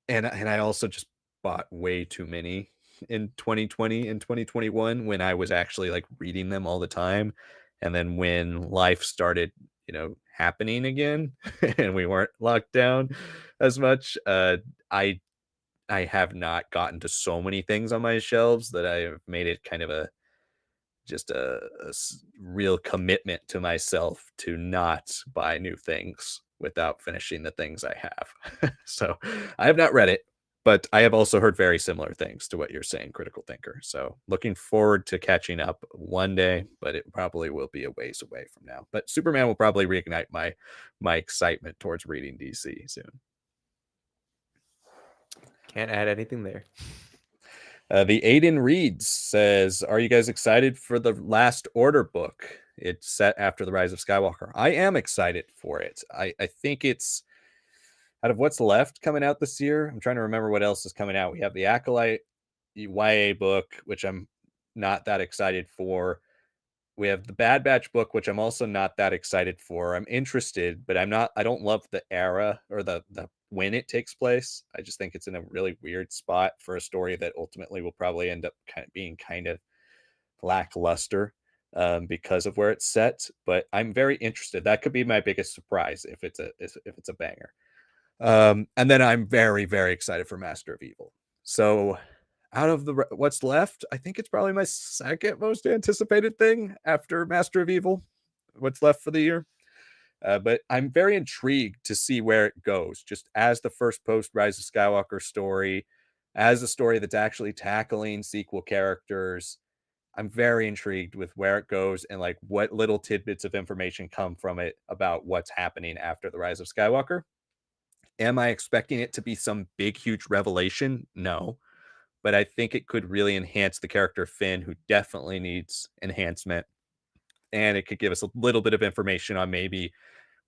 and I also just bought way too many in 2020 and 2021 when I was actually like reading them all the time. And then when life started, happening again and we weren't locked down as much, I I have not gotten to so many things on my shelves that I have made it kind of a real commitment to myself to not buy new things without finishing the things I have. So I have not read it, but I have also heard very similar things to what you're saying, Critical Thinker. So looking forward to catching up one day, but it probably will be a ways away from now. But Superman will probably reignite my excitement towards reading DC soon. Can't add anything there. The Aiden Reeds says, "Are you guys excited for the Last Order book? It's set after the Rise of Skywalker." I am excited for it. I think it's out of what's left coming out this year. I'm trying to remember what else is coming out. We have the Acolyte YA book, which I'm not that excited for. We have the Bad Batch book, which I'm also not that excited for. I'm interested, but I don't love the era or the when it takes place. I just think it's in a really weird spot for a story that ultimately will probably end up being kind of lackluster, because of where it's set. But I'm very interested. That could be my biggest surprise if it's a banger. And then I'm very, very excited for Master of Evil. So out of what's left, I think it's probably my second most anticipated thing after Master of Evil. What's left for the year. But I'm very intrigued to see where it goes, just as the first post Rise of Skywalker story, as a story that's actually tackling sequel characters. I'm very intrigued with where it goes and like what little tidbits of information come from it about what's happening after the Rise of Skywalker. Am I expecting it to be some big, huge revelation? No, but I think it could really enhance the character Finn, who definitely needs enhancement, and it could give us a little bit of information on maybe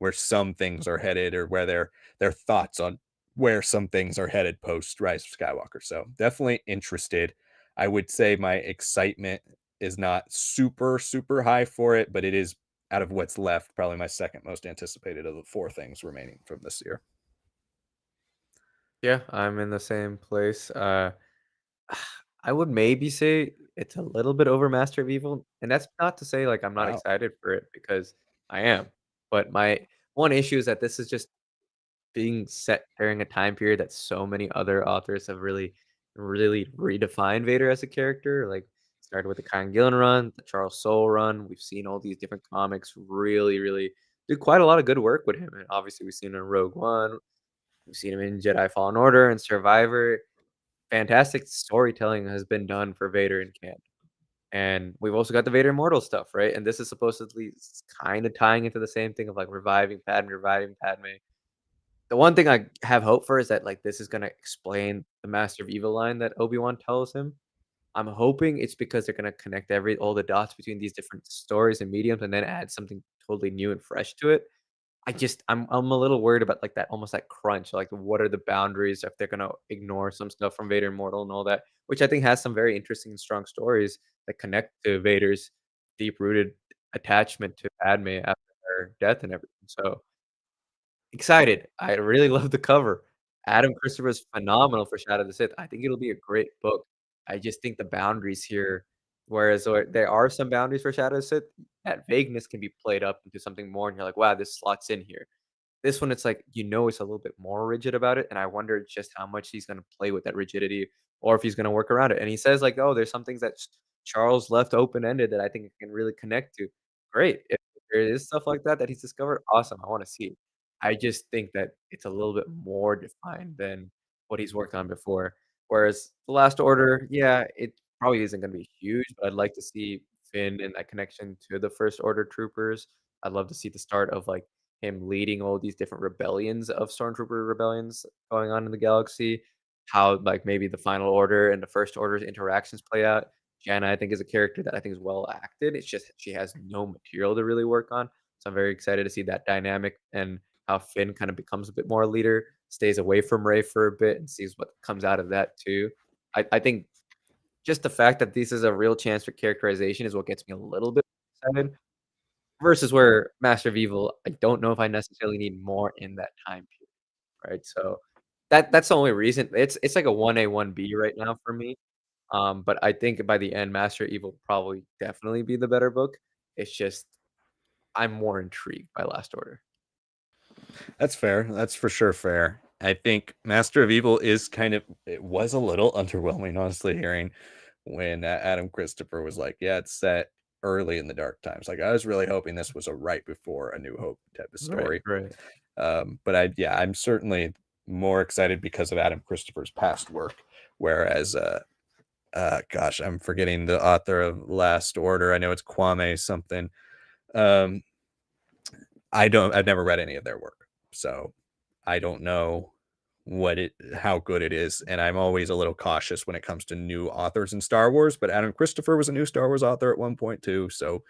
where some things are headed or where their thoughts on where some things are headed post Rise of Skywalker. So definitely interested. I would say my excitement is not super super high for it, but it is out of what's left probably my second most anticipated of the four things remaining from this year. Yeah, I'm in the same place. I would maybe say it's a little bit over Master of Evil, and that's not to say like I'm not Wow. excited for it because I am. But my one issue is that this is just being set during a time period that so many other authors have really redefined Vader as a character. Like started with the Kyle Gillen run, the Charles Soule run. We've seen all these different comics really do quite a lot of good work with him. And obviously we've seen him in Rogue One, we've seen him in Jedi Fallen Order and Survivor. Fantastic storytelling has been done for Vader and canon. And we've also got the Vader Immortal stuff, right? And this is supposedly kind of tying into the same thing of like reviving Padme. The one thing I have hope for is that, like, this is gonna explain the Master of Evil line that Obi-Wan tells him. I'm hoping it's because they're gonna connect every all the dots between these different stories and mediums and then add something totally new and fresh to it. I'm a little worried about, like, that almost that crunch, like, what are the boundaries if they're gonna ignore some stuff from Vader Immortal and all that, which I think has some very interesting and strong stories that connect to Vader's deep-rooted attachment to Padme after her death and everything, so excited. I really love the cover. Adam Christopher is phenomenal for Shadow of the Sith. I think it'll be a great book. I just think the boundaries here, whereas there are some boundaries for Shadow of the Sith, that vagueness can be played up into something more, and you're like, "Wow, this slots in here." This one, it's like, it's a little bit more rigid about it, and I wonder just how much he's gonna play with that rigidity or if he's gonna work around it, and he says, like, "Oh, there's some things that Charles left open-ended that I think it can really connect to." Great. If there is stuff like that that he's discovered, awesome, I wanna see it. I just think that it's a little bit more defined than what he's worked on before. Whereas The Last Order, yeah, it probably isn't gonna be huge, but I'd like to see Finn and that connection to the First Order troopers. I'd love to see the start of, like, him leading all these different rebellions of stormtrooper rebellions going on in the galaxy, how, like, maybe the Final Order and the First Order's interactions play out. Janna, I think, is a character that I think is well acted. It's just she has no material to really work on. So I'm very excited to see that dynamic and how Finn kind of becomes a bit more a leader, stays away from Rey for a bit, and sees what comes out of that too. I think just the fact that this is a real chance for characterization is what gets me a little bit excited. Versus where Master of Evil, I don't know if I necessarily need more in that time period, right? So that's the only reason. It's like a 1A, 1B right now for me. But I think by the end, Master of Evil will probably definitely be the better book. It's just I'm more intrigued by Last Order. That's fair. That's for sure fair. I think Master of Evil is kind of it was a little underwhelming, honestly, hearing when Adam Christopher was like, "Yeah, it's set early in the dark times." Like, I was really hoping this was a right before A New Hope type of Right, story. right. But yeah, I'm certainly more excited because of Adam Christopher's past work. Whereas, gosh, I'm forgetting the author of Last Order. I know it's Kwame something. Um, I've never read any of their work, so I don't know how good it is, and I'm always a little cautious when it comes to new authors in Star Wars, but Adam Christopher was a new Star Wars author at one point too, so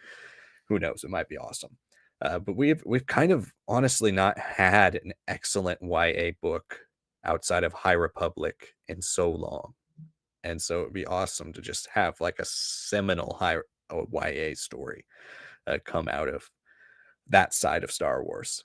who knows? It might be awesome. But we've kind of honestly not had an excellent YA book outside of High Republic in so long, and so it'd be awesome to just have like a seminal YA story come out of that side of Star Wars.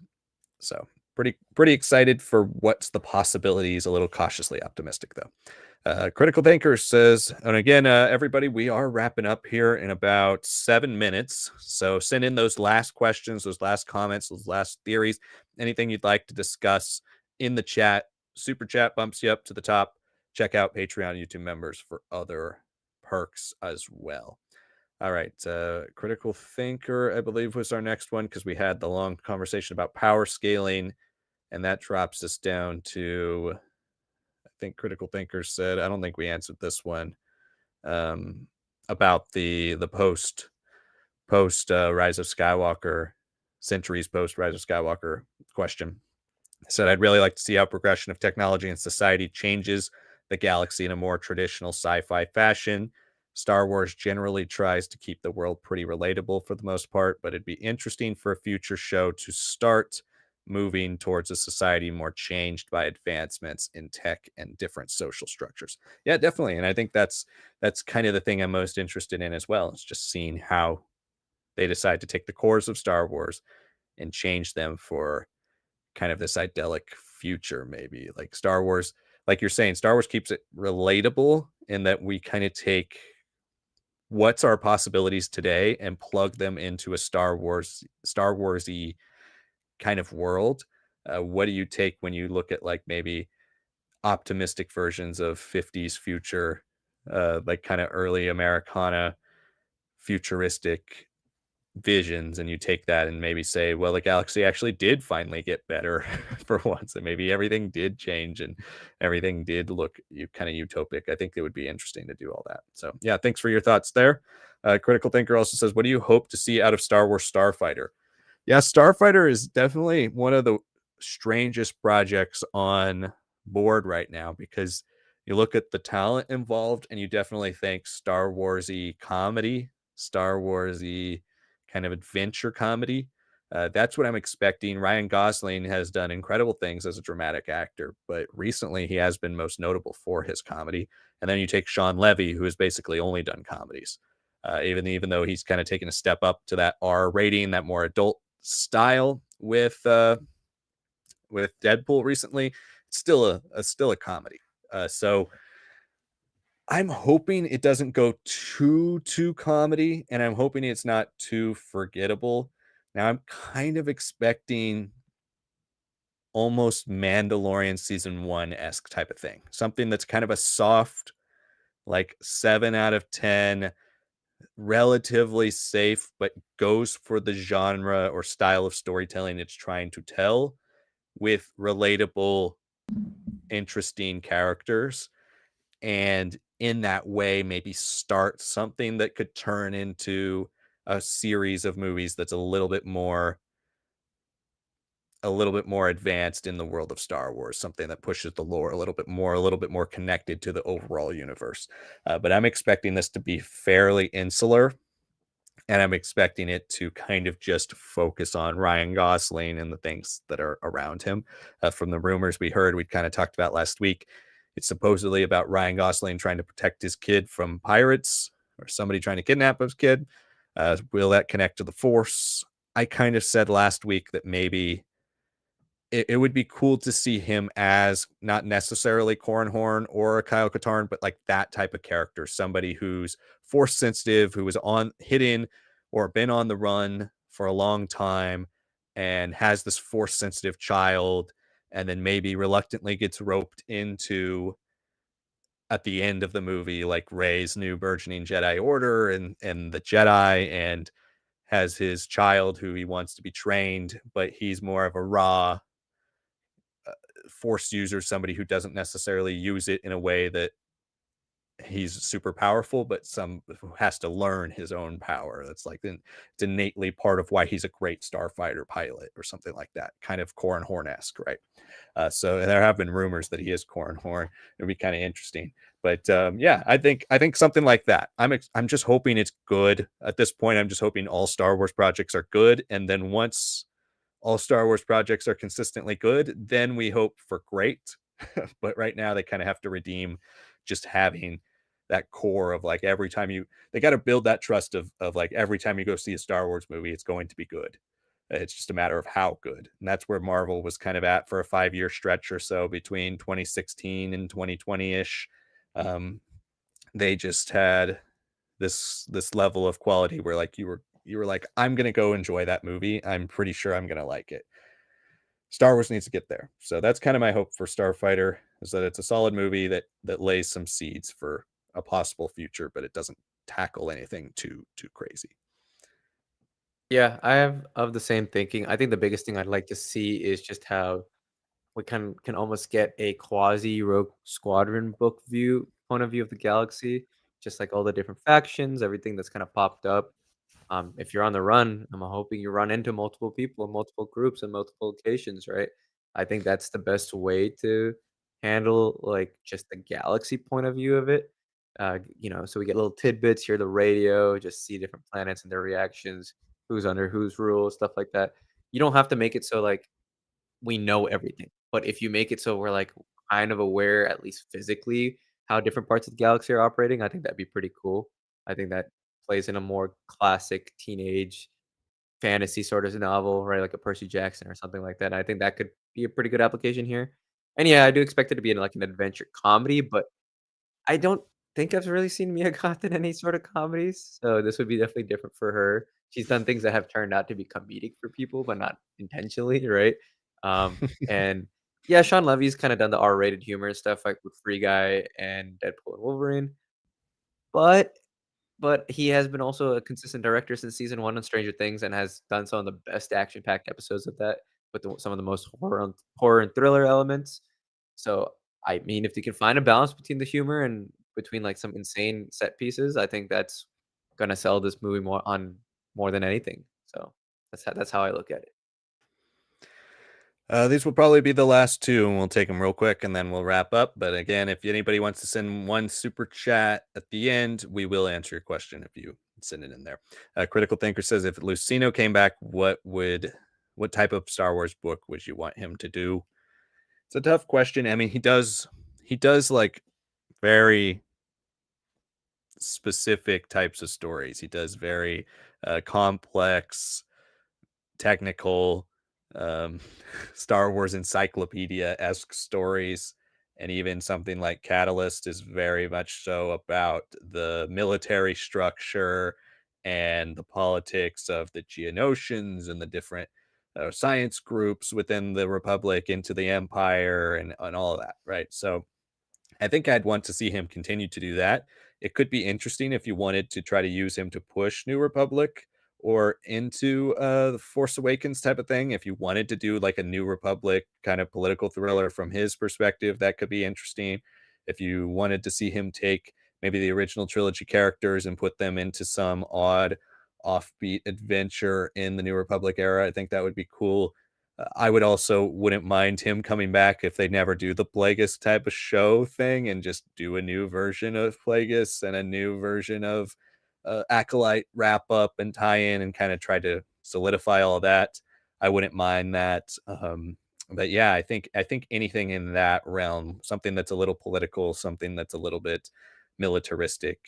So pretty excited for what's the possibilities. A little cautiously optimistic though. Critical Thinker says, and again, everybody, we are wrapping up here in about 7 minutes. So send in those last questions, those last comments, those last theories, anything you'd like to discuss in the chat. Super chat bumps you up to the top. Check out Patreon, YouTube members for other perks as well. All right. Critical Thinker, I believe, was our next one because we had the long conversation about power scaling, and that drops us down to, I think Critical Thinker said, I don't think we answered this one. Um, about the post Rise of Skywalker, centuries post Rise of Skywalker question. I said I'd really like to see how progression of technology and society changes the galaxy in a more traditional sci-fi fashion. Star Wars generally tries to keep the world pretty relatable for the most part, but it'd be interesting for a future show to start moving towards a society more changed by advancements in tech and different social structures. Yeah, definitely. And I think that's kind of the thing I'm most interested in as well. It's just seeing how they decide to take the cores of Star Wars and change them for kind of this idyllic future, maybe like Star Wars. Like you're saying, Star Wars keeps it relatable in that we kind of take what's our possibilities today and plug them into a Star Warsy kind of world. What do you take when you look at like maybe optimistic versions of 50s future, like kind of early Americana futuristic visions, and you take that and maybe say, well, the galaxy actually did finally get better for once, and maybe everything did change and everything did look kind of utopic. I think it would be interesting to do all that. So yeah, thanks for your thoughts there. Critical Thinker also says, what do you hope to see out of Star Wars Starfighter? Yeah, Starfighter is definitely one of the strangest projects on board right now, because you look at the talent involved and you definitely think Star Warsy comedy, Star Warsy kind of adventure comedy. That's what I'm expecting. Ryan Gosling has done incredible things as a dramatic actor, but recently he has been most notable for his comedy. And then you take Sean Levy, who has basically only done comedies. Even though he's kind of taken a step up to that R rating, that more adult style with Deadpool recently, it's still a comedy. So I'm hoping it doesn't go too comedy, and I'm hoping it's not too forgettable. Now I'm kind of expecting almost Mandalorian season 1-esque type of thing. Something that's kind of a soft, like 7 out of 10, relatively safe, but goes for the genre or style of storytelling it's trying to tell, with relatable, interesting characters, and in that way maybe start something that could turn into a series of movies that's a little bit more advanced in the world of Star Wars, something that pushes the lore a little bit more connected to the overall universe. But I'm expecting this to be fairly insular, and I'm expecting it to kind of just focus on Ryan Gosling and the things that are around him. From the rumors we kind of talked about last week, it's supposedly about Ryan Gosling trying to protect his kid from pirates or somebody trying to kidnap his kid. Will that connect to the Force? I kind of said last week that maybe it would be cool to see him as not necessarily Corran Horn or a Kyle Katarn, but like that type of character, somebody who's force sensitive, who was on hidden or been on the run for a long time and has this force sensitive child, and then maybe reluctantly gets roped into at the end of the movie, like Rey's new burgeoning Jedi Order and the Jedi, and has his child who he wants to be trained, but he's more of a raw force user, somebody who doesn't necessarily use it in a way that he's super powerful, but some who has to learn his own power. That's like it's innately part of why he's a great starfighter pilot or something like that, kind of Corran Horn-esque, right? So there have been rumors that he is Corran Horn. It'd be kind of interesting, but yeah, I think something like that. I'm just hoping it's good at this point. I'm just hoping all Star Wars projects are good, and then once all Star Wars projects are consistently good, then we hope for great. But right now they kind of have to redeem just having that core of like they got to build that trust of like every time you go see a Star Wars movie, it's going to be good. It's just a matter of how good. And that's where Marvel was kind of at for a 5-year stretch or so between 2016 and 2020-ish. They just had this level of quality where like you were like, I'm gonna go enjoy that movie. I'm pretty sure I'm gonna like it. Star Wars needs to get there. So that's kind of my hope for Starfighter, is that it's a solid movie that lays some seeds for a possible future, but it doesn't tackle anything too crazy. Yeah, I have of the same thinking. I think the biggest thing I'd like to see is just how we can almost get a quasi Rogue Squadron book view point of view of the galaxy, just like all the different factions, everything that's kind of popped up. If you're on the run, I'm hoping you run into multiple people, multiple groups, and multiple locations, right? I think that's the best way to handle like just the galaxy point of view of it. So we get little tidbits, hear the radio, just see different planets and their reactions, who's under whose rule, stuff like that. You don't have to make it so like we know everything. But if you make it so we're, like, kind of aware, at least physically, how different parts of the galaxy are operating, I think that'd be pretty cool. I think that plays in a more classic teenage fantasy sort of novel, right, like a Percy Jackson or something like that. I think that could be a pretty good application here. And, yeah, I do expect it to be in, like, an adventure comedy, but I don't think I've really seen Mia Goth in any sort of comedies, so this would be definitely different for her. She's done things that have turned out to be comedic for people, but not intentionally, right? And yeah, Sean Levy's kinda done the R-rated humor and stuff, like, with Free Guy and Deadpool and Wolverine, but he has been also a consistent director since season 1 on Stranger Things and has done some of the best action-packed episodes of that with some of the most horror and thriller elements. So, I mean, if they can find a balance between the humor and between, like, some insane set pieces, I think that's gonna sell this movie more than anything. So, that's how I look at it. These will probably be the last two, and we'll take them real quick, and then we'll wrap up. But again, if anybody wants to send one super chat at the end, we will answer your question if you send it in there. Critical Thinker says, if Lucino came back, what type of Star Wars book would you want him to do? It's a tough question. I mean, he does like very specific types of stories. He does very complex, technical, um, Star Wars encyclopedia-esque stories, and even something like Catalyst is very much so about the military structure and the politics of the Geonosians and the different science groups within the Republic into the Empire and all of that, right? So I think I'd want to see him continue to do that. It could be interesting if you wanted to try to use him to push New Republic or into the Force Awakens type of thing. If you wanted to do like a New Republic kind of political thriller from his perspective, that could be interesting. If you wanted to see him take maybe the original trilogy characters and put them into some odd offbeat adventure in the New Republic era, I think that would be cool. I would also wouldn't mind him coming back if they never do the Plagueis type of show thing and just do a new version of Plagueis and a new version of Acolyte wrap up and tie in and kind of try to solidify all that. I wouldn't mind that. But yeah, I think anything in that realm, something that's a little political, something that's a little bit militaristic,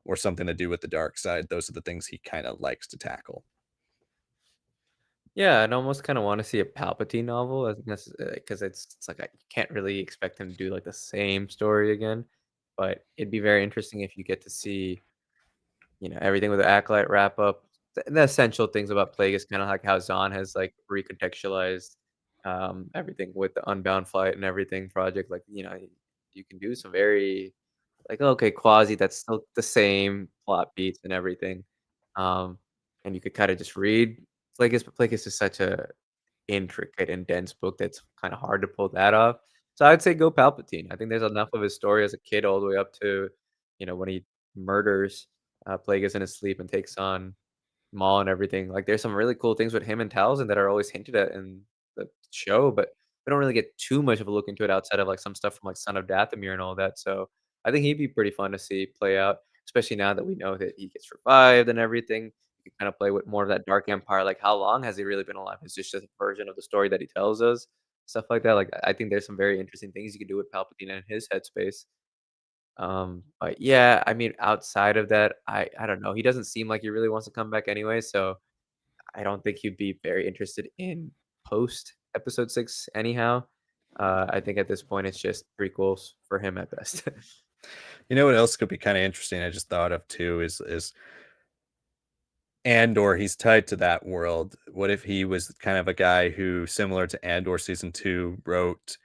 or something to do with the dark side, those are the things he kind of likes to tackle. Yeah, I'd almost kinda wanna see a Palpatine novel as because it's like I can't really expect him to do, like, the same story again, but it'd be very interesting if you get to see, everything with the Acolyte wrap up, the essential things about Plagueis, kinda like how Zahn has, like, recontextualized, everything with the Unbound Flight and everything project, like, you can do some very like, okay, quasi, that's still the same plot beats and everything, um, and you could kinda just read Plagueis, but Plagueis is such a intricate and dense book that's kinda hard to pull that off. So I'd say go Palpatine. I think there's enough of his story as a kid all the way up to, when he murders, Plagueis in his sleep and takes on Maul and everything. Like, there's some really cool things with him and Talzin that are always hinted at in the show, but we don't really get too much of a look into it outside of, like, some stuff from, like, Son of Dathomir and all that, so I think he'd be pretty fun to see play out, especially now that we know that he gets revived and everything. You can kinda play with more of that Dark Empire, like, how long has he really been alive? Is this just a version of the story that he tells us? Stuff like that, like, I think there's some very interesting things you could do with Palpatine and his headspace. But yeah, I mean, outside of that, I don't know. He doesn't seem like he really wants to come back anyway, so I don't think he'd be very interested in post episode 6 anyhow. I think at this point it's just prequels for him at best. You know what else could be kind of interesting? I just thought of too is Andor. He's tied to that world. What if he was kind of a guy who, similar to Andor season 2, wrote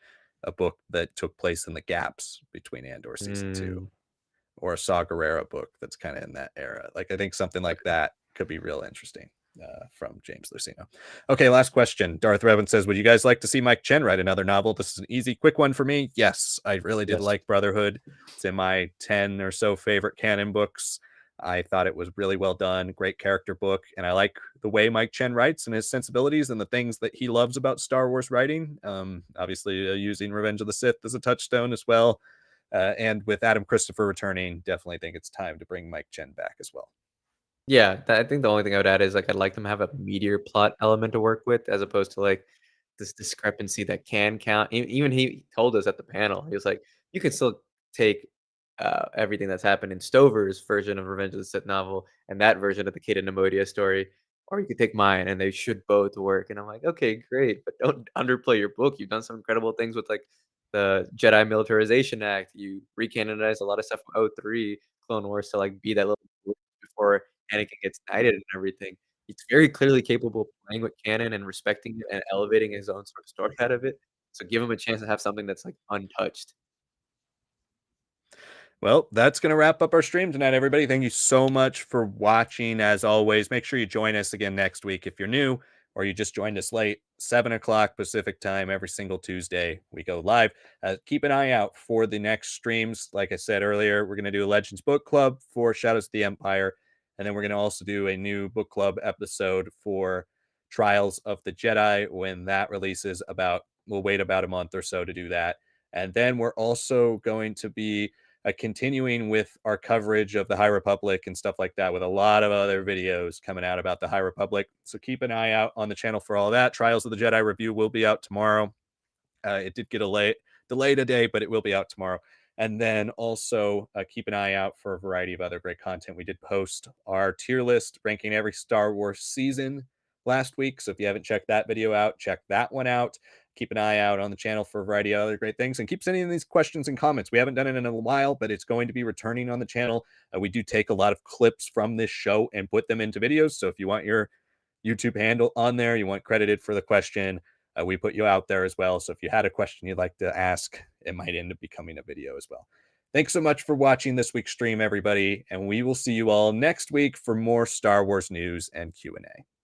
a book that took place in the gaps between Andor season 2, Mm, or a Saw Gerrera book that's kind of in that era? Like I think something like okay. that could be real interesting. from James Lucino. Okay, last question. Darth Revan says, would you guys like to see Mike Chen write another novel? This is an easy, quick one for me. Yes, I really did Yes. like Brotherhood. It's in my 10 or so favorite canon books. I thought it was really well done, great character book, and I like the way Mike Chen writes and his sensibilities and the things that he loves about Star Wars writing. Obviously, using Revenge of the Sith as a touchstone as well. And with Adam Christopher returning, definitely think it's time to bring Mike Chen back as well. Yeah, I think the only thing I would add is, like, I'd like them to have a meteor plot element to work with as opposed to, like, this discrepancy that can count. Even he told us at the panel, he was like, "You can still take, everything that's happened in Stover's version of Revenge of the Sith novel and that version of the Kid and Nemodia story, or you could take mine, and they should both work." And I'm like, "Okay, great, but don't underplay your book. You've done some incredible things with, like, the Jedi Militarization Act. You recanonized a lot of stuff from '03 Clone Wars to, like, be that little before Anakin gets knighted and everything. He's very clearly capable of playing with canon and respecting it and elevating his own sort of story out of it. So give him a chance to have something that's, like, untouched." Well, that's going to wrap up our stream tonight, everybody. Thank you so much for watching. As always, make sure you join us again next week if you're new or you just joined us late, 7 o'clock Pacific time every single Tuesday. We go live. Keep an eye out for the next streams. Like I said earlier, we're going to do a Legends Book Club for Shadows of the Empire. And then we're going to also do a new book club episode for Trials of the Jedi when that releases we'll wait about a month or so to do that. And then we're also going to be continuing with our coverage of the High Republic and stuff like that with a lot of other videos coming out about the High Republic. So keep an eye out on the channel for all that. Trials of the Jedi review will be out tomorrow. It did get a delay today, but it will be out tomorrow. And then also keep an eye out for a variety of other great content. We did post our tier list ranking every Star Wars season last week. So if you haven't checked that video out, check that one out. Keep an eye out on the channel for a variety of other great things and keep sending in these questions and comments. We haven't done it in a while, but it's going to be returning on the channel. We do take a lot of clips from this show and put them into videos. So if you want your YouTube handle on there, you want credited for the question, we put you out there as well. So if you had a question you'd like to ask, it might end up becoming a video as well. Thanks so much for watching this week's stream, everybody. And we will see you all next week for more Star Wars news and Q&A.